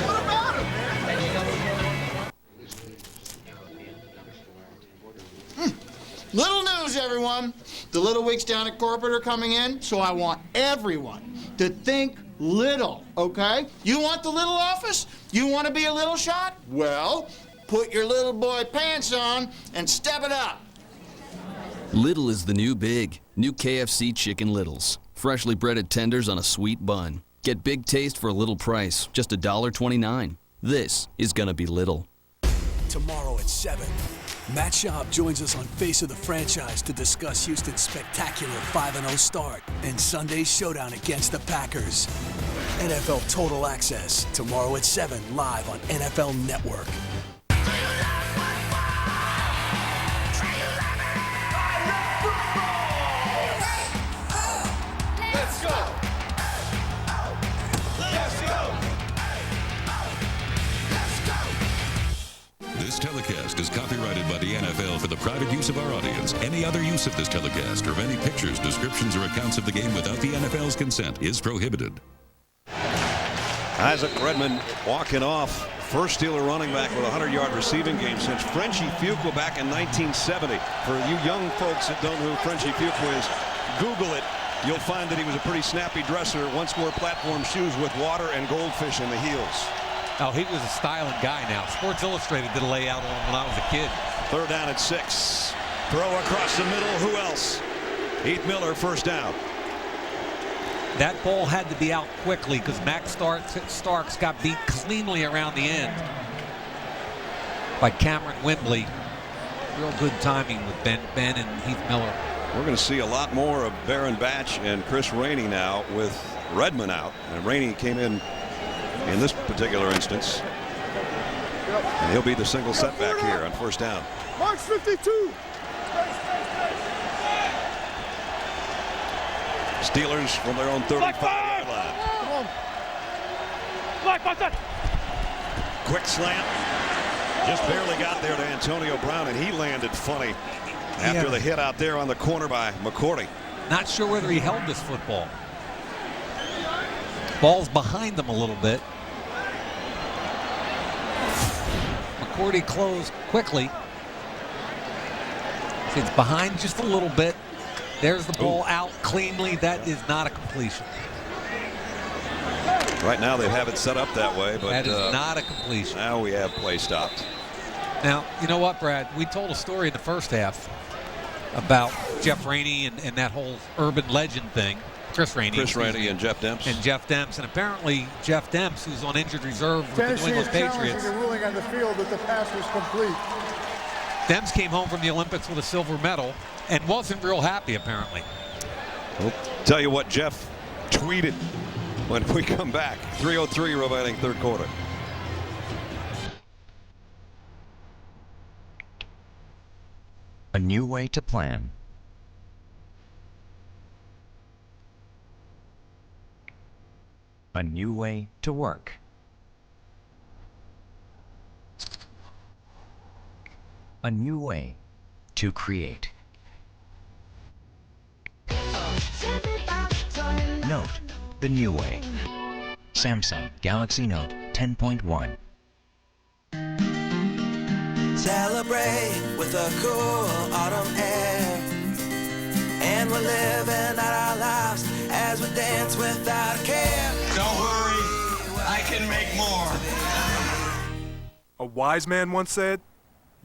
What about him?
Little news, everyone. The Little Weeks down at corporate are coming in, so I want everyone to think little, okay? You want the little office? You want to be a little shot? Well, put your little boy pants on and step it up.
Little is the new big. New KFC Chicken Littles. Freshly breaded tenders on a sweet bun. Get big taste for a little price, just $1.29. This is gonna be little.
Tomorrow at 7, Matt Schaub joins us on Face of the Franchise to discuss Houston's spectacular 5-0 start and Sunday's showdown against the Packers. NFL Total Access, tomorrow at 7, live on NFL Network.
Let's go. Let's go.
This telecast is copyrighted by the NFL for the private use of our audience. Any other use of this telecast or of any pictures, descriptions, or accounts of the game without the NFL's consent is prohibited.
Isaac Redmond walking off. First Steeler running back with a 100-yard receiving game since Frenchie Fuqua back in 1970. For you young folks that don't know who Frenchie Fuqua is, Google it. You'll find that he was a pretty snappy dresser. Once wore platform shoes with water and goldfish in the heels.
Oh, he was a styling guy now. Sports Illustrated did a layout on him when I was a kid.
3rd down at 6. Throw across the middle. Who else? Heath Miller, first down.
That ball had to be out quickly because Max Starks got beat cleanly around the end by Cameron Wembley. Real good timing with Ben and Heath Miller.
We're going to see a lot more of Baron Batch and Chris Rainey now with Redmond out. And Rainey came in this particular instance. And he'll be the single setback here on first down.
March 52.
Steelers from their own 35-yard line.
Come on. Black.
Quick slant. Just barely got there to Antonio Brown, and he landed funny after the hit out there on the corner by McCourty.
Not sure whether he held this football. Ball's behind them a little bit. McCourty closed quickly. It's behind just a little bit. There's the ball out cleanly. That is not a completion.
Right now they have it set up that way, but
that is not a completion.
Now we have play stopped.
Now, you know what, Brad? We told a story in the first half about Jeff Rainey and that whole urban legend thing. Chris Rainey
and Jeff Demps.
And Jeff Demps. And apparently Jeff Demps, who's on injured reserve with the New England Patriots.
The ruling on the field that the pass was complete.
Demps came home from the Olympics with a silver medal and wasn't real happy, apparently.
We'll tell you what Jeff tweeted when we come back. 3:03 remaining third quarter.
A new way to plan. A new way to work. A new way to create. Note the new way. Samsung Galaxy Note 10.1.
Celebrate with a cool autumn air. And we're living out our lives as we dance without a care.
Don't worry, I can make more.
A wise man once said,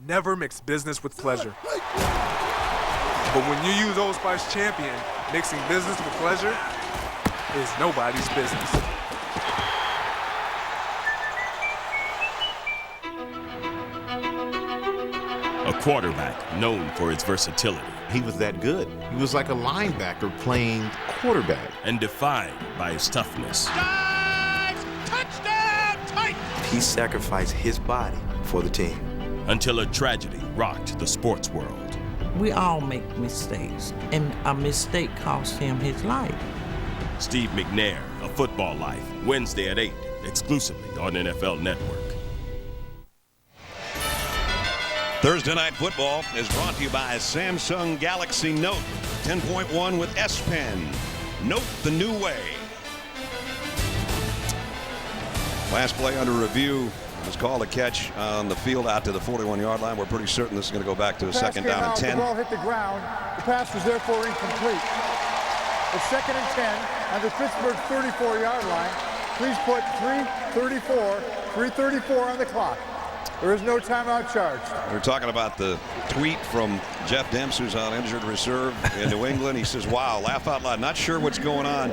never mix business with pleasure. But when you use Old Spice Champion, mixing business with pleasure is nobody's business.
A quarterback known for its versatility.
He was that good. He was like a linebacker playing quarterback.
And defined by his toughness.
Dives! Touchdown! Titans!
He sacrificed his body for the team.
Until a tragedy rocked the sports world.
We all make mistakes, and a mistake cost him his life.
Steve McNair, A Football Life, Wednesday at 8, exclusively on NFL Network.
Thursday Night Football is brought to you by Samsung Galaxy Note 10.1 with S Pen. Note the new way. Last play under review was called a catch on the field out to the 41-yard line. We're pretty certain this is going to go back to a second down and 10.
The ball hit the ground. The pass was therefore incomplete. It's 2nd and 10 on the Pittsburgh 34-yard line. Please put 3:34 on the clock. There is no timeout charged.
We're talking about the tweet from Jeff Demps, who's on injured reserve in New England. He says, wow, laugh out loud. Not sure what's going on,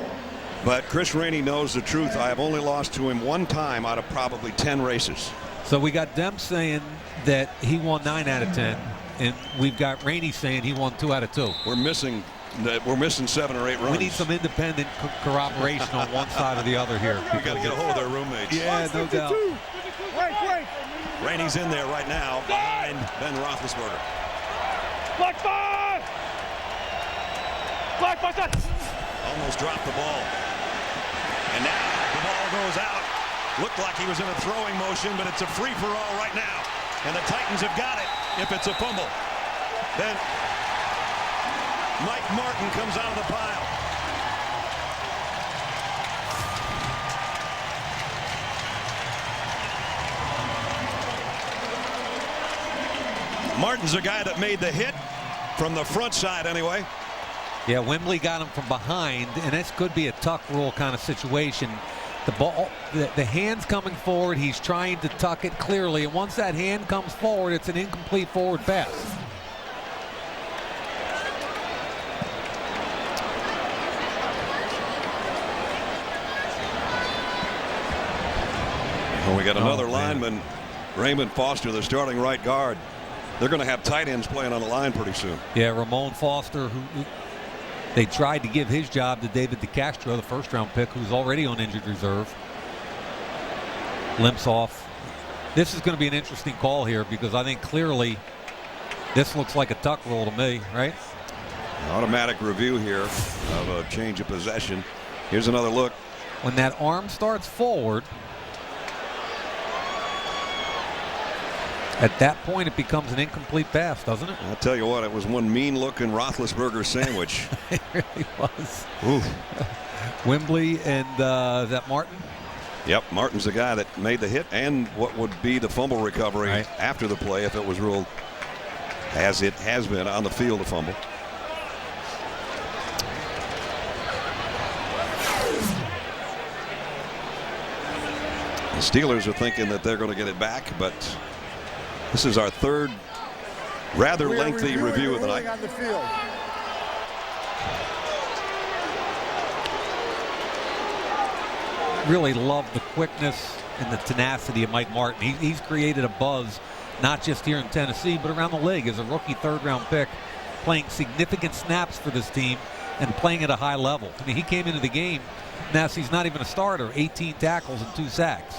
but Chris Rainey knows the truth. I have only lost to him one time out of probably 10 races.
So we got Demps saying that he won 9 out of 10, and we've got Rainey saying he won 2 out of 2.
We're missing 7 or 8 runs.
We need some independent corroboration on one side or the other here.
We got to get a hold of their roommates.
Yeah, no doubt.
Wait.
Rainey's in there right now behind B.Roethlisberger.
Black five!
Almost dropped the ball. And now the ball goes out. Looked like he was in a throwing motion, but it's a free-for-all right now. And the Titans have got it if it's a fumble. Then Mike Martin comes out of the pile. Martin's a guy that made the hit from the front side anyway.
Yeah, Wembley got him from behind, and this could be a tuck rule kind of situation. The ball, the hand's coming forward. He's trying to tuck it clearly, and once that hand comes forward, it's an incomplete forward pass.
Well, we got another lineman, Raymond Foster, the starting right guard. They're going to have tight ends playing on the line pretty soon.
Yeah, Ramon Foster, who they tried to give his job to David DeCastro, the first-round pick, who's already on injured reserve. Limps off. This is going to be an interesting call here because I think clearly this looks like a tuck rule to me, right?
Automatic review here of a change of possession. Here's another look.
When that arm starts forward, at that point, it becomes an incomplete pass, doesn't it?
I'll tell you what, it was one mean-looking Roethlisberger sandwich.
It really was.
Ooh.
Wembley and is that Martin?
Yep, Martin's the guy that made the hit and what would be the fumble recovery after the play if it was ruled, as it has been, on the field a fumble. The Steelers are thinking that they're going to get it back, but this is our third Rather lengthy review of the night.
On the field.
Really love the quickness and the tenacity of Mike Martin. He's created a buzz, not just here in Tennessee, but around the league as a rookie third-round pick, playing significant snaps for this team and playing at a high level. I mean, he came into the game, now he's not even a starter, 18 tackles and 2 sacks.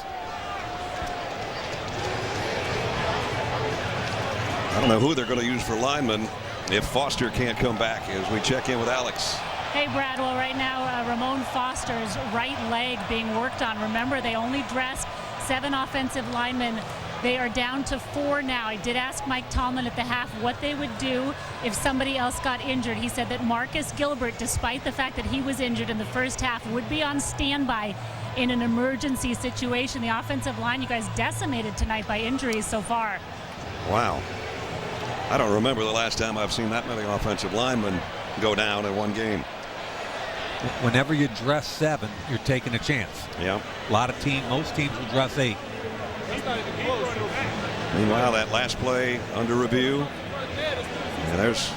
I don't know who they're going to use for linemen if Foster can't come back, as we check in with Alex.
Hey, Brad. Well, right now, Ramon Foster's right leg being worked on. Remember, they only dressed 7 offensive linemen. They are down to 4 now. I did ask Mike Tomlin at the half what they would do if somebody else got injured. He said that Marcus Gilbert, despite the fact that he was injured in the first half, would be on standby in an emergency situation. The offensive line, you guys decimated tonight by injuries so far.
Wow. I don't remember the last time I've seen that many offensive linemen go down in one game.
Whenever you dress 7, you're taking a chance.
Yeah.
A lot of teams, most teams will dress 8.
Meanwhile, that last play under review. And there's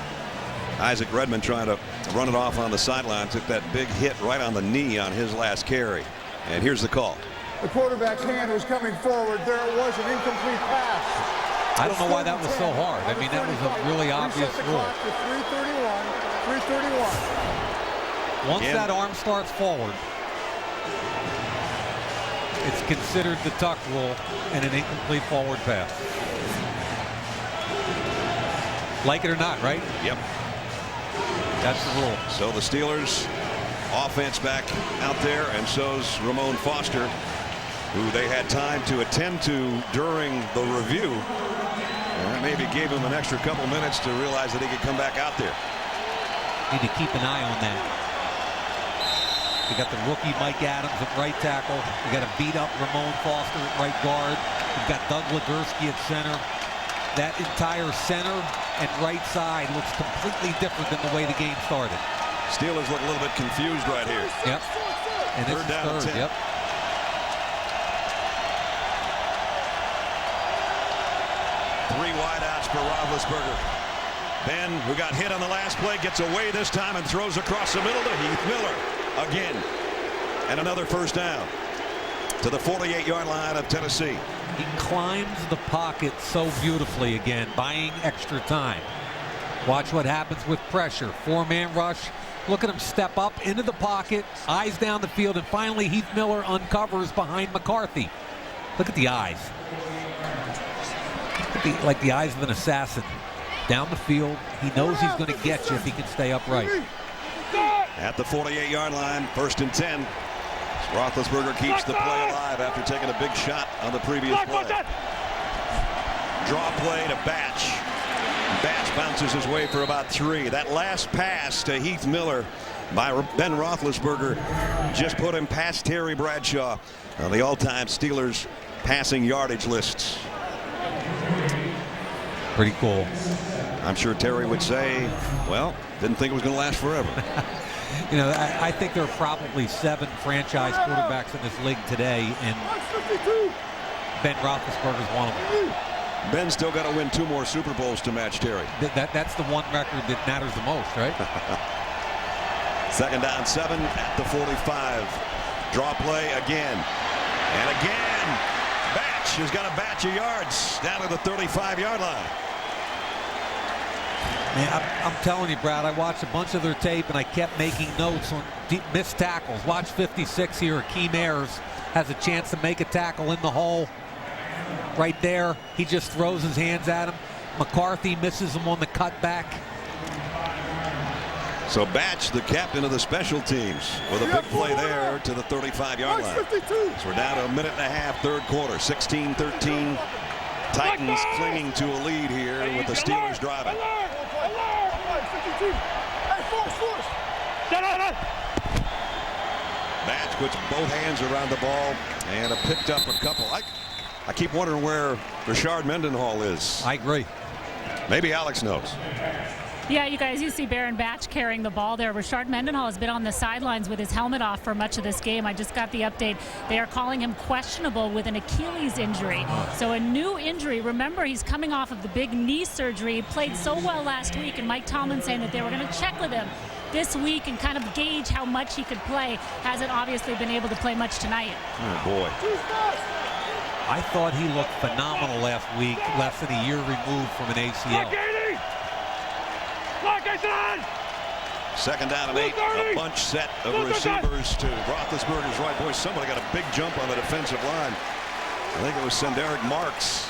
I.Redman trying to run it off on the sideline. Took that big hit right on the knee on his last carry. And here's the call.
The quarterback's hand was coming forward. There it was, an incomplete pass.
I don't know why that was so hard. I mean, that was a really obvious rule.
3:31.
Once that arm starts forward, it's considered the tuck rule and an incomplete forward pass. Like it or not, right?
Yep.
That's the rule.
So the Steelers offense back out there, and so's Ramon Foster, who they had time to attend to during the review. And that maybe gave him an extra couple minutes to realize that he could come back out there.
Need to keep an eye on that. You got the rookie Mike Adams at right tackle. You got to beat up Ramon Foster at right guard. You've got Doug Legursky at center. That entire center and right side looks completely different than the way the game started.
Steelers look a little bit confused right here.
Yep. And this is third. Yep.
Three wideouts for Roethlisberger. Ben, who got hit on the last play, gets away this time and throws across the middle to Heath Miller again. And another first down to the 48-yard line of Tennessee.
He climbs the pocket so beautifully again, buying extra time. Watch what happens with pressure. 4-man rush. Look at him step up into the pocket, eyes down the field, and finally Heath Miller uncovers behind McCarthy. Look at the eyes. Like the eyes of an assassin. Down the field, he knows he's going to get you if he can stay upright.
At the 48-yard line, 1st and 10. Roethlisberger keeps the play alive after taking a big shot on the previous play. Draw play to Batch. Batch bounces his way for about 3. That last pass to Heath Miller by Ben Roethlisberger just put him past Terry Bradshaw on the all-time Steelers passing yardage lists.
Pretty cool.
I'm sure Terry would say, well, didn't think it was going to last forever.
You know, I think there are probably 7 franchise quarterbacks in this league today, and Ben Roethlisberger's one of them.
Ben's still got to win 2 more Super Bowls to match Terry.
That's the one record that matters the most, right?
2nd down 7 at the 45. Draw play again. And again, Batch has got a batch of yards down to the 35-yard line.
Man, I'm telling you, Brad, I watched a bunch of their tape, and I kept making notes on missed tackles. Watch 56 here. Akeem Ayers has a chance to make a tackle in the hole. Right there, he just throws his hands at him. McCarthy misses him on the cutback.
So Batch, the captain of the special teams, with a big play there to the 35-yard line. So we're down to a minute and a half, 3rd quarter, 16-13. Titans clinging to a lead here with the Steelers driving. Batch puts both hands around the ball and picked up a couple. I keep wondering where Rashard Mendenhall is.
I agree.
Maybe Alex knows.
Yeah, you guys, you see Baron Batch carrying the ball there. Rashard Mendenhall has been on the sidelines with his helmet off for much of this game. I just got the update. They are calling him questionable with an Achilles injury. So a new injury. Remember, he's coming off of the big knee surgery. He played so well last week, and Mike Tomlin saying that they were going to check with him this week and kind of gauge how much he could play. Hasn't obviously been able to play much tonight.
Oh, boy.
I thought he looked phenomenal last week, less than a year removed from an ACL.
Second down and 8, a bunch set of receivers to Roethlisberger's right. Boy, somebody got a big jump on the defensive line. I think it was Senderick Marks.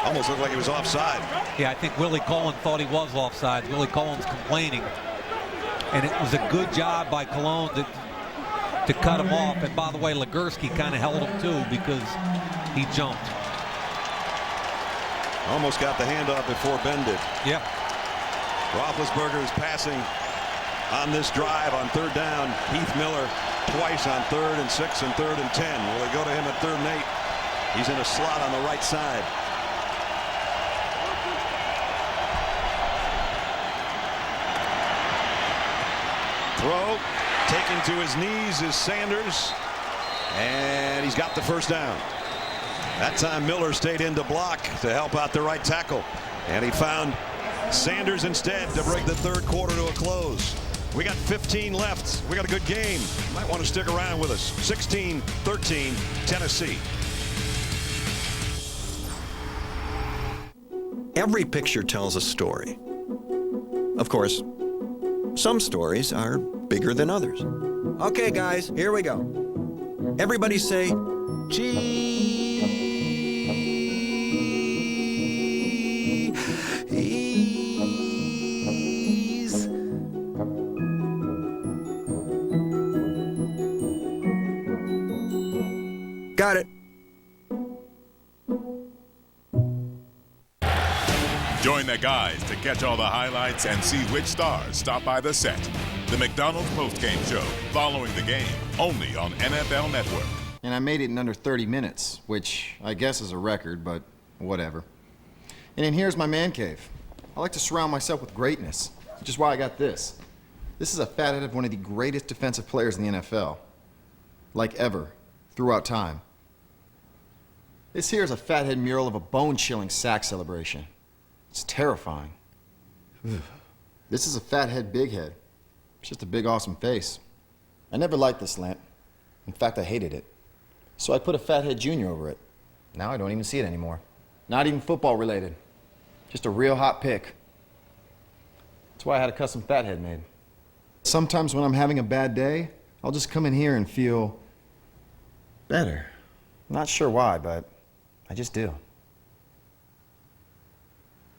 Almost looked like he was offside.
Yeah, I think Willie Cullen thought he was offside. Willie Cullen's complaining. And it was a good job by Cologne to cut him off. And by the way, Legursky kind of held him too because he jumped.
Almost got the handoff before Ben did.
Yeah.
Roethlisberger is passing on this drive on third down. Heath Miller twice on 3rd and 6 and 3rd and 10. Will they go to him at 3rd and 8? He's in a slot on the right side. Throw taken to his knees is Sanders, and he's got the first down. That time Miller stayed in to block to help out the right tackle, and he found Sanders instead to bring the third quarter to a close. We got 15 left. We got a good game. Might want to stick around with us. 16-13 Tennessee.
Every picture tells a story. Of course, some stories are bigger than others. Okay, guys, here we go. Everybody say, cheese. Got it.
Join the guys to catch all the highlights and see which stars stop by the set. The McDonald's postgame show following the game, only on NFL Network.
And I made it in under 30 minutes, which I guess is a record, but whatever. And then here's my man cave. I like to surround myself with greatness, which is why I got this. This is a fathead of one of the greatest defensive players in the NFL. Like ever, throughout time. This here is a fathead mural of a bone-chilling sack celebration. It's terrifying. This is a fathead big head. It's just a big awesome face. I never liked this lamp. In fact, I hated it. So I put a fathead junior over it. Now I don't even see it anymore. Not even football related. Just a real hot pick. That's why I had a custom fathead made. Sometimes when I'm having a bad day, I'll just come in here and feel better. Not sure why, but I just do.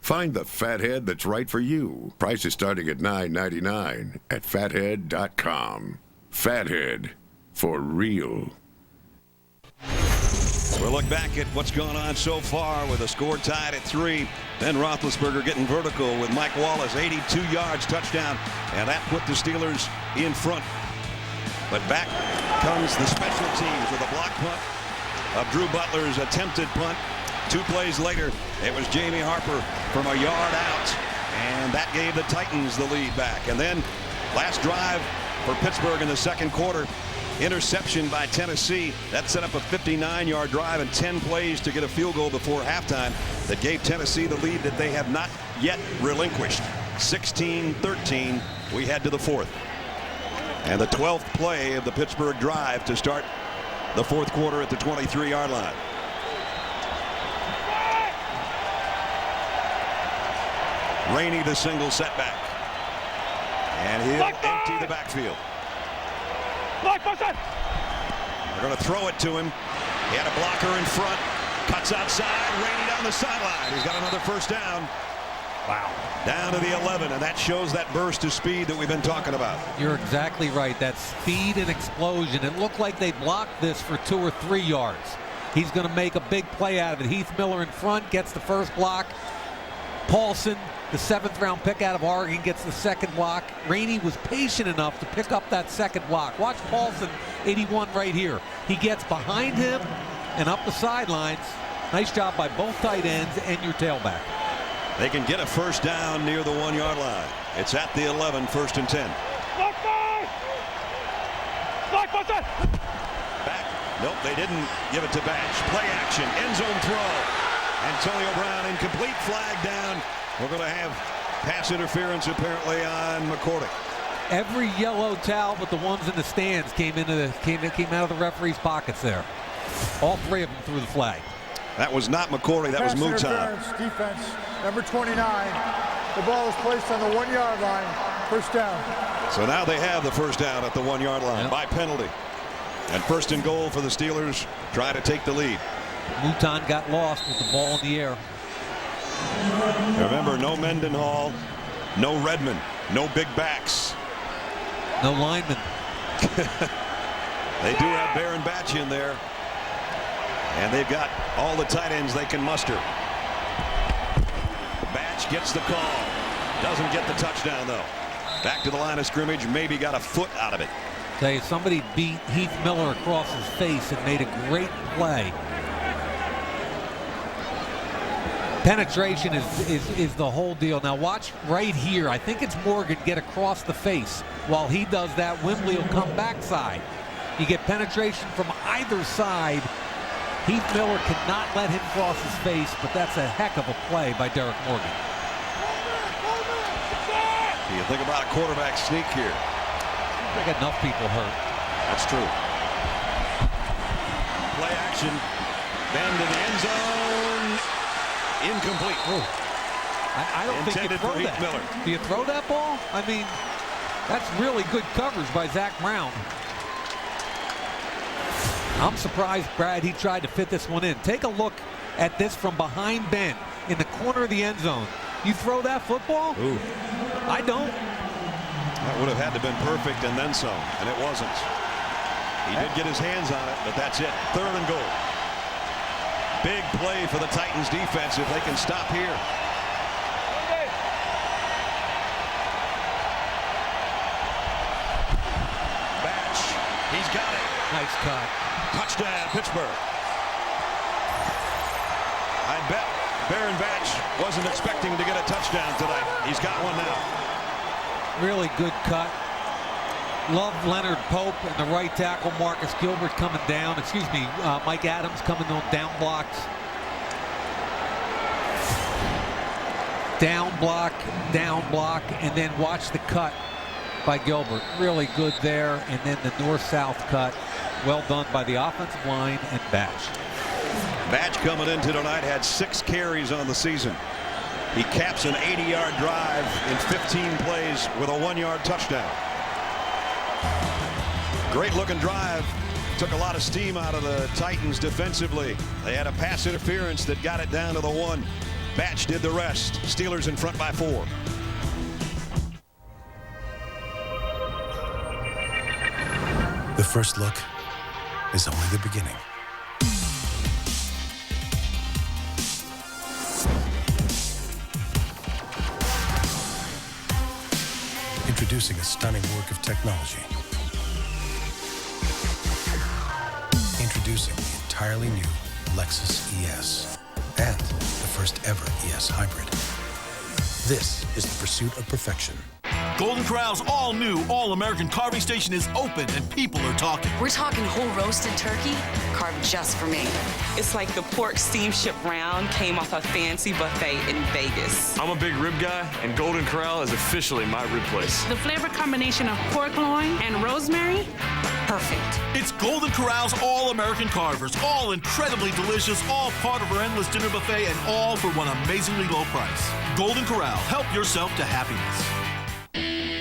Find the fathead that's right for you. Prices starting at $9.99 at fathead.com. Fathead, for real.
We'll look back at what's gone on so far with a score tied at 3. Then Roethlisberger getting vertical with Mike Wallace, 82 yards, touchdown, and that put the Steelers in front. But back comes the special teams with a block punt of Drew Butler's attempted punt. 2 plays later, it was J.Harper from a yard out, and that gave the Titans the lead back. And then last drive for Pittsburgh in the second quarter, interception by Tennessee. That set up a 59-yard drive and 10 plays to get a field goal before halftime that gave Tennessee the lead that they have not yet relinquished. 16-13, we head to the fourth. And the 12th play of the Pittsburgh drive to start the fourth quarter at the 23-yard line. Rainey the single setback. And he'll empty the backfield. They're going to throw it to him. He had a blocker in front. Cuts outside. Rainey down the sideline. He's got another first down. Wow. Down to the 11, and that shows that burst of speed that we've been talking about.
You're exactly right. That speed and explosion. It looked like they blocked this for 2 or 3 yards. He's going to make a big play out of it. Heath Miller in front gets the first block. Paulson, the 7th-round pick out of Oregon, gets the second block. Rainey was patient enough to pick up that second block. Watch Paulson, 81 right here. He gets behind him and up the sidelines. Nice job by both tight ends and your tailback.
They can get a first down near the 1-yard line. It's at the 11, 1st and 10. Back. Nope, they didn't give it to Batch. Play action, end zone throw. Antonio Brown incomplete, flag down. We're going to have pass interference apparently on McCourty.
Every yellow towel but the ones in the stands came out of the referee's pockets there. All three of them threw the flag.
That was not McCourty, that was Mouton.
Defense, number 29. The ball is placed on the 1 yard line. First down.
So now they have the first down at the 1 yard line by penalty. And 1st and goal for the Steelers, try to take the lead.
Mouton got lost with the ball in the air.
Remember, no Mendenhall, no Redman, no big backs.
No linemen.
They do have Baron Batch in there. And they've got all the tight ends they can muster. Batch gets the call. Doesn't get the touchdown, though. Back to the line of scrimmage, maybe got a foot out of it.
Tell you, somebody beat Heath Miller across his face and made a great play. Penetration is the whole deal. Now watch right here. I think it's Morgan get across the face. While he does that, Wembley will come backside. You get penetration from either side. Heath Miller cannot let him cross his face, but that's a heck of a play by Derek Morgan.
You think about a quarterback sneak here.
They got enough people hurt.
That's true. Play action. Bend in the end zone. Incomplete.
I don't think you throw that.
Miller.
Do you throw that ball? I mean, that's really good coverage by Zach Brown. I'm surprised, Brad, he tried to fit this one in. Take a look at this from behind Ben in the corner of the end zone. You throw that football?
Ooh.
I don't.
That would have had to have been perfect and then some, and it wasn't. He did get his hands on it, but that's it. 3rd and goal. Big play for the Titans defense if they can stop here. Batch, he's got it.
Nice cut.
Touchdown, Pittsburgh. I bet Baron Batch wasn't expecting to get a touchdown tonight. He's got one now.
Really good cut. Love Leonard Pope and the right tackle. Marcus Gilbert coming down. Excuse me, Mike Adams coming on down blocks. Down block, and then watch the cut by Gilbert. Really good there. And then the north-south cut. Well done by the offensive line and Batch.
Batch coming into tonight had 6 carries on the season. He caps an 80-yard drive in 15 plays with a 1-yard touchdown. Great looking drive. Took a lot of steam out of the Titans defensively. They had a pass interference that got it down to the 1. Batch did the rest. Steelers in front by 4.
The first look is only the beginning. Introducing a stunning work of technology. Introducing the entirely new Lexus ES and the first ever ES Hybrid. This is the pursuit of perfection.
Golden Corral's all-new, all-American carving station is open and people are talking.
We're talking whole roasted turkey, carved just for me.
It's like the pork steamship round came off a fancy buffet in Vegas.
I'm a big rib guy, and Golden Corral is officially my rib place.
The flavor combination of pork loin and rosemary, perfect.
It's Golden Corral's all-American carvers, all incredibly delicious, all part of our endless dinner buffet, and all for one amazingly low price. Golden Corral, help yourself to happiness.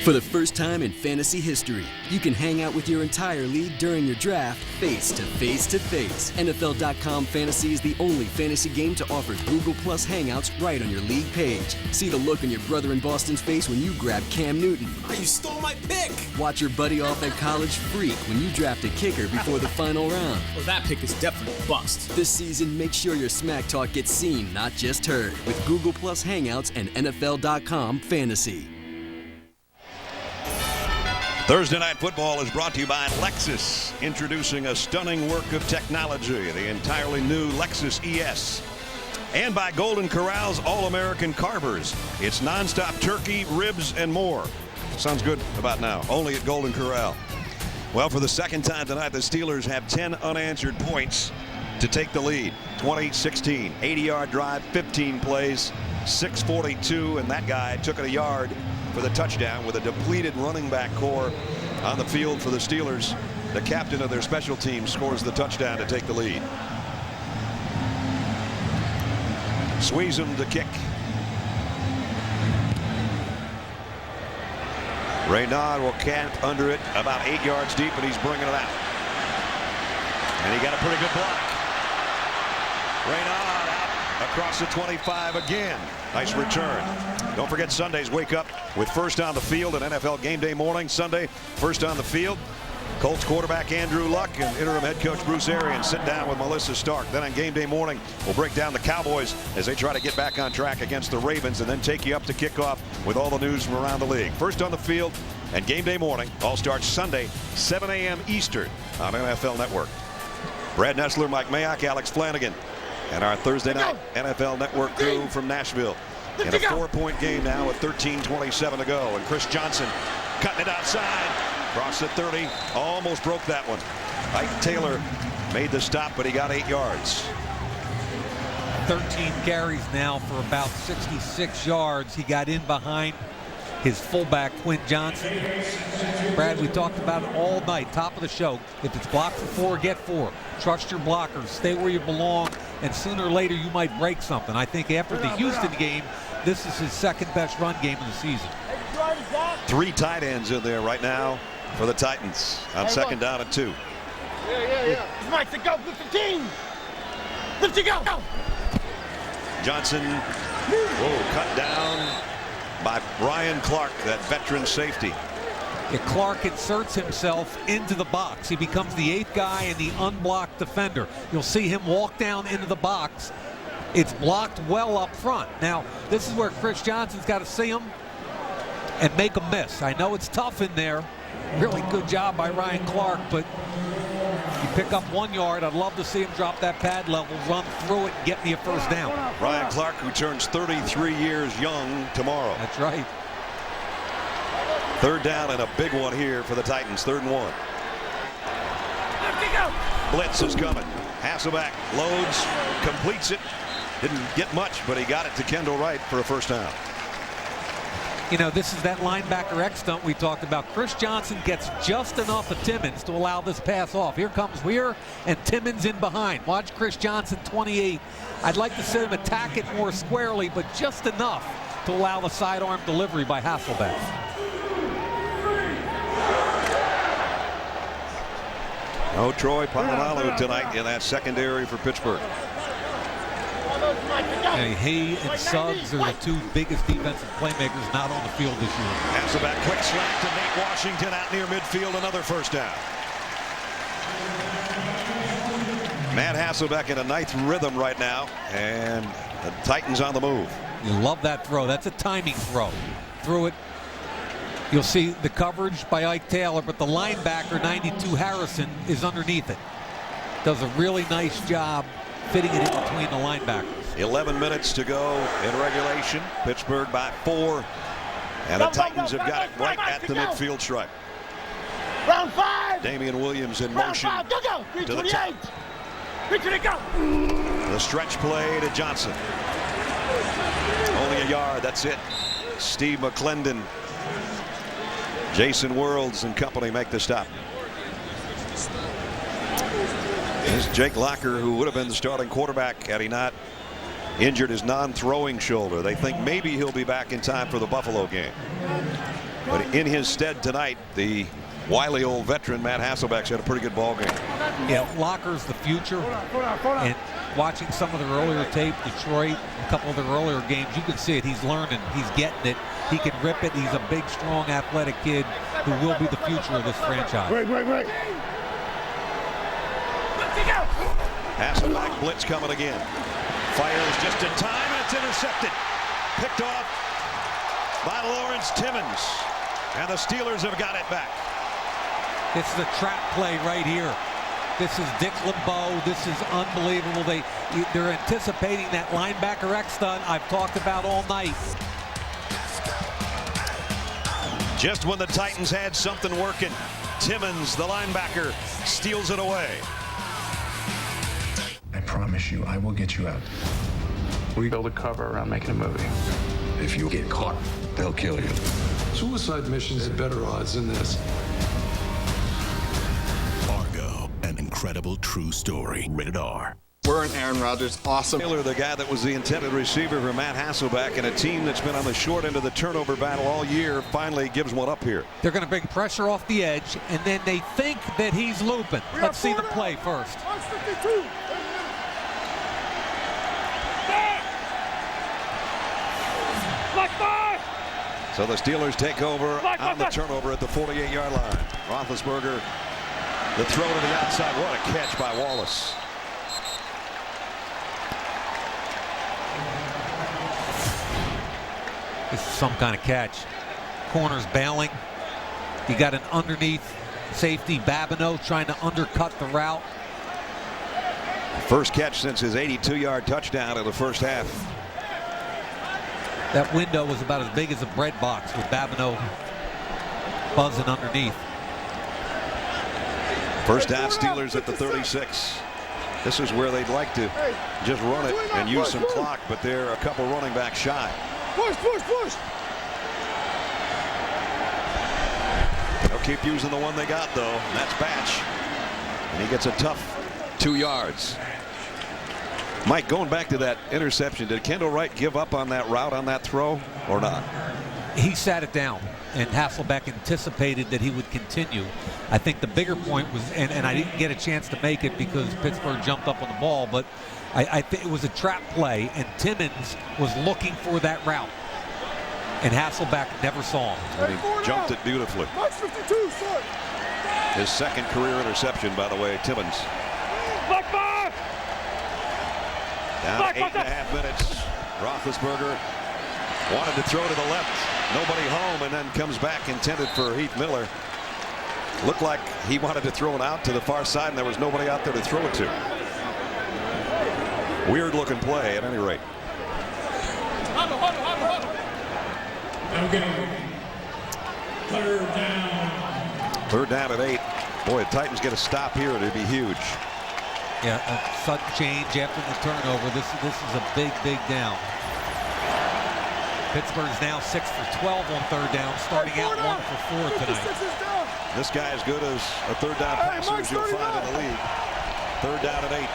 For the first time in fantasy history, you can hang out with your entire league during your draft face to face to face. NFL.com Fantasy is the only fantasy game to offer Google Plus Hangouts right on your league page. See the look on your brother in Boston's face when you grab Cam Newton.
Oh, you stole my pick!
Watch your buddy off at College Freak when you draft a kicker before the final round.
Well, that pick is definitely a bust.
This season, make sure your smack talk gets seen, not just heard, with Google Plus Hangouts and NFL.com Fantasy.
Thursday Night Football is brought to you by Lexus, introducing a stunning work of technology, the entirely new Lexus ES. And by Golden Corral's All-American Carvers. It's nonstop turkey, ribs, and more. Sounds good about now. Only at Golden Corral. Well, for the second time tonight, the Steelers have 10 unanswered points to take the lead. 20-16, 80-yard drive, 15 plays, 6:42, and that guy took it a yard for the touchdown with a depleted running back core on the field for the Steelers. The captain of their special teams scores the touchdown to take the lead. Squeeze him to kick. Reynard will camp under it about 8 yards deep, and he's bringing it out. And he got a pretty good block. Reynard out across the 25 again. Nice return. Don't forget Sundays wake up with First on the Field and NFL Game Day morning. Sunday, First on the Field. Colts quarterback Andrew Luck and interim head coach Bruce Arians sit down with Melissa Stark. Then on Game Day morning, we'll break down the Cowboys as they try to get back on track against the Ravens, and then take you up to kickoff with all the news from around the league. First on the Field and Game Day morning all starts Sunday, 7 a.m. Eastern on NFL Network. Brad Nessler, Mike Mayock, Alex Flanagan, and our Thursday night NFL Network crew from Nashville. In a 4-point game now with 13:27 to go, and Chris Johnson cutting it outside. Across the 30, almost broke that one. Ike Taylor made the stop, but he got 8 yards.
13 carries now for about 66 yards. He got in behind his fullback, Quinn Johnson. Brad, we talked about it all night, top of the show. If it's blocked for 4, get 4. Trust your blockers. Stay where you belong, and sooner or later you might break something. I think after the Houston game, this is his second best run game of the season.
3 tight ends in there right now for the Titans on second down and 2.
Yeah. Mike, to go, 15. Lift to go.
Johnson, cut down by Brian Clark, that veteran safety.
Clark inserts himself into the box. He becomes the 8th guy and the unblocked defender. You'll see him walk down into the box. It's blocked well up front. Now, this is where Chris Johnson's got to see him and make a miss. I know it's tough in there. Really good job by Ryan Clark, but you pick up 1 yard. I'd love to see him drop that pad level, run through it, and get me a first down.
Ryan Clark, who turns 33 years young tomorrow.
That's right.
Third down and a big one here for the Titans. 3rd and 1. Blitz is coming. Hasselbeck loads, completes it. Didn't get much, but he got it to Kendall Wright for a first down.
You know, this is that linebacker X stunt we talked about. Chris Johnson gets just enough of Timmons to allow this pass off. Here comes Weir, and Timmons in behind. Watch Chris Johnson, 28. I'd like to see him attack it more squarely, but just enough to allow the sidearm delivery by Hasselbeck.
No Troy Polamalu tonight in that secondary for Pittsburgh.
He and Suggs are the 2 biggest defensive playmakers not on the field this year.
Hasselbeck, quick slap to Nate Washington out near midfield, another first down. Matt Hasselbeck in a nice rhythm right now, and the Titans on the move.
You love that throw. That's a timing throw. Threw it. You'll see the coverage by Ike Taylor, but the linebacker, 92 Harrison, is underneath it. Does a really nice job fitting it in between the linebackers.
11 minutes to go in regulation. Pittsburgh by 4, and the Titans have got it right at the midfield stripe.
Round 5.
Damian Williams in motion.
Round 5. Go. 328.
328. Go. The stretch play to Johnson. Only a yard. That's it. Steve McClendon, Jason Worlds and company make the stop. This is Jake Locker, who would have been the starting quarterback had he not injured his non-throwing shoulder. They think maybe he'll be back in time for the Buffalo game. But in his stead tonight, the wily old veteran Matt Hasselbeck's had a pretty good ball game.
Yeah, Locker's the future. And watching some of the earlier tape, Detroit, a couple of the earlier games, you can see it. He's learning. He's getting it. He can rip it. He's a big, strong, athletic kid who will be the future of this franchise.
Right.
Hasselbeck blitz coming again. Fires just in time, and it's intercepted. Picked off by Lawrence Timmons. And the Steelers have got it back.
This is a trap play right here. This is Dick LeBeau. This is unbelievable. They're anticipating that linebacker X stunt I've talked about all night.
Just when the Titans had something working, Timmons, the linebacker, steals it away.
I promise you, I will get you out.
We build a cover around making a movie.
If you get caught, they'll kill you.
Suicide missions had better odds than this.
Fargo, an incredible true story. Rated R.
We're an Aaron Rodgers awesome.
Taylor, the guy that was the intended receiver for M.Hasselbeck, and a team that's been on the short end of the turnover battle all year finally gives one up here.
They're going to bring pressure off the edge, and then they think that he's looping. Let's see the play first.
So the Steelers take over on the turnover at the 48-yard line. Roethlisberger, the throw to the outside. What a catch by Wallace.
This is some kind of catch. Corner's bailing. You got an underneath safety, Babineau, trying to undercut the route.
First catch since his 82-yard touchdown in the first half.
That window was about as big as a bread box with Babineau buzzing underneath.
First down, Steelers at the 36. This is where they'd like to just run it and use some clock, but they're a couple running backs shy.
Push, push, push.
They'll keep using the one they got, though, and that's Batch. And he gets a tough 2 yards. Mike, going back to that interception, did K.Wright give up on that route, on that throw, or not?
He sat it down, and Hasselbeck anticipated that he would continue. I think the bigger point was, and I didn't get a chance to make it because Pittsburgh jumped up on the ball, but I think it was a trap play, and Timmons was looking for that route, and Hasselbeck never saw him.
And he jumped it beautifully. His second career interception, by the way, Timmons. Down to 8.5 minutes. Roethlisberger wanted to throw to the left. Nobody home, and then comes back intended for Heath Miller. Looked like he wanted to throw it out to the far side, and there was nobody out there to throw it to. Weird looking play at any rate. Third down at 8. Boy, the Titans get a stop here. It'd be huge.
Yeah, a sudden change after the turnover. This is a big down. Pittsburgh's now 6 for 12 on third down, starting out 1 for 4 tonight.
This guy as good as a third down passer as you'll find in the league. Third down at 8.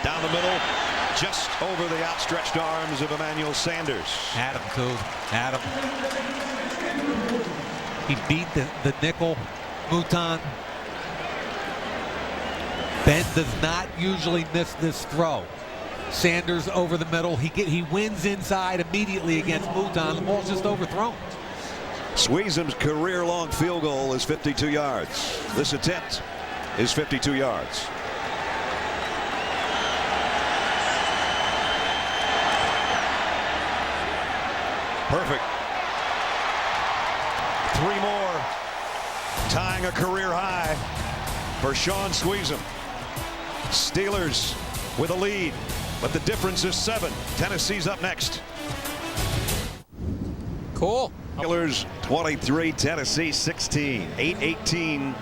Down the middle, just over the outstretched arms of Emmanuel Sanders.
Had him, too. Had him. He beat the nickel, Mouton. Ben does not usually miss this throw. Sanders over the middle. He wins inside immediately against Mouton. The ball's just overthrown.
Sweezum's career-long field goal is 52 yards. This attempt is 52 yards. Perfect. 3 more, tying a career high for Sean Sweezum. Steelers with a lead, but the difference is 7. Tennessee's up next.
Cool.
Steelers 23, Tennessee 16. 8:18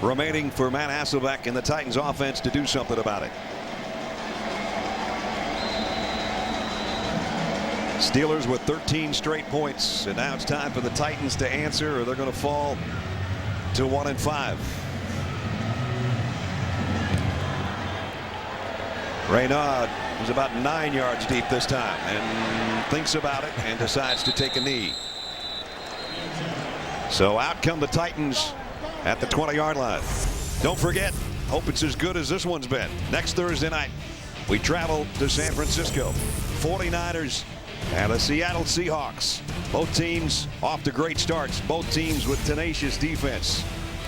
remaining for Matt Hasselbeck and the Titans offense to do something about it. Steelers with 13 straight points, and now it's time for the Titans to answer, or they're going to fall to 1-5. Reynaud is about 9 yards deep this time and thinks about it and decides to take a knee. So out come the Titans at the 20-yard line. Don't forget, hope it's as good as this one's been. Next Thursday night, we travel to San Francisco. 49ers and the Seattle Seahawks. Both teams off to great starts. Both teams with tenacious defense.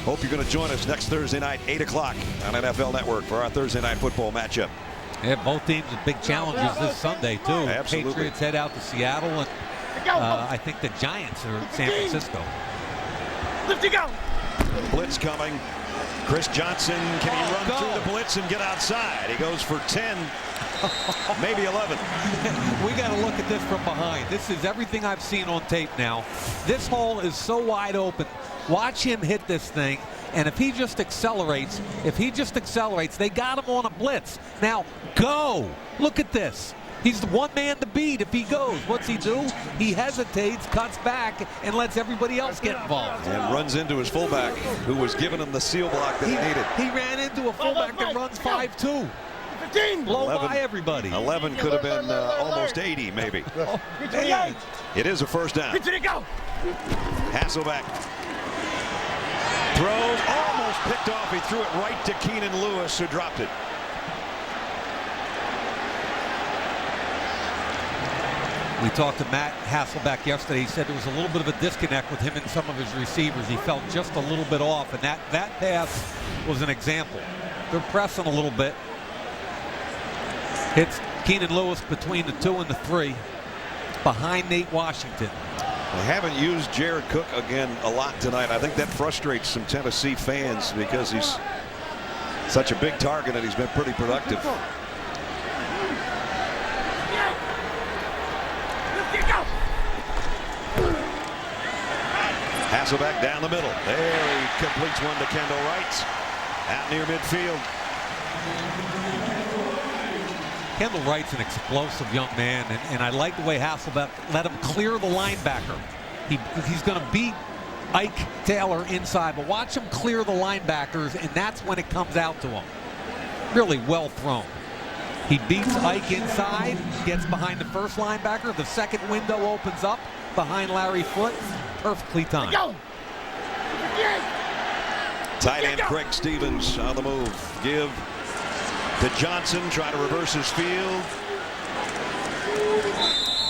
Hope you're going to join us next Thursday night, 8 o'clock on NFL Network for our Thursday night football matchup.
Yeah, both teams with big challenges this Sunday, too.
Absolutely.
Patriots head out to Seattle, and I think the Giants are at San Francisco.
Lift to go.
Blitz coming. Chris Johnson, can he run through the blitz and get outside? He goes for 10, maybe 11.
We got to look at this from behind. This is everything I've seen on tape now. This hole is so wide open. Watch him hit this thing, and if he just accelerates, they got him on a blitz. Now, go. Look at this. He's the one man to beat if he goes. What's he do? He hesitates, cuts back, and lets everybody else get involved.
And runs into his fullback, who was giving him the seal block that he needed.
He ran into a fullback that runs 5'2".
15.
Blow by everybody.
11 could have been almost 80, maybe.
Oh, man.
It is a first down.
Get to the go.
Hasselbeck throws, almost picked off. He threw it right to Keenan Lewis, who dropped it.
We talked to M.Hasselbeck yesterday. He said there was a little bit of a disconnect with him and some of his receivers. He felt just a little bit off, and that pass was an example. They're pressing a little bit. Hits Keenan Lewis between the 2 and the 3, behind Nate Washington.
They haven't used Jared Cook again a lot tonight. I think that frustrates some Tennessee fans because he's such a big target and he's been pretty productive. Hasselbeck down the middle. There he completes one to K.Wright out near midfield.
K.Wright's an explosive young man, and I like the way Hasselbeck let him clear the linebacker. He's going to beat Ike Taylor inside, but watch him clear the linebackers, and that's when it comes out to him. Really well thrown. He beats Ike inside, gets behind the first linebacker. The second window opens up behind Larry Foote. Perfectly timed.
Tight end Craig Stevens on the move. Give to Johnson, try to reverse his field.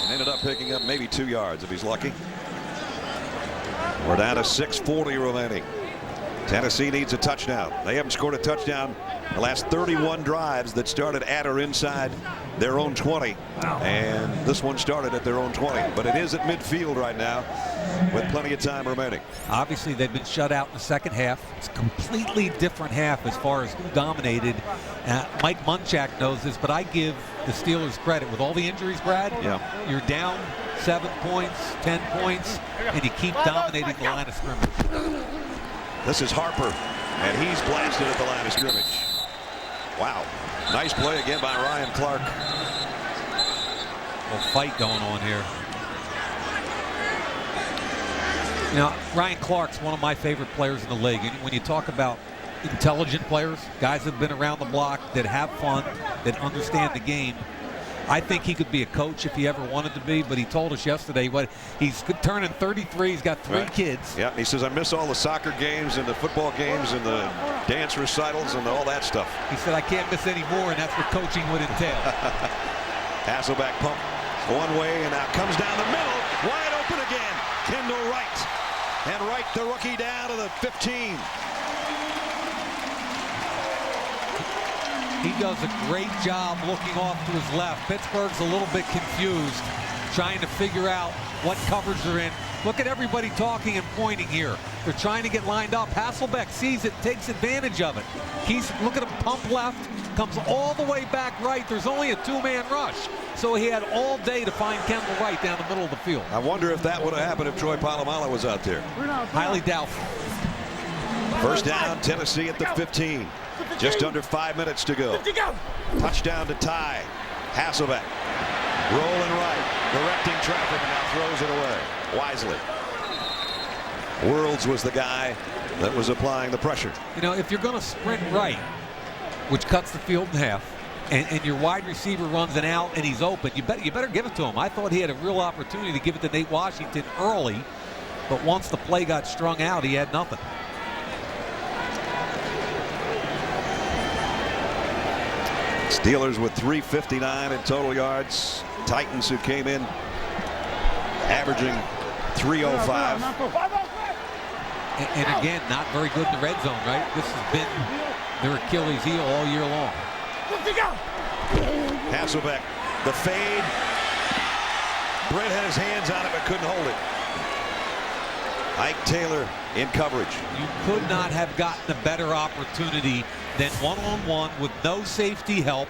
And ended up picking up maybe 2 yards if he's lucky. We're down to 6:40 remaining. Tennessee needs a touchdown. They haven't scored a touchdown the last 31 drives that started at or inside their own 20. And this one started at their own 20. But it is at midfield right now with plenty of time remaining.
Obviously, they've been shut out in the second half. It's a completely different half as far as who dominated. Mike Munchak knows this, but I give the Steelers credit. With all the injuries, Brad, you're down 7 points, 10 points, and you keep dominating the line of scrimmage.
This is Harper, and he's blasted at the line of scrimmage. Wow. Nice play again by Ryan Clark.
A fight going on here. Now, Ryan Clark's one of my favorite players in the league. And when you talk about intelligent players, guys that have been around the block, that have fun, that understand the game, I think he could be a coach if he ever wanted to be, but he told us yesterday what he's turning 33. He's got 3 kids.
Yeah, he says, I miss all the soccer games and the football games and the dance recitals and all that stuff.
He said, I can't miss any more, and that's what coaching would entail.
Hasselbeck pump one way and now comes down the middle. Wide open again. K.Wright. And Wright, the rookie, down to the 15.
He does a great job looking off to his left. Pittsburgh's a little bit confused, trying to figure out what coverage they're in. Look at everybody talking and pointing here. They're trying to get lined up. Hasselbeck sees it, takes advantage of it. Look at him pump left, comes all the way back right. There's only a 2-man rush. So he had all day to find K.Wright down the middle of the field.
I wonder if that would have happened if Troy Polamalu was out there.
Highly doubtful.
First down, Tennessee at the 15. Just under 5 minutes to go. Touchdown to tie. Hasselbeck rolling right, directing traffic, and now throws it away wisely. Worlds was the guy that was applying the pressure.
You know, if you're going to sprint right, which cuts the field in half, and your wide receiver runs an out and he's open, you better give it to him. I thought he had a real opportunity to give it to Nate Washington early, but once the play got strung out, he had nothing.
Steelers with 359 in total yards. Titans, who came in averaging 305.
And again, not very good in the red zone, right? This has been their Achilles heel all year long.
Hasselbeck, the fade. Britt had his hands on it but couldn't hold it. Ike Taylor in coverage.
You could not have gotten a better opportunity than one-on-one with no safety help.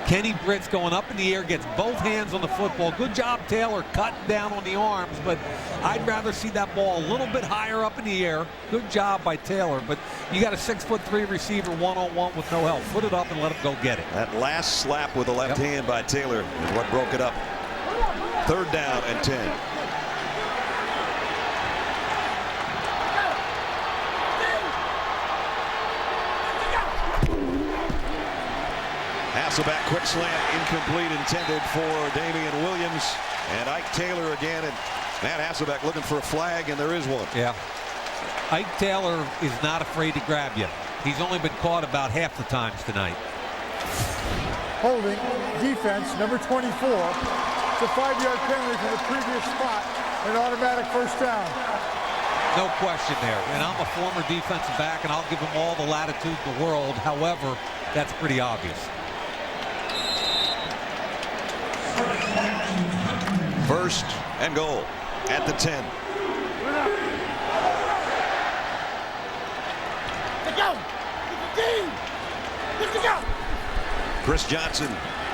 K.Britt's going up in the air, gets both hands on the football. Good job, Taylor, cutting down on the arms, but I'd rather see that ball a little bit higher up in the air. Good job by Taylor, but you got a 6'3" receiver one-on-one with no help. Put it up and let him go get it.
That last slap with the left hand by Taylor is what broke it up. 3rd down and 10. Hasselbeck, quick slant, incomplete, intended for Damian Williams. And Ike Taylor again, and Matt Hasselbeck looking for a flag, and there is one.
Yeah. Ike Taylor is not afraid to grab you. He's only been caught about half the times tonight.
Holding defense, number 24. It's a 5-yard penalty from the previous spot, an automatic first down.
No question there. And I'm a former defensive back, and I'll give him all the latitude in the world. However, that's pretty obvious.
1st and goal at the 10. Chris Johnson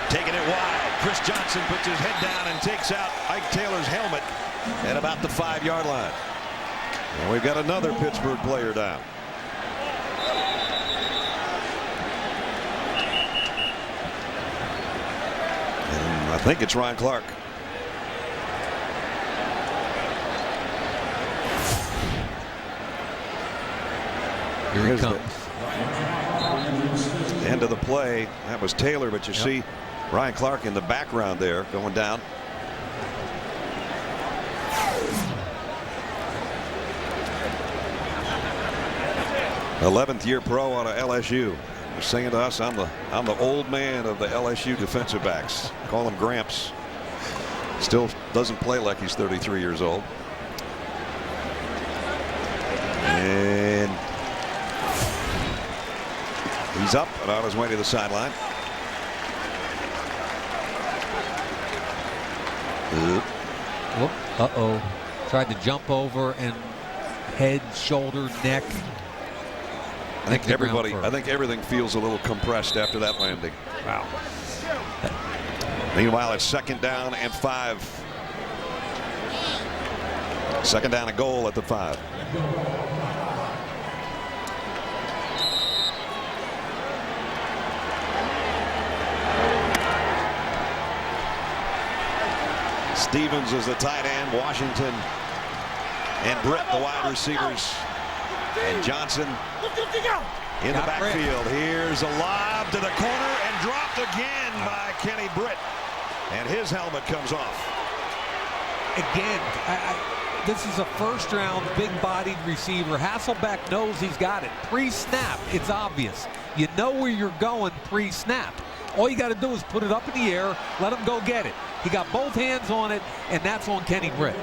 taking it wide. Chris Johnson puts his head down and takes out Ike Taylor's helmet at about the 5-yard line. And we've got another Pittsburgh player down. And I think it's Ryan Clark.
Here he comes.
End of the play. That was Taylor, but you see Ryan Clark in the background there going down. '11th year pro out of LSU. He's saying to us, I'm the old man of the LSU defensive backs. Call him Gramps. Still doesn't play like he's 33 years old. And he's up and on his way to the sideline.
Uh-oh. Tried to jump over and head, shoulder, neck.
I think everything feels a little compressed after that landing.
Wow.
Meanwhile, it's 2nd down and 5. 2nd down and goal at the 5. Stevens is the tight end. Washington and Britt the wide receivers. And Johnson in the backfield. Here's a lob to the corner and dropped again by K.Britt. And his helmet comes off.
Again, this is a 1st-round, big-bodied receiver. Hasselbeck knows he's got it. Pre-snap, it's obvious. You know where you're going pre-snap. All you got to do is put it up in the air, let him go get it. He got both hands on it, and that's on K.Britt.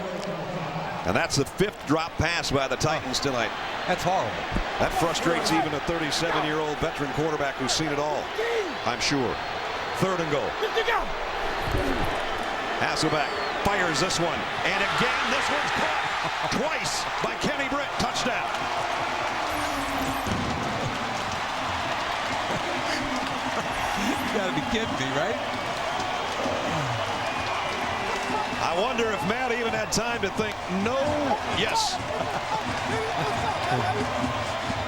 And that's the 5th drop pass by the Titans tonight.
That's horrible.
That frustrates even a 37-year-old veteran quarterback who's seen it all, I'm sure. 3rd and goal. Hasselbeck fires this one. And again, this one's caught twice by K.Britt. Touchdown.
You got to be kidding me, right?
I wonder if Matt even had time to think, no, yes.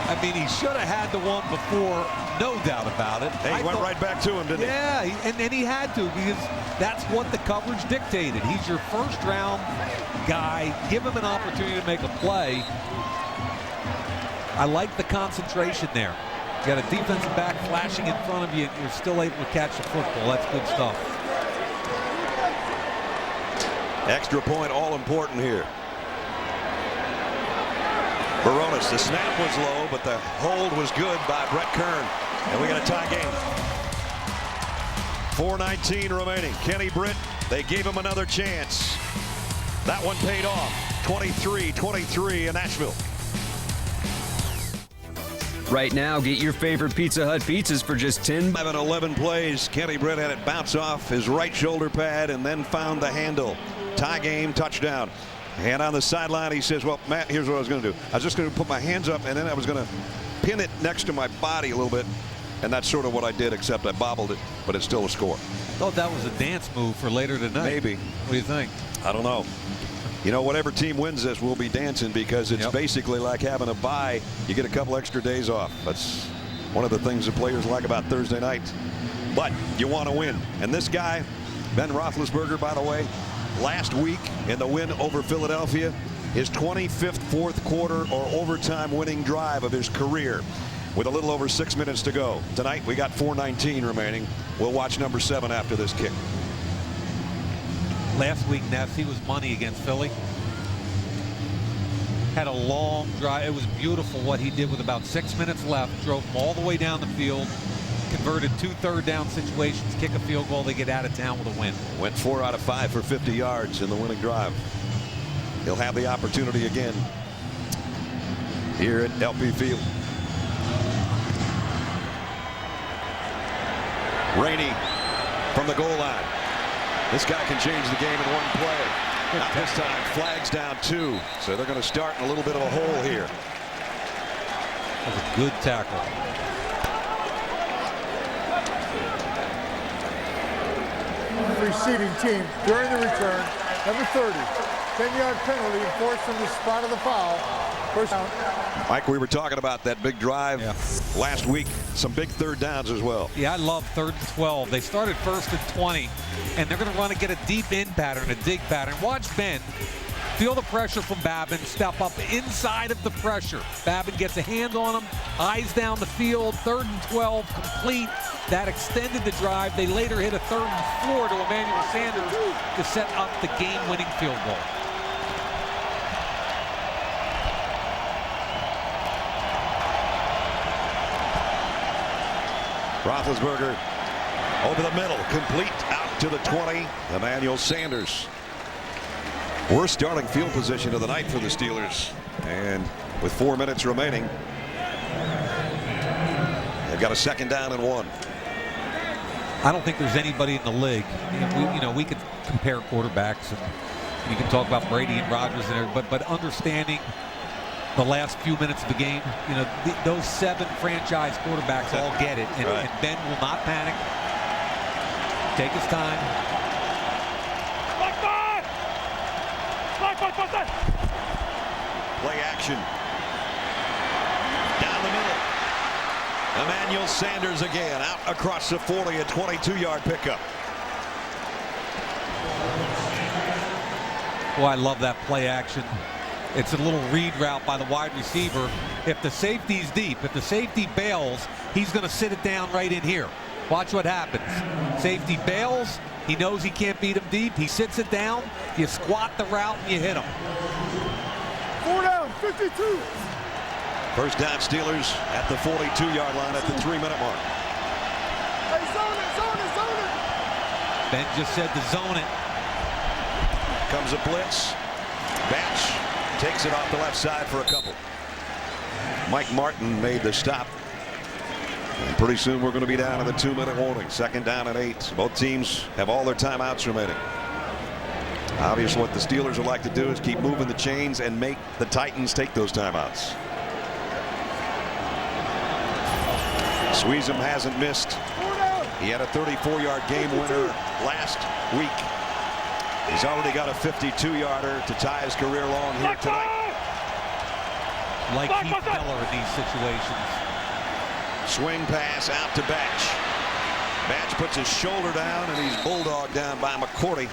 I mean, he should have had the one before, no doubt about it.
Hey, he went right back to him, didn't he?
Yeah, and he had to, because that's what the coverage dictated. He's your 1st-round guy. Give him an opportunity to make a play. I like the concentration there. You got a defensive back flashing in front of you, and you're still able to catch the football. That's good stuff.
Extra point, all important here. Baronis, the snap was low, but the hold was good by Brett Kern. And we got a tie game. 4:19 remaining. K.Britt, they gave him another chance. That one paid off. 23-23 in Nashville.
Right now, get your favorite Pizza Hut pizzas for just $10.
11 plays. K.Britt had it bounce off his right shoulder pad and then found the handle. Tie game, touchdown. And on the sideline, he says, well, Matt, here's what I was going to do. I was just going to put my hands up, and then I was going to pin it next to my body a little bit. And that's sort of what I did, except I bobbled it, but it's still a score.
Thought that was a dance move for later tonight.
Maybe.
What do you think?
I don't know. You know, whatever team wins this, we'll be dancing because it's basically like having a bye. You get a couple extra days off. That's one of the things the players like about Thursday night. But you want to win. And this guy, B.Roethlisberger, by the way, last week in the win over Philadelphia, his 25th fourth quarter or overtime winning drive of his career with a little over 6 minutes to go. Tonight we got 4:19 remaining. We'll watch number 7 after this kick.
Last week, Ness, he was money against Philly. Had a long drive. It was beautiful what he did with about 6 minutes left. Drove them all the way down the field. Converted 2 third-down situations. Kick a field goal. They get out of town with a win.
Went 4 out of 5 for 50 yards in the winning drive. He'll have the opportunity again here at LP Field. Rainey from the goal line. This guy can change the game in one play. Not this time. Flags down 2. So they're going to start in a little bit of a hole here.
That was a good tackle.
Preceding team during the return, number 30. 10-yard penalty enforced from the spot of the foul. First down.
Mike, we were talking about that big drive last week. Some big third downs as well.
Yeah, I love 3rd and 12. They started 1st and 20, and they're going to run and get a deep in pattern, a dig pattern. Watch Ben feel the pressure from Babin, step up inside of the pressure. Babin gets a hand on him, eyes down the field, 3rd and 12, complete. That extended the drive. They later hit a 3rd and 4 to Emmanuel Sanders to set up the game-winning field goal.
Roethlisberger over the middle, complete out to the 20. Emmanuel Sanders. Worst starting field position of the night for the Steelers. And with 4 minutes remaining, they've got a 2nd down and 1.
I don't think there's anybody in the league. We could compare quarterbacks, and you can talk about Brady and Rodgers and everything, but understanding the last few minutes of the game, those 7 franchise quarterbacks all get it, and Ben will not panic. Take his time.
Play action. Down the middle. Emmanuel Sanders again, out across the 40, a 22-yard pickup.
Boy, I love that play action. It's a little read route by the wide receiver. If the safety's deep, if the safety bails, he's going to sit it down right in here. Watch what happens. Safety bails. He knows he can't beat him deep. He sits it down. You squat the route and you hit him.
4 down, 52.
First down, Steelers at the 42-yard line at the 3-minute mark.
Hey, zone it, zone it, zone it.
Ben just said to zone it.
Comes a blitz. Batch takes it off the left side for a couple. Mike Martin made the stop. And pretty soon we're going to be down to the 2-minute warning. 2nd down and 8. Both teams have all their timeouts remaining. Obviously what the Steelers would like to do is keep moving the chains and make the Titans take those timeouts. Sweezum hasn't missed. He had a 34-yard game winner last week. He's already got a 52-yarder to tie his career long here tonight.
Like Heath Miller in these situations.
Swing pass out to Batch. Batch puts his shoulder down and he's bulldogged down by McCourty.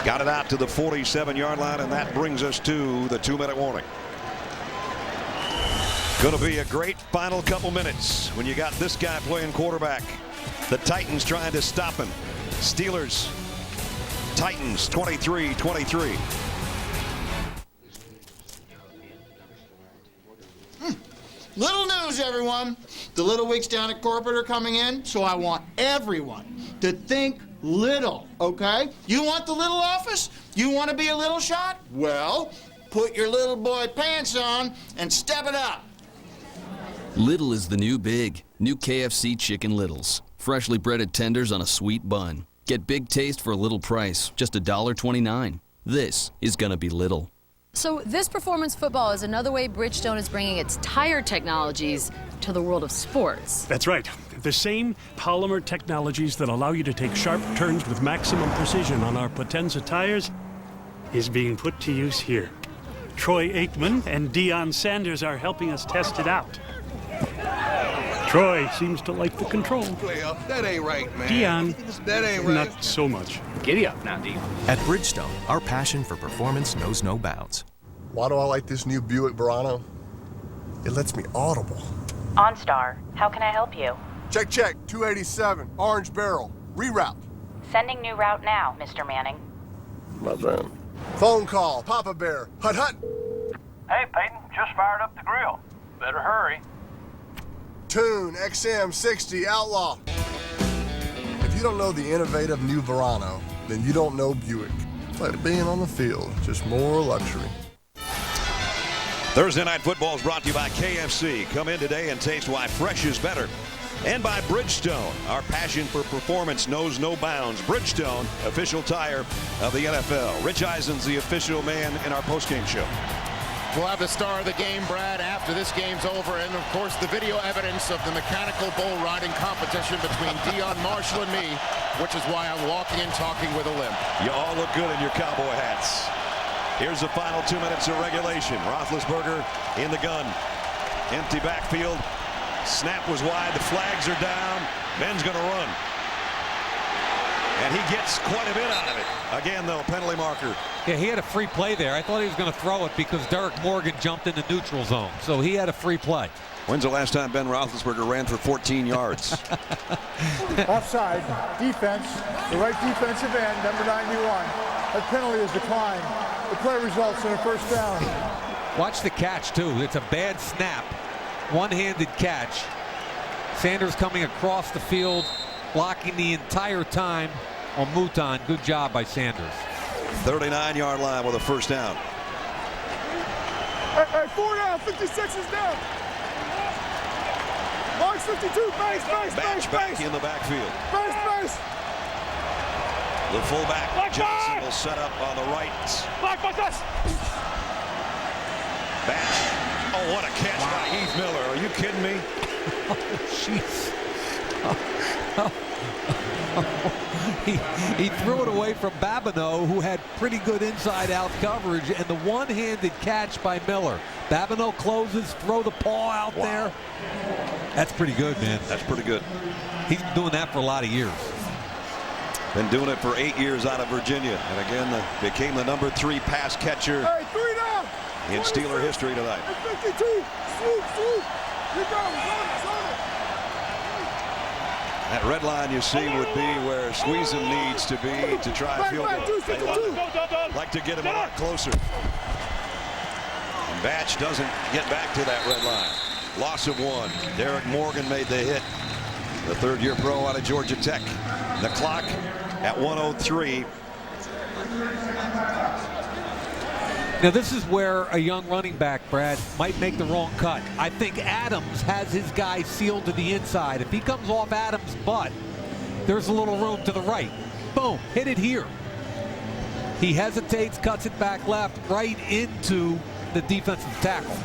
Got it out to the 47-yard line, and that brings us to the 2-minute warning. Going to be a great final couple minutes when you got this guy playing quarterback. The Titans trying to stop him. Steelers, Titans 23-23.
Little news, everyone. The little weeks down at corporate are coming in, so I want everyone to think little, okay? You want the little office? You want to be a little shot? Well, put your little boy pants on and step it up.
Little is the new big. New KFC Chicken Littles. Freshly breaded tenders on a sweet bun. Get big taste for a little price, just $1.29. This is gonna be little.
So this performance football is another way Bridgestone is bringing its tire technologies to the world of sports.
That's right. The same polymer technologies that allow you to take sharp turns with maximum precision on our Potenza tires is being put to use here. Troy Aikman and Deion Sanders are helping us test it out. Troy seems to like the control.
That ain't right, man.
Deion,
that ain't right.
not so much.
Giddy up now, Deion.
At Bridgestone, our passion for performance knows no bounds.
Why do I like this new Buick Verano? It lets me audible.
OnStar, how can I help you?
Check, 287, orange barrel, reroute.
Sending new route now, Mr. Manning.
My friend. Phone call, Papa Bear, hut.
Hey, Peyton, just fired up the grill. Better hurry.
Tune XM60 Outlaw. If you don't know the innovative new Verano, then you don't know Buick. It's like being on the field, just more luxury.
Thursday Night Football is brought to you by KFC. Come in today and taste why fresh is better. And by Bridgestone. Our passion for performance knows no bounds. Bridgestone, official tire of the NFL. Rich Eisen's the official man in our postgame show.
We'll have the star of the game, Brad, after this game's over. And, of course, the video evidence of the mechanical bull riding competition between Dion Marshall and me, which is why I'm walking and talking with a limp.
You all look good in your cowboy hats. Here's the final 2 minutes of regulation. Roethlisberger in the gun. Empty backfield. Snap was wide. The flags are down. Ben's going to run. And he gets quite a bit out of it. Again, though, penalty marker.
Yeah, he had a free play there. I thought he was going to throw it because Derek Morgan jumped in the neutral zone. So he had a free play.
When's the last time Ben Roethlisberger ran for 14 yards?
Offside, defense, the right defensive end, number 91. That penalty is declined. The play results in a first down.
Watch the catch, too. It's a bad snap. One-handed catch. Sanders coming across the field, blocking the entire time on Mouton. Good job by Sanders.
39-yard line with a first down.
Hey, 4 down, 56 is down. Box 52, base.
Back in the backfield.
Base.
The fullback, Johnson, will set up on the right. Batch. Oh, what a catch by Heath Miller. Are you kidding me?
Oh, jeez. He threw it away from Babineau, who had pretty good inside-out coverage, and the one-handed catch by Miller. Babineau closes, throw the paw out there. That's pretty good, man.
That's pretty good.
He's been doing that for a lot of years.
Been doing it for 8 years out of Virginia. And again, became the number 3 pass catcher in Steeler history tonight.
52, swoop.
That red line you see would be where Squeezin needs to be to try a field goal. They like to get him a lot closer. And Batch doesn't get back to that red line. Loss of 1. Derek Morgan made the hit. The third-year pro out of Georgia Tech. The clock at 1:03.
Now this is where a young running back, Brad, might make the wrong cut. I think Adams has his guy sealed to the inside. If he comes off Adams' butt, there's a little room to the right. Boom, hit it here. He hesitates, cuts it back left, right into the defensive tackle.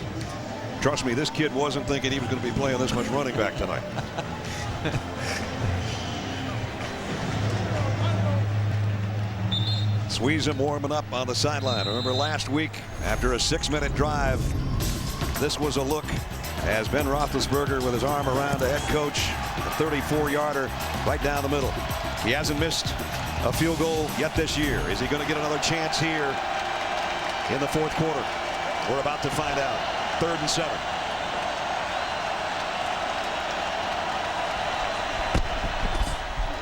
Trust me, this kid wasn't thinking he was going to be playing this much running back tonight. Squeeze him warming up on the sideline. Remember last week, after a 6-minute drive, this was a look as Ben Roethlisberger with his arm around the head coach, a 34-yarder right down the middle. He hasn't missed a field goal yet this year. Is he going to get another chance here in the fourth quarter? We're about to find out. 3rd and 7.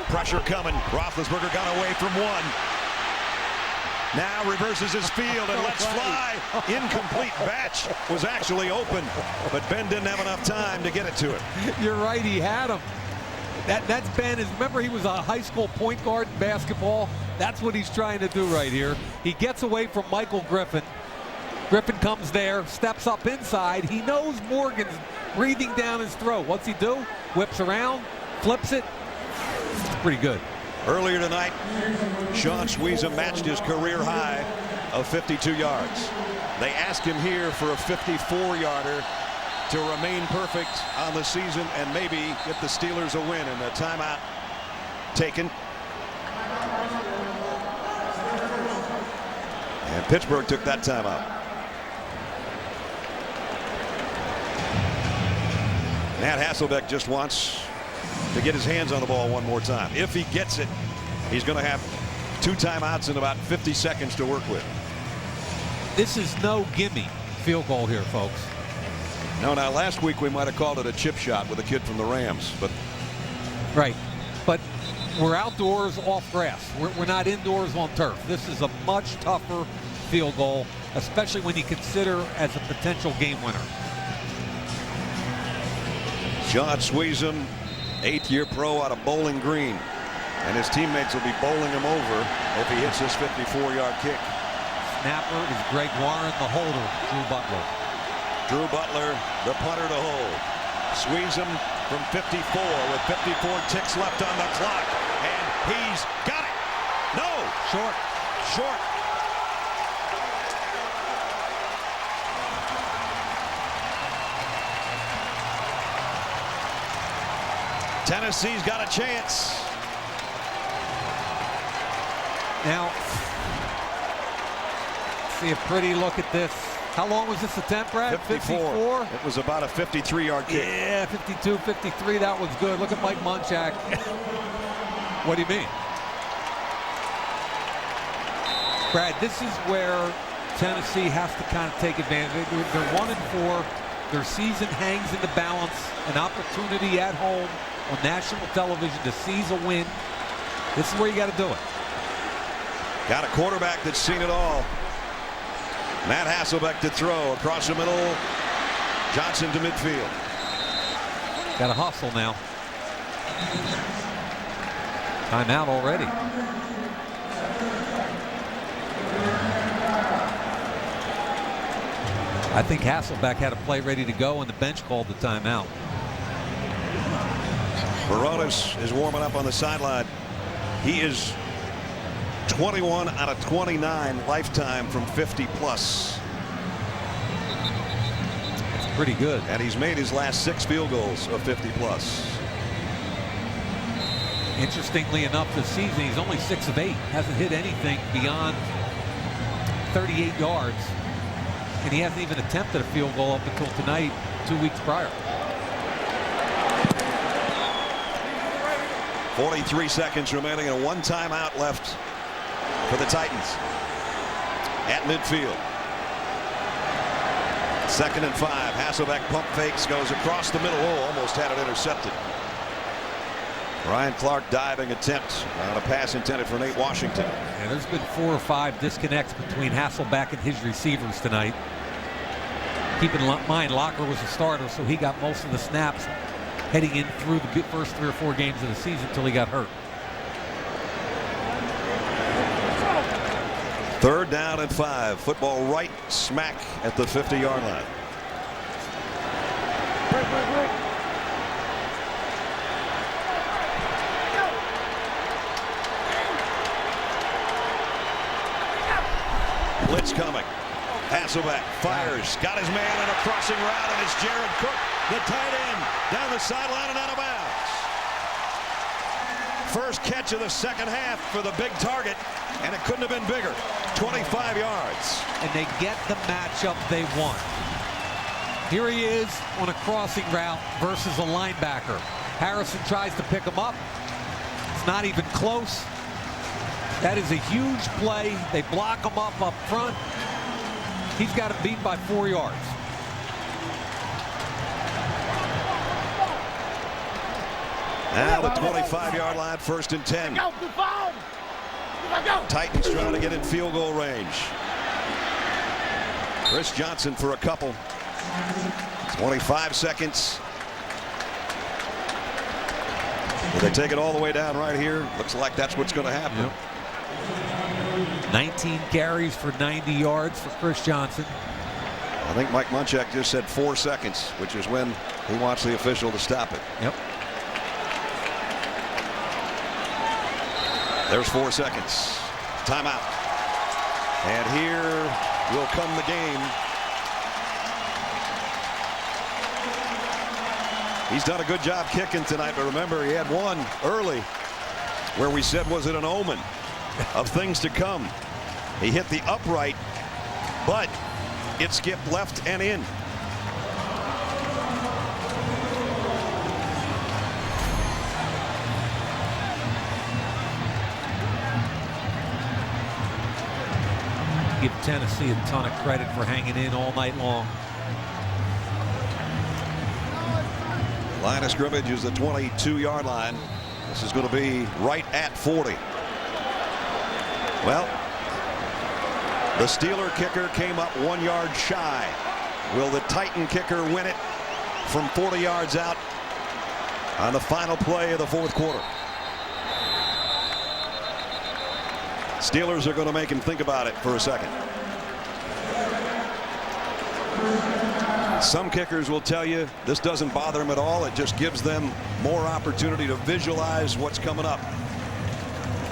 Pressure coming. Roethlisberger got away from 1. Now reverses his field and lets fly. Incomplete. Batch was actually open, but Ben didn't have enough time to get it to him.
You're right, he had him. That's Ben. Remember, he was a high school point guard in basketball. That's what he's trying to do right here. He gets away from Michael Griffin. Griffin comes there, steps up inside. He knows Morgan's breathing down his throat. What's he do? Whips around, flips it. It's pretty good.
Earlier tonight, Sean Sweezum matched his career high of 52 yards. They asked him here for a 54-yarder to remain perfect on the season and maybe get the Steelers a win, and a timeout taken. And Pittsburgh took that timeout. M.Hasselbeck just wants to get his hands on the ball one more time. If he gets it, he's going to have 2 timeouts and about 50 seconds to work with.
This is no gimme field goal here, folks.
No, now last week we might have called it a chip shot with a kid from the Rams, but
right. But we're outdoors off grass. We're not indoors on turf. This is a much tougher field goal, especially when you consider as a potential game winner.
Sean Sweezum, 8th-year pro out of Bowling Green, and his teammates will be bowling him over if he hits this 54-yard kick.
Snapper is Greg Warren, the holder, Drew Butler.
Drew Butler, the punter to hold. Sweezum from 54 with 54 ticks left on the clock, and he's got it. No,
short.
Tennessee's got a chance.
Now, see a pretty look at this. How long was this attempt, Brad?
54. It was about a 53-yard kick.
Yeah, 52, 53. That was good. Look at Mike Munchak. What do you mean? Brad, this is where Tennessee has to kind of take advantage. They're 1-4. Their season hangs in the balance. An opportunity at home on national television to seize a win. This is where you got to do it.
Got a quarterback that's seen it all. M.Hasselbeck to throw across the middle. Johnson to midfield.
Got to hustle now. Timeout already. I think Hasselbeck had a play ready to go, and the bench called the timeout.
Baronis is warming up on the sideline. He is 21 out of 29 lifetime from 50 plus.
That's pretty good.
And he's made his last 6 field goals of 50 plus.
Interestingly enough, this season he's only 6 of 8. Hasn't hit anything beyond 38 yards. And he hasn't even attempted a field goal up until tonight, 2 weeks prior.
43 seconds remaining and 1 timeout left for the Titans at midfield. 2nd and 5. Hasselbeck pump fakes, goes across the middle. Oh, almost had it intercepted. Ryan Clark diving attempt on a pass intended for Nate Washington.
Yeah, there's been 4 or 5 disconnects between Hasselbeck and his receivers tonight. Keep in mind, Locker was a starter, so he got most of the snaps heading in through the first 3 or 4 games of the season until he got hurt.
3rd down and 5. Football right smack at the 50-yard line. Blitz coming. Hasselbeck fires, got his man in a crossing route, and it's Jared Cook, the tight end, down the sideline and out of bounds. First catch of the second half for the big target, and it couldn't have been bigger. 25 yards.
And they get the matchup they want. Here he is on a crossing route versus a linebacker. Harrison tries to pick him up. It's not even close. That is a huge play. They block him up front. He's got him beat by 4 yards.
Now the 25-yard line, 1st and 10. Titans trying to get in field goal range. Chris Johnson for a couple. 25 seconds. Will they take it all the way down right here? Looks like that's what's going to happen.
Yep. 19 carries for 90 yards for Chris Johnson.
I think Mike Munchak just said 4 seconds, which is when he wants the official to stop it.
Yep.
There's 4 seconds. Timeout. And here will come the game. He's done a good job kicking tonight, but remember, he had one early where we said, was it an omen of things to come? He hit the upright, but it skipped left and in.
Give Tennessee a ton of credit for hanging in all night long.
Line of scrimmage is the 22-yard line. This is going to be right at 40. Well, the Steeler kicker came up 1 yard shy. Will the Titan kicker win it from 40 yards out on the final play of the fourth quarter? Steelers are going to make him think about it for a second. Some kickers will tell you this doesn't bother them at all. It just gives them more opportunity to visualize what's coming up.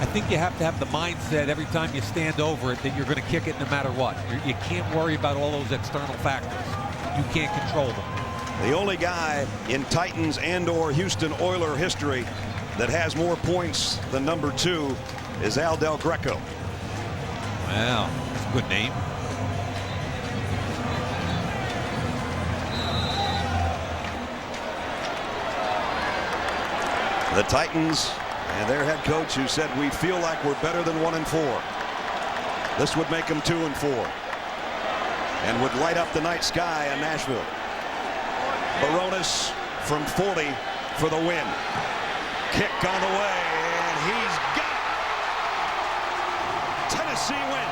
I think you have to have the mindset every time you stand over it that you're going to kick it no matter what. You can't worry about all those external factors. You can't control them.
The only guy in Titans and/or Houston Oiler history that has more points than number 2 is Al Del Greco.
Wow, that's a good name.
The Titans and their head coach, who said we feel like we're better than 1-4. This would make them 2-4 and would light up the night sky in Nashville. Baronis from 40 for the win. Kick on the way, and he's got it. Tennessee win.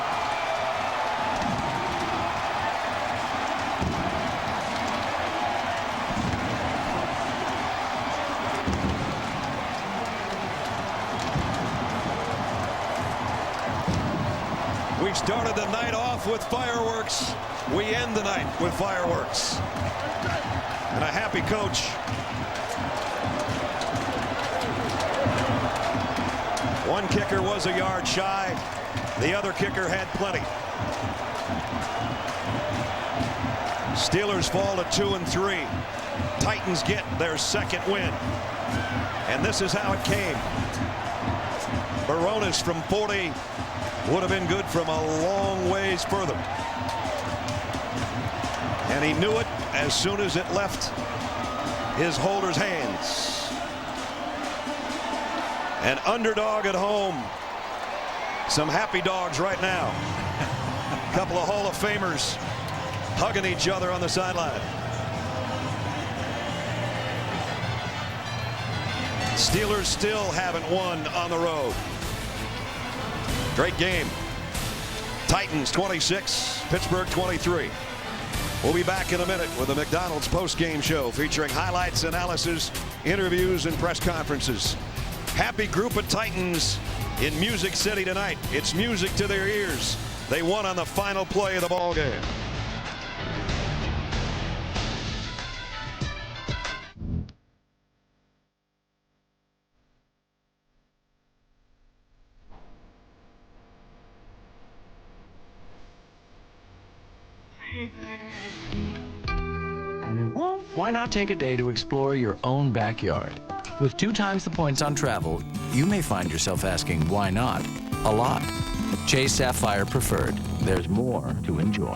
We started the night off with fireworks. We end the night with fireworks. And a happy coach. One kicker was a yard shy. The other kicker had plenty. Steelers fall to 2-3. Titans get their second win. And this is how it came. Baronis from 40 would have been good from a long ways further. And he knew it as soon as it left his holder's hands. An underdog at home. Some happy dogs right now. A couple of Hall of Famers hugging each other on the sideline. Steelers still haven't won on the road. Great game. Titans 26, Pittsburgh 23. We'll be back in a minute with the McDonald's post-game show featuring highlights, analysis, interviews, and press conferences. Happy group of Titans in Music City tonight. It's music to their ears. They won on the final play of the ball game.
Why not take a day to explore your own backyard? With 2 times the points on travel, you may find yourself asking why not a lot. Chase Sapphire Preferred. There's more to enjoy.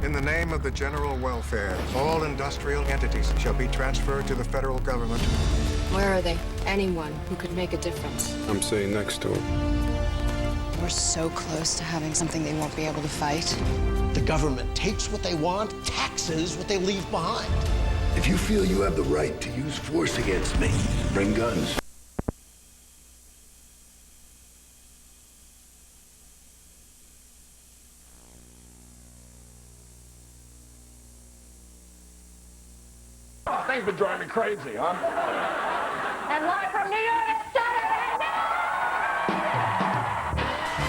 In the name of the general welfare, all industrial entities shall be transferred to the federal government.
Where are they? Anyone who could make a difference.
I'm sitting next to him.
We're so close to having something they won't be able to fight.
The government takes what they want, taxes what they leave behind.
If you feel you have the right to use force against me, bring guns.
Oh, things been driving me crazy, huh?
And live from New York,